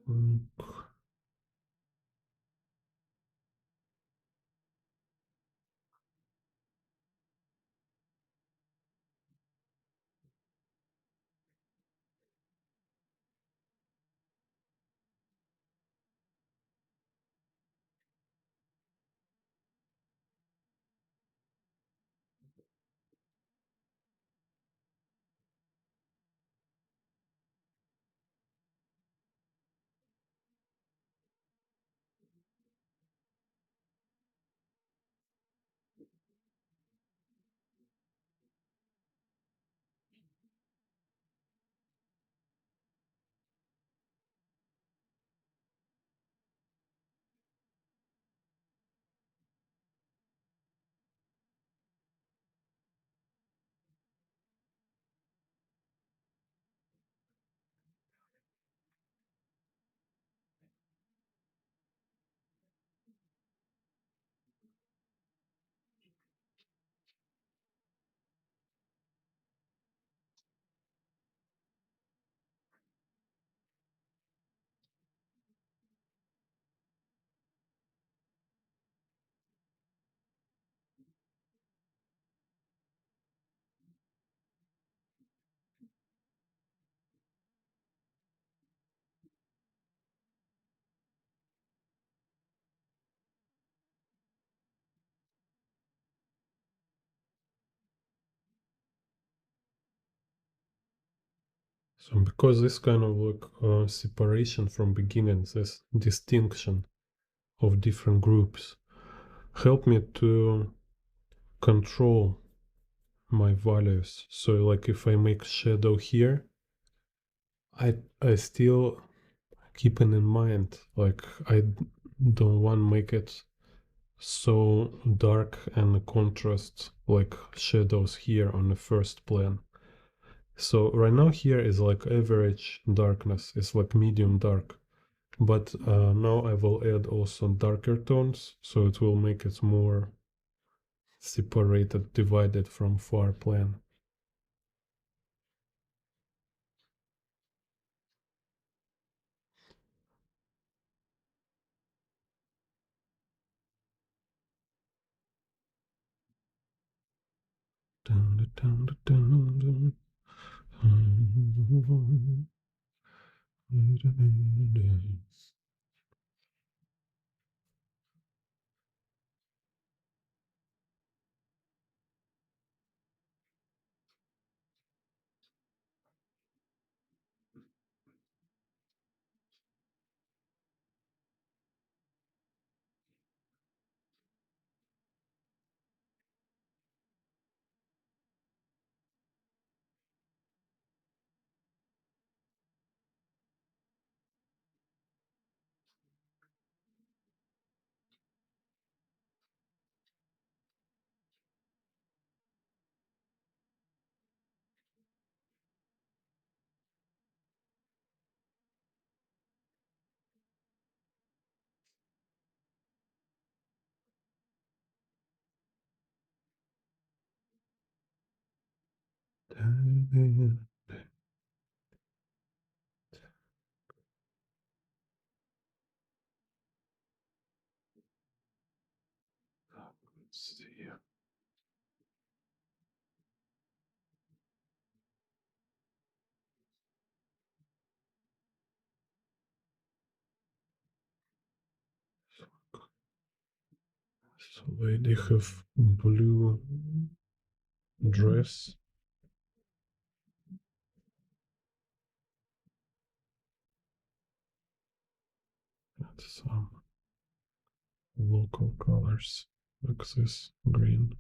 Mm. So because this kind of like separation from beginning, this distinction of different groups, help me to control my values. So like if I make shadow here, I still keeping in mind like I don't want to make it so dark and contrast like shadows here on the first plane. So right now here is like average darkness, it's like medium dark. But now I will add also darker tones, so it will make it more separated, divided from far plane. Dun, dun, dun, dun, dun. Let's see. So they have blue dress. And some local colors like this green.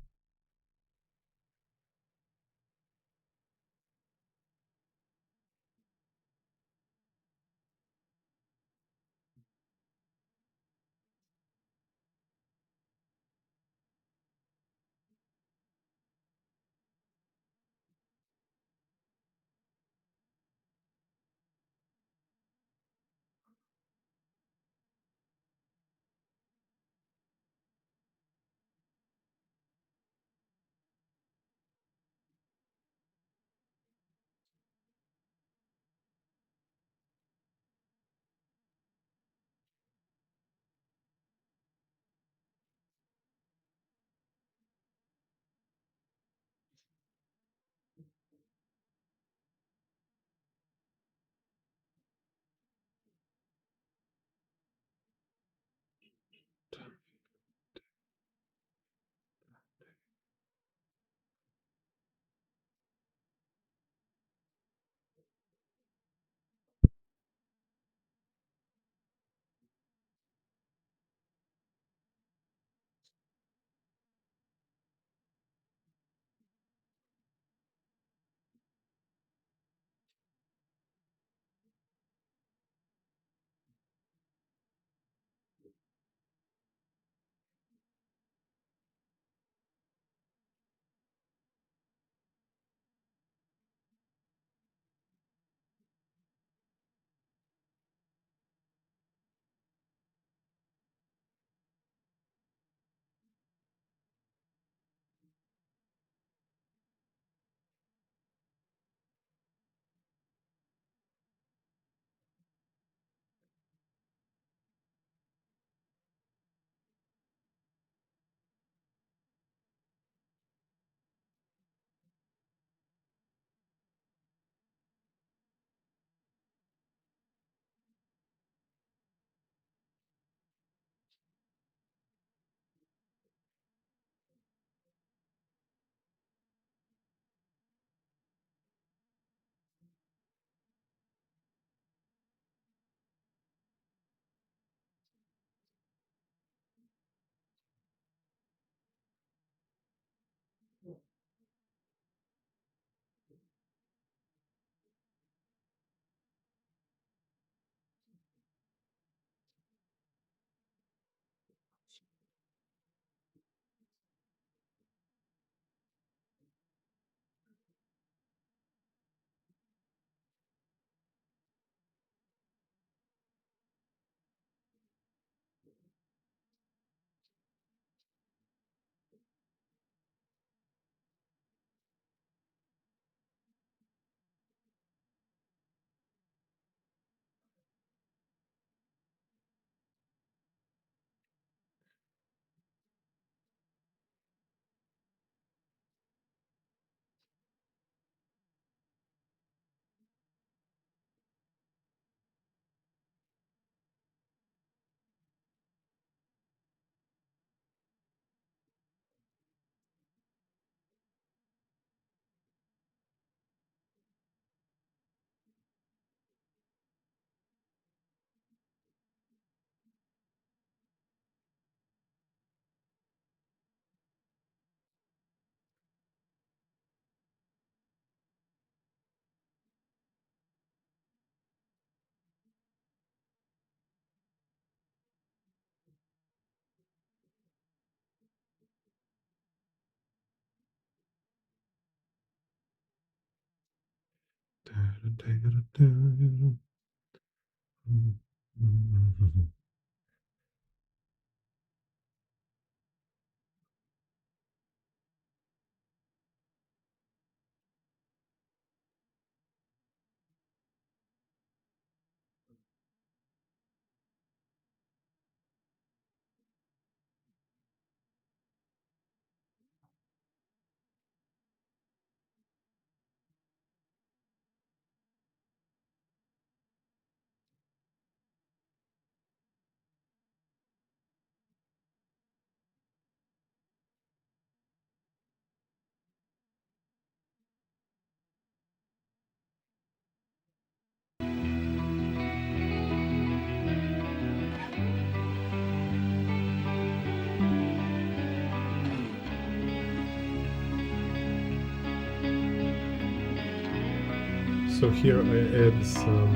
So here I add some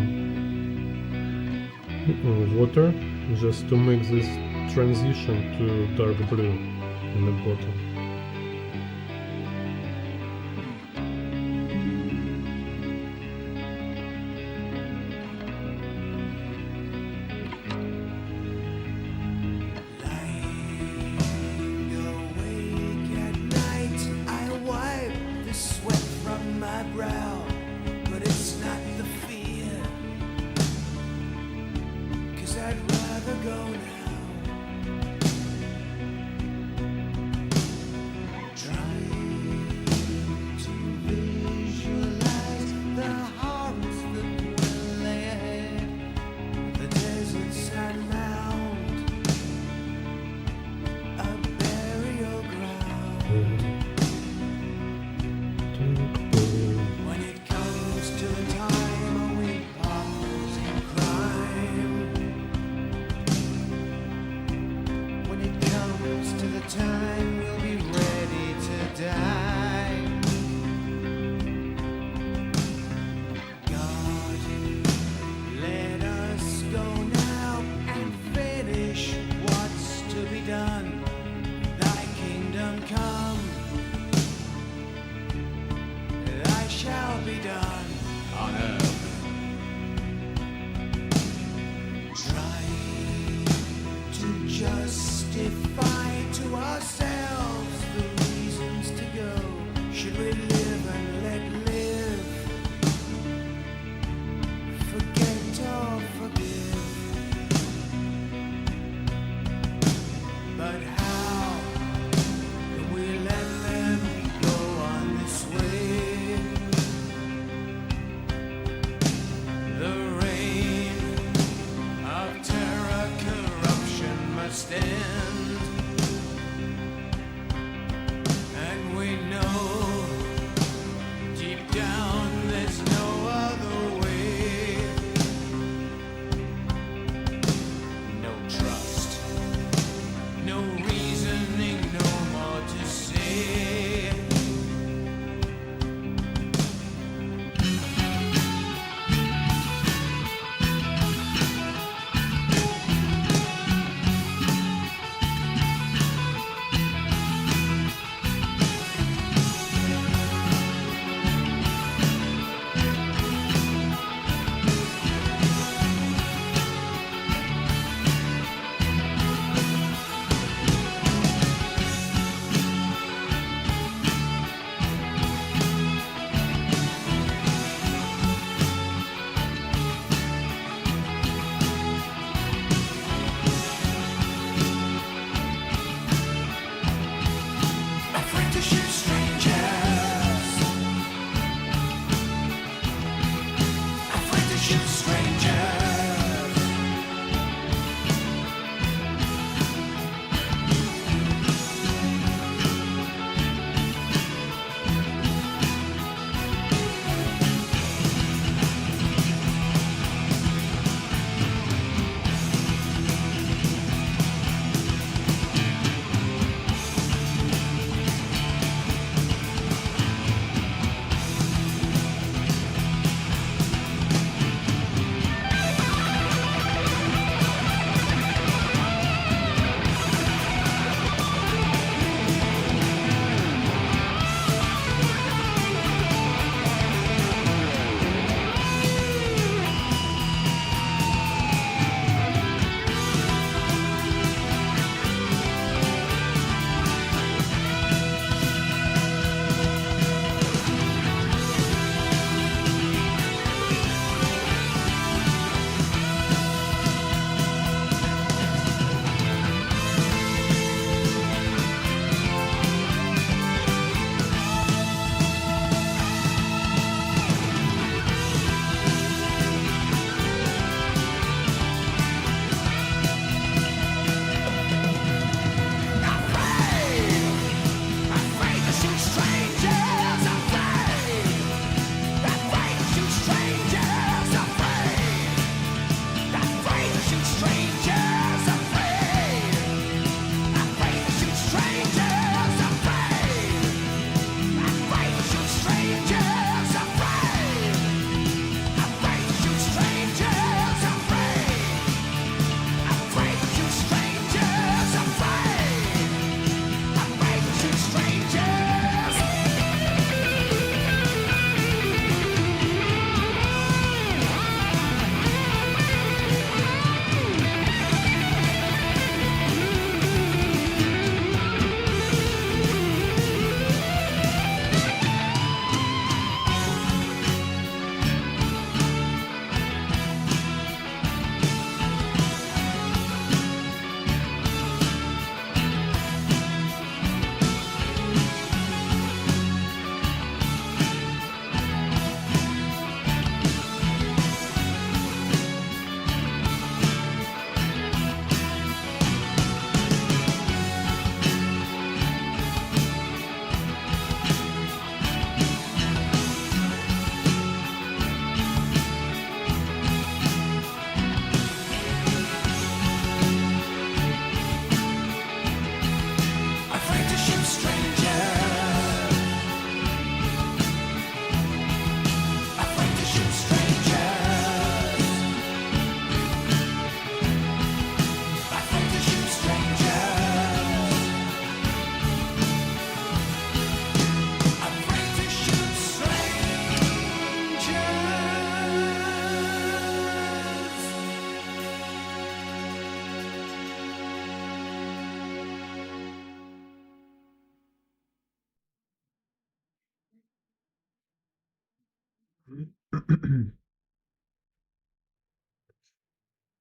water just to make this transition to dark blue in the bottom. Lying awake at night, I wipe the sweat from my brow, but it's not the fear, 'cause I'd rather go now.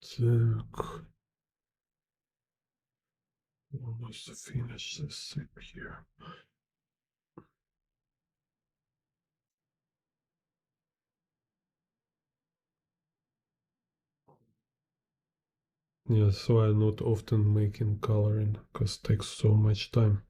Так. Almost finish this thing here. Yeah, so I'm not often making coloring because it takes so much time.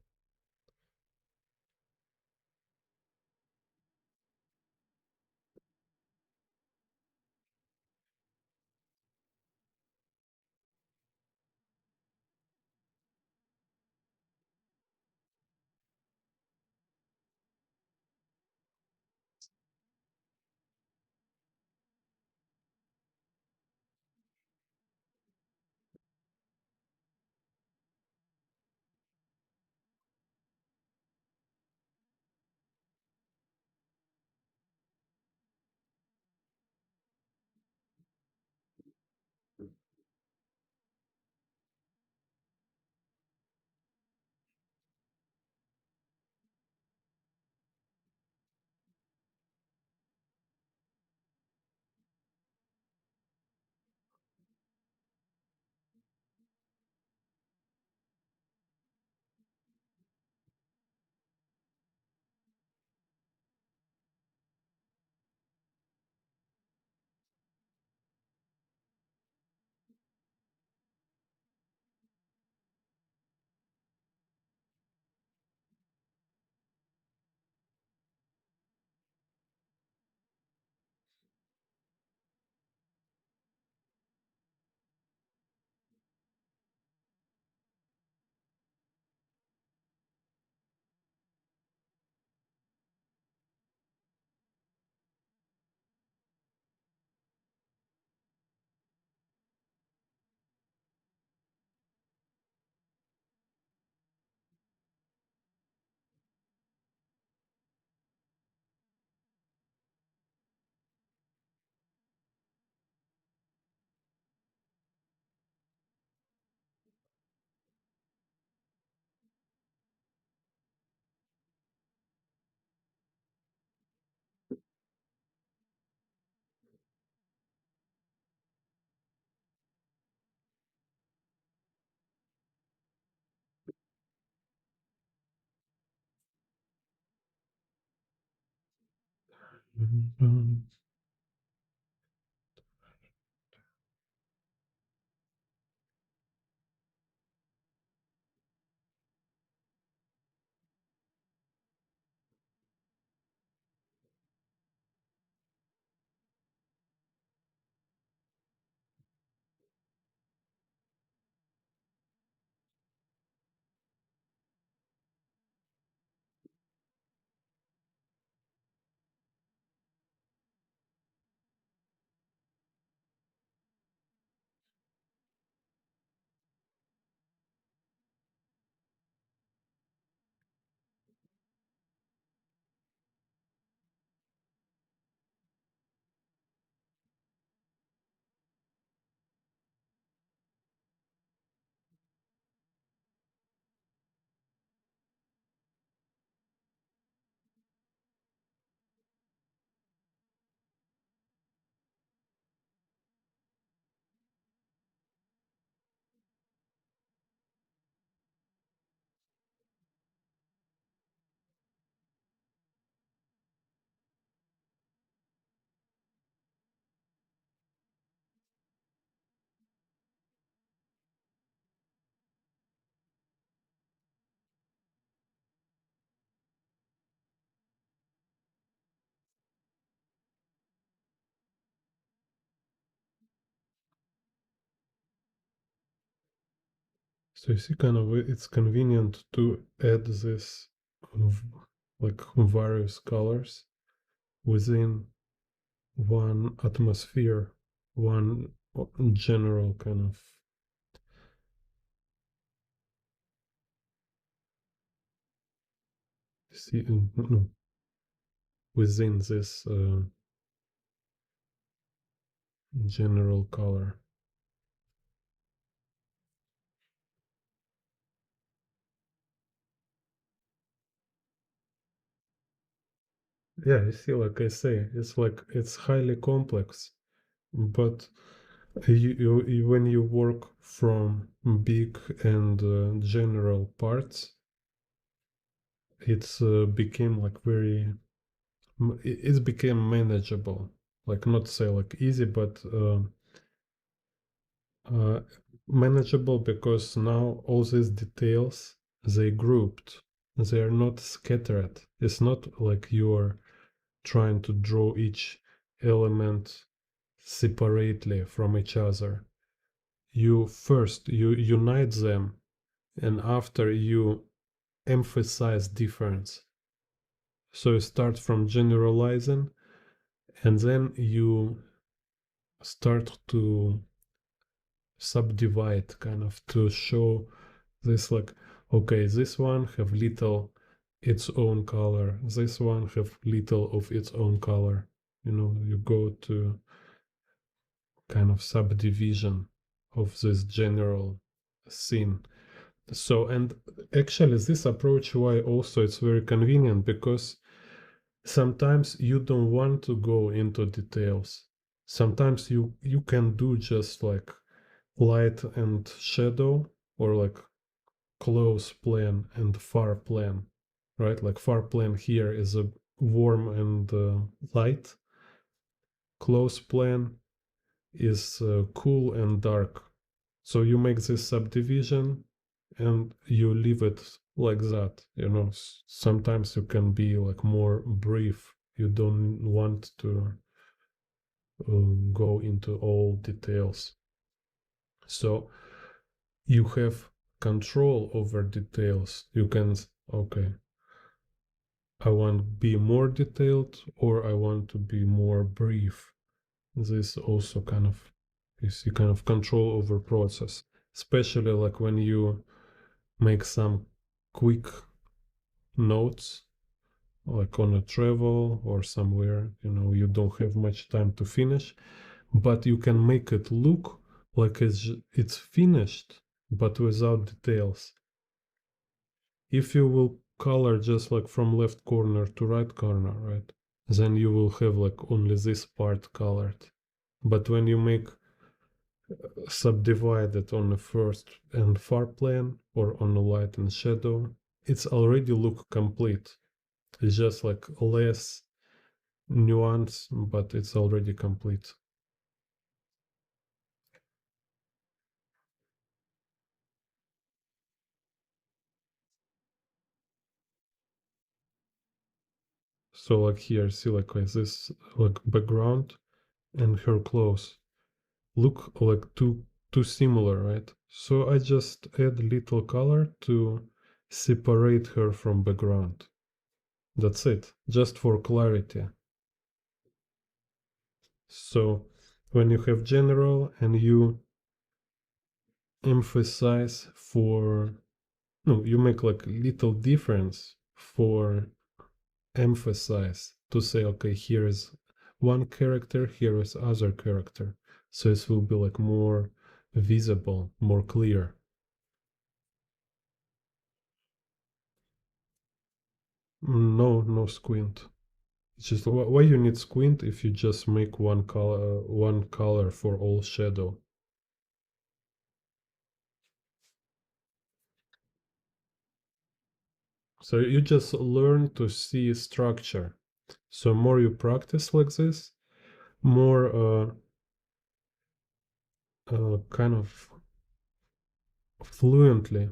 Mhm. So you see, kind of, it's convenient to add this like various colors within one atmosphere, one general kind of see within this general color. Yeah, you see, like I say, it's like it's highly complex, but when you work from big and general parts, it's became like very it became manageable. Like not say like easy, but uh, manageable because now all these details they grouped. They are not scattered. It's not like you're trying to draw each element separately from each other. You first you unite them, and after you emphasize difference. So you start from generalizing, and then you start to subdivide, kind of to show this like, okay, this one have little its own color, this one have little of its own color. You go to kind of subdivision of this general scene. So, and actually this approach, why also it's very convenient, because sometimes you don't want to go into details. Sometimes you can do just like light and shadow, or like close plane and far plane, right? Like far plane here is a warm and light. Close plane is cool and dark. So you make this subdivision and you leave it like that. Sometimes you can be like more brief. You don't want to go into all details. So you have control over details. You can, okay, I want to be more detailed or I want to be more brief. This also kind of, you see, kind of control over process, especially like when you make some quick notes, like on a travel or somewhere, you don't have much time to finish, but you can make it look like it's finished, but without details. If you will color just like from left corner to right corner, right, then you will have like only this part colored. But when you make subdivided on the first and far plane or on the light and shadow, it's already look complete. It's just like less nuance, but it's already complete. So like here, see like this like background and her clothes look like too similar, right? So I just add little color to separate her from background. That's it, just for clarity. So when you have general and you emphasize for, no, you make like little difference for emphasize, to say, okay, here is one character, here is other character. So it will be like more visible, more clear. No squint. It's just why you need squint if you just make one color for all shadow. So you just learn to see structure. So more you practice like this, more kind of fluently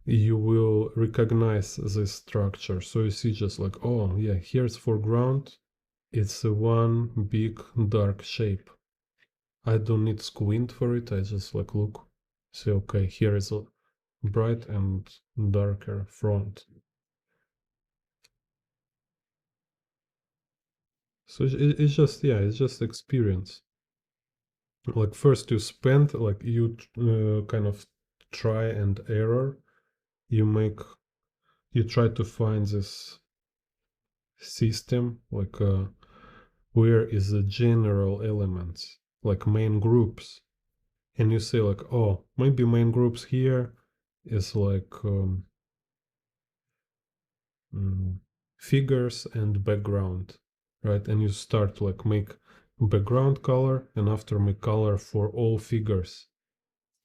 you will recognize this structure. So you see just like, oh yeah, here's foreground. It's a one big dark shape. I don't need squint for it. I just like look, say, okay, here is a bright and darker front. So it's just, yeah, it's just experience. Like first you spend, like you kind of try and error. You try to find this system, like where is the general elements, like main groups. And you say like, oh, maybe main groups here is like mm, figures and background, right? And you start like make background color and after make color for all figures.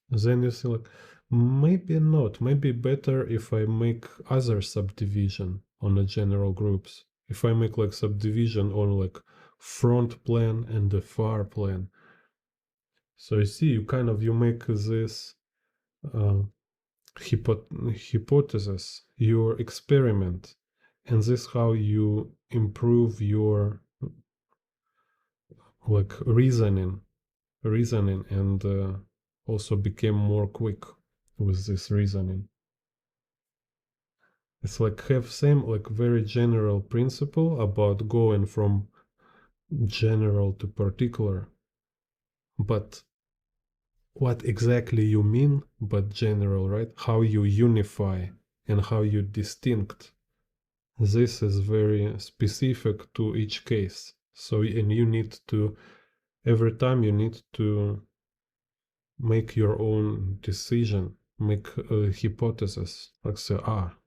Then you see like maybe not, maybe better if I make other subdivision on the general groups. If I make like subdivision on like front plane and the far plane. So you see, you make this uh, hypothesis, your experiment, and this how you improve your like reasoning, and also became more quick with this reasoning. It's like have same like very general principle about going from general to particular, but what exactly you mean but general, right? How you unify and how you distinct. This is very specific to each case. So, and you need to, every time you need to make your own decision, make a hypothesis, like say,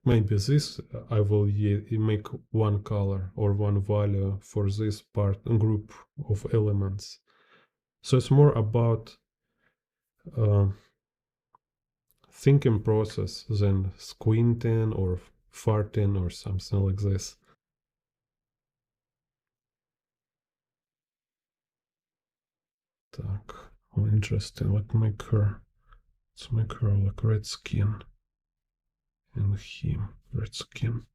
maybe this I will make one color or one value for this part group of elements. So it's more about thinking process than squinting or farting or something like this. Так, interesting. Let's make her like red skin. And him, red skin.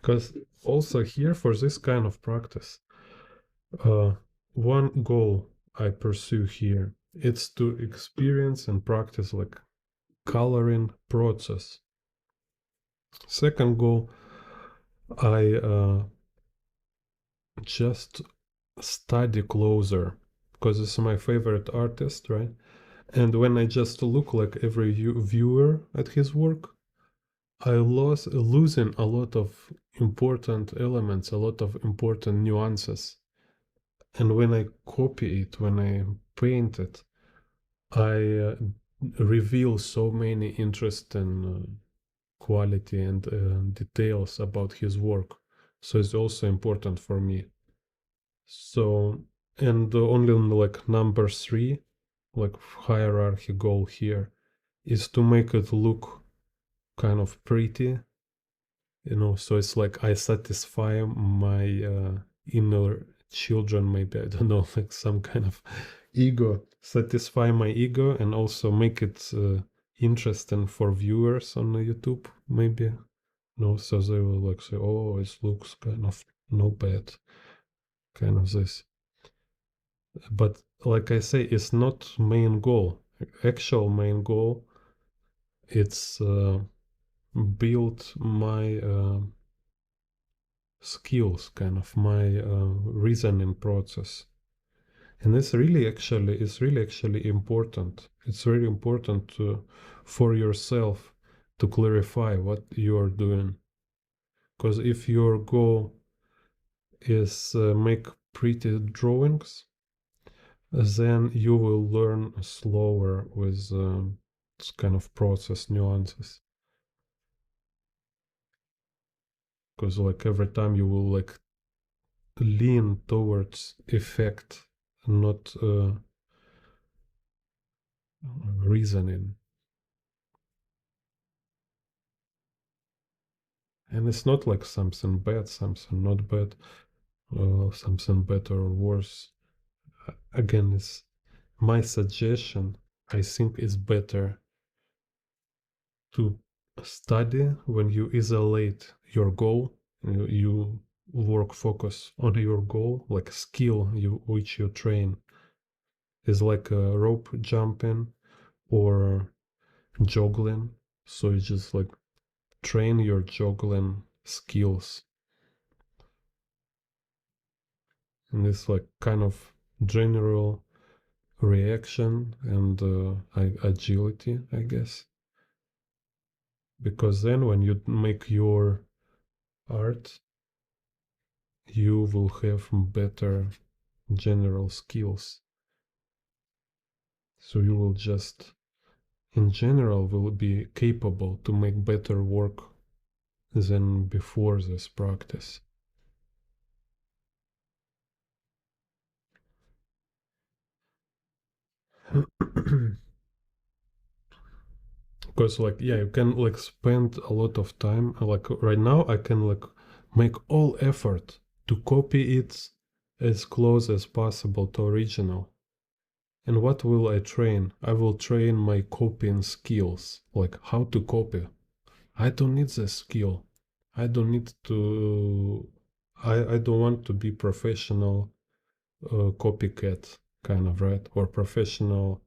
Because also here for this kind of practice, one goal I pursue here, it's to experience and practice like coloring process. Second goal, I just study closer because it's my favorite artist, right? And when I just look like every viewer at his work, I losing a lot of important elements, a lot of important nuances. And when I copy it, when I paint it, I reveal so many interesting quality and details about his work. So it's also important for me. So, and only like number 3, like hierarchy goal here, is to make it look kind of pretty, so it's like I satisfy my inner children, maybe, I don't know, like some kind of ego, satisfy my ego and also make it interesting for viewers on YouTube, maybe. So they will like say, oh, it looks kind of not bad, kind of this. But like I say, it's not main goal. Actual main goal, it's build my skills, kind of my reasoning process. And it's really actually important. It's really important for yourself to clarify what you're doing. Because if your goal is make pretty drawings, then you will learn slower with this kind of process nuances. Because like every time you will like lean towards effect, not reasoning. And it's not like something bad, something not bad, something better or worse. Again, it's my suggestion. I think it's better to study when you isolate your goal. You work focus on your goal, like skill which you train. Is like a rope jumping or juggling. So you just like train your juggling skills. And it's like kind of general reaction and agility, I guess. Because then when you make your art, you will have better general skills. So you will just, in general, will be capable to make better work than before this practice. Because like yeah, you can like spend a lot of time. Like right now I can like make all effort to copy it as close as possible to original. And what will I train? I will train my copying skills, like how to copy. I don't need the skill. I don't need to. I don't want to be professional copycat kind of, right, or professional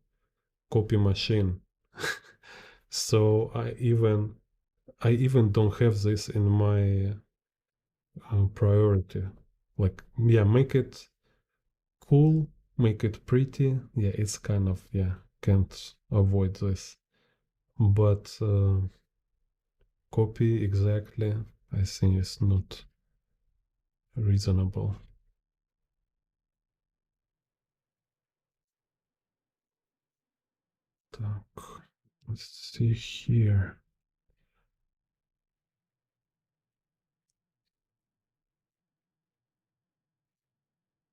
copy machine. So I even don't have this in my priority. Like yeah, make it cool, make it pretty. Yeah, it's kind of yeah, can't avoid this. But copy exactly, I think is not reasonable. Так, let's see here.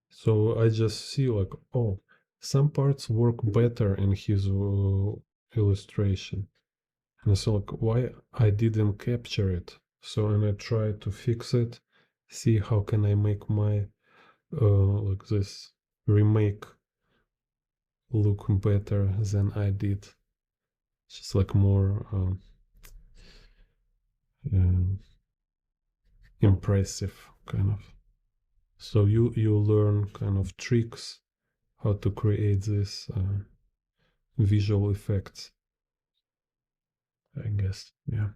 So I just see like, oh, some parts work better in his illustration. And so like, why I didn't capture it? So and I try to fix it, see how can I make my like this remake look better than I did. Just like more impressive kind of. So you learn kind of tricks how to create this visual effects, I guess. Yeah.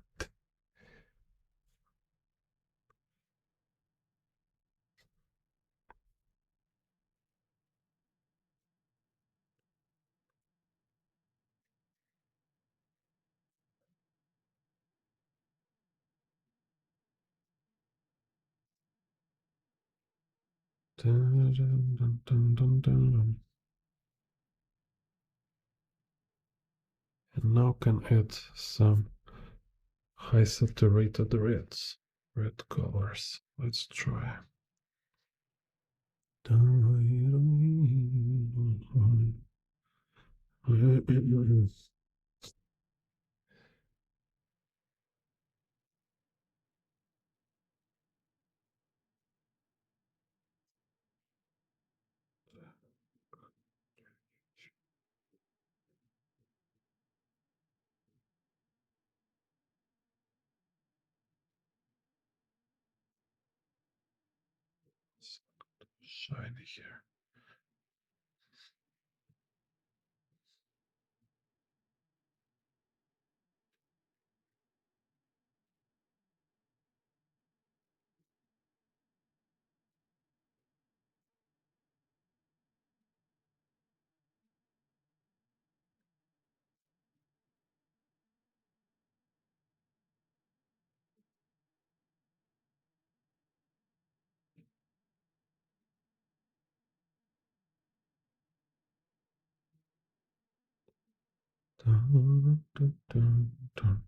Dun, dun, dun, dun, dun, dun, dun. And now can add some high saturated reds, red colors. Let's try. Shiny here. Dun, dun, dun, dun.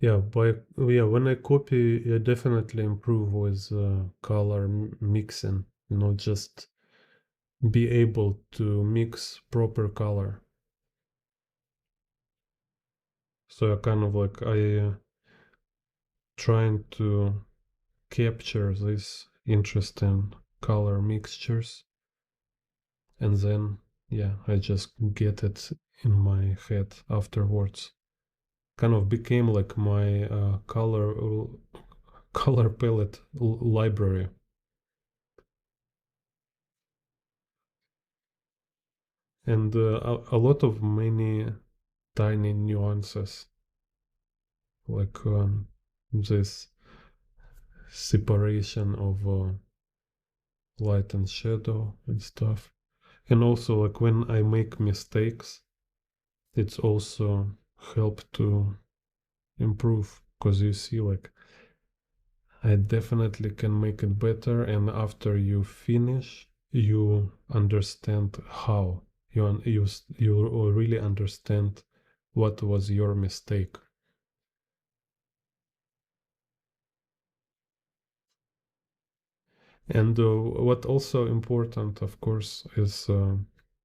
Yeah, when I copy, I definitely improve with color mixing. Just be able to mix proper color. So I kind of like trying to capture these interesting color mixtures, and then yeah, I just get it in my head afterwards. Kind of became like my color palette library. And a lot of many tiny nuances, like this separation of light and shadow and stuff. And also, like when I make mistakes, it's also help to improve, because you see, like I definitely can make it better, and after you finish, you understand how you really understand what was your mistake. And what also important, of course, is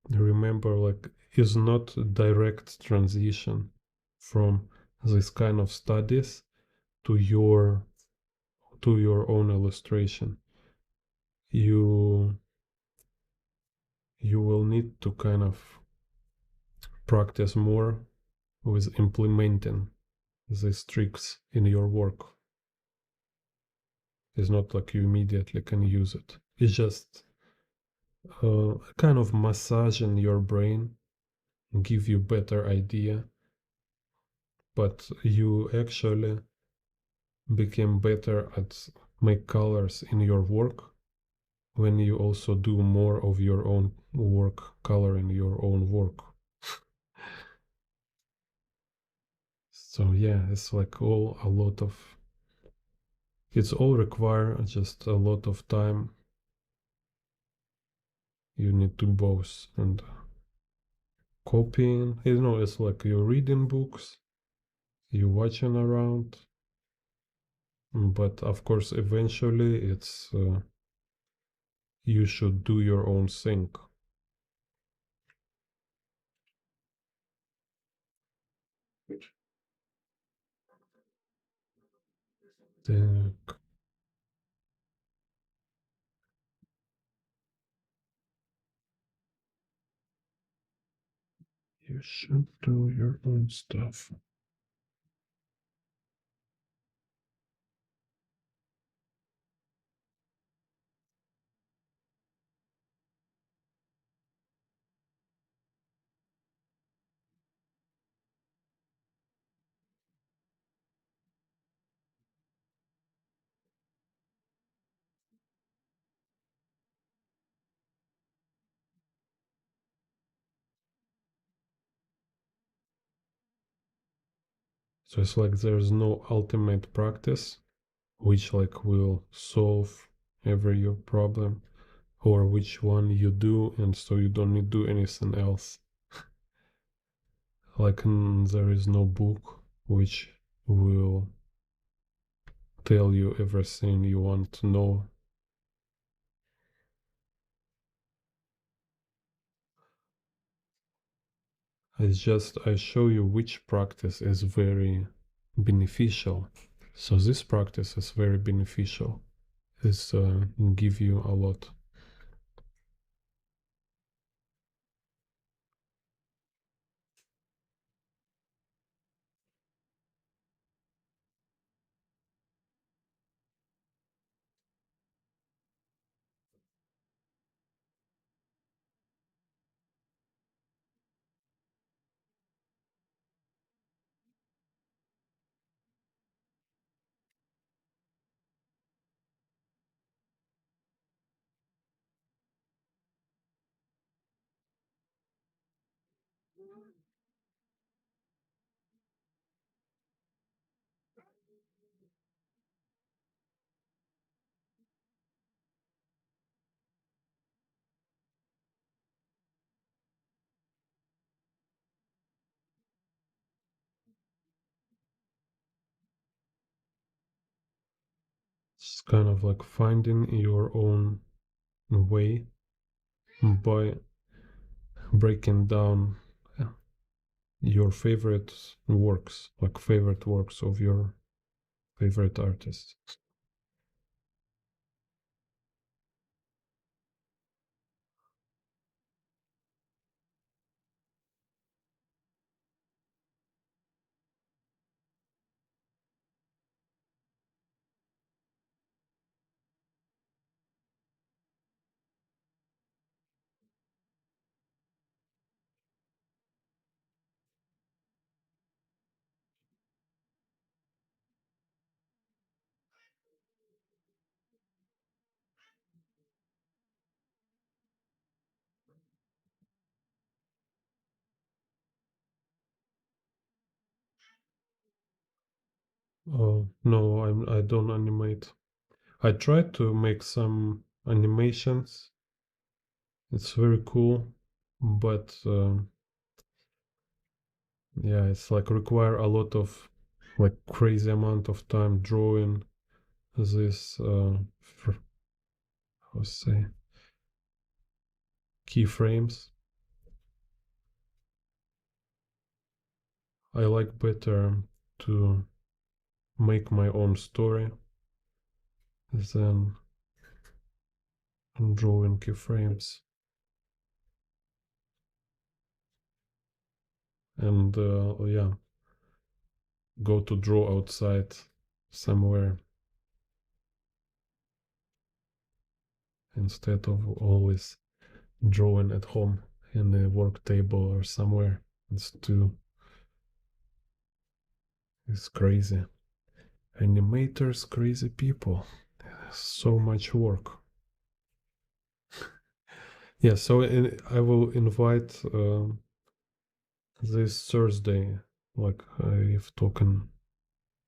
remember, like, is not direct transition from this kind of studies to your own illustration. You you will need to kind of practice more with implementing these tricks in your work. It's not like you immediately can use it. It's just kind of massaging your brain, give you better idea, but you actually became better at make colors in your work when you also do more of your own work, coloring your own work. So yeah, it's like it's all require just a lot of time. You need to both and copying, it's like you're reading books, you're watching around, but of course eventually it's you should do your own thing. Then you should do your own stuff. So it's like there's no ultimate practice which like will solve every your problem, or which one you do and so you don't need to do anything else. Like there is no book which will tell you everything you want to know. It's just I show you which practice is very beneficial. So this practice is very beneficial. It's give you a lot. It's kind of like finding your own way by breaking down your favorite works, like favorite works of your favorite artists. No, I don't animate. I tried to make some animations. It's very cool, but yeah, it's like require a lot of like crazy amount of time drawing this how say keyframes. I like better to make my own story than drawing keyframes. And yeah, go to draw outside somewhere instead of always drawing at home in a work table or somewhere. It's crazy. Animators, crazy people. So much work. Yeah, so I will invite this Thursday, like I've talking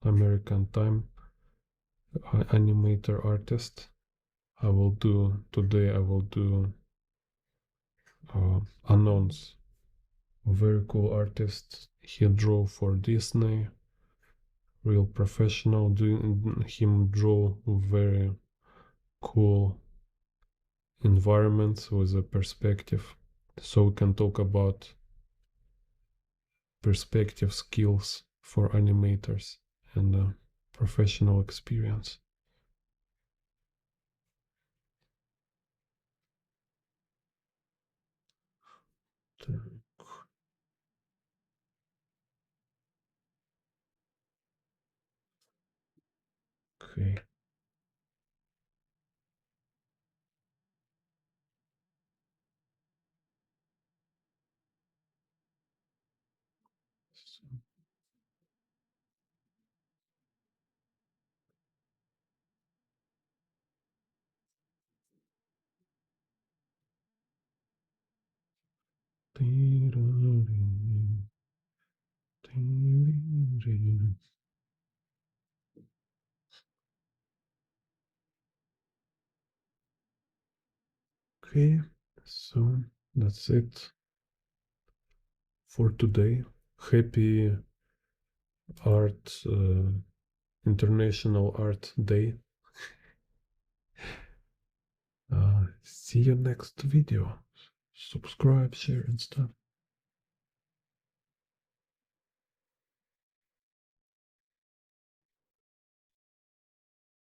American time, animator artist. I will do announce a very cool artist. He drew for Disney, real professional. Doing him draw very cool environments with a perspective, so we can talk about perspective skills for animators and professional experience. Okay. Okay, so that's it for today. Happy art International Art Day. See you next video. Subscribe, share and stuff.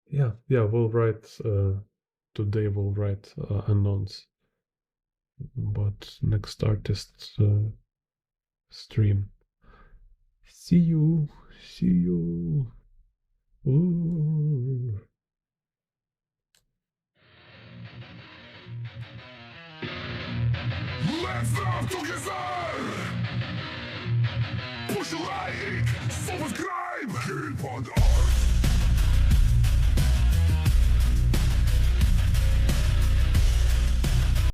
Yeah, we'll write today. We'll write announce about next artist stream. See you. Ooh. Let's love together! Push like, subscribe, keep on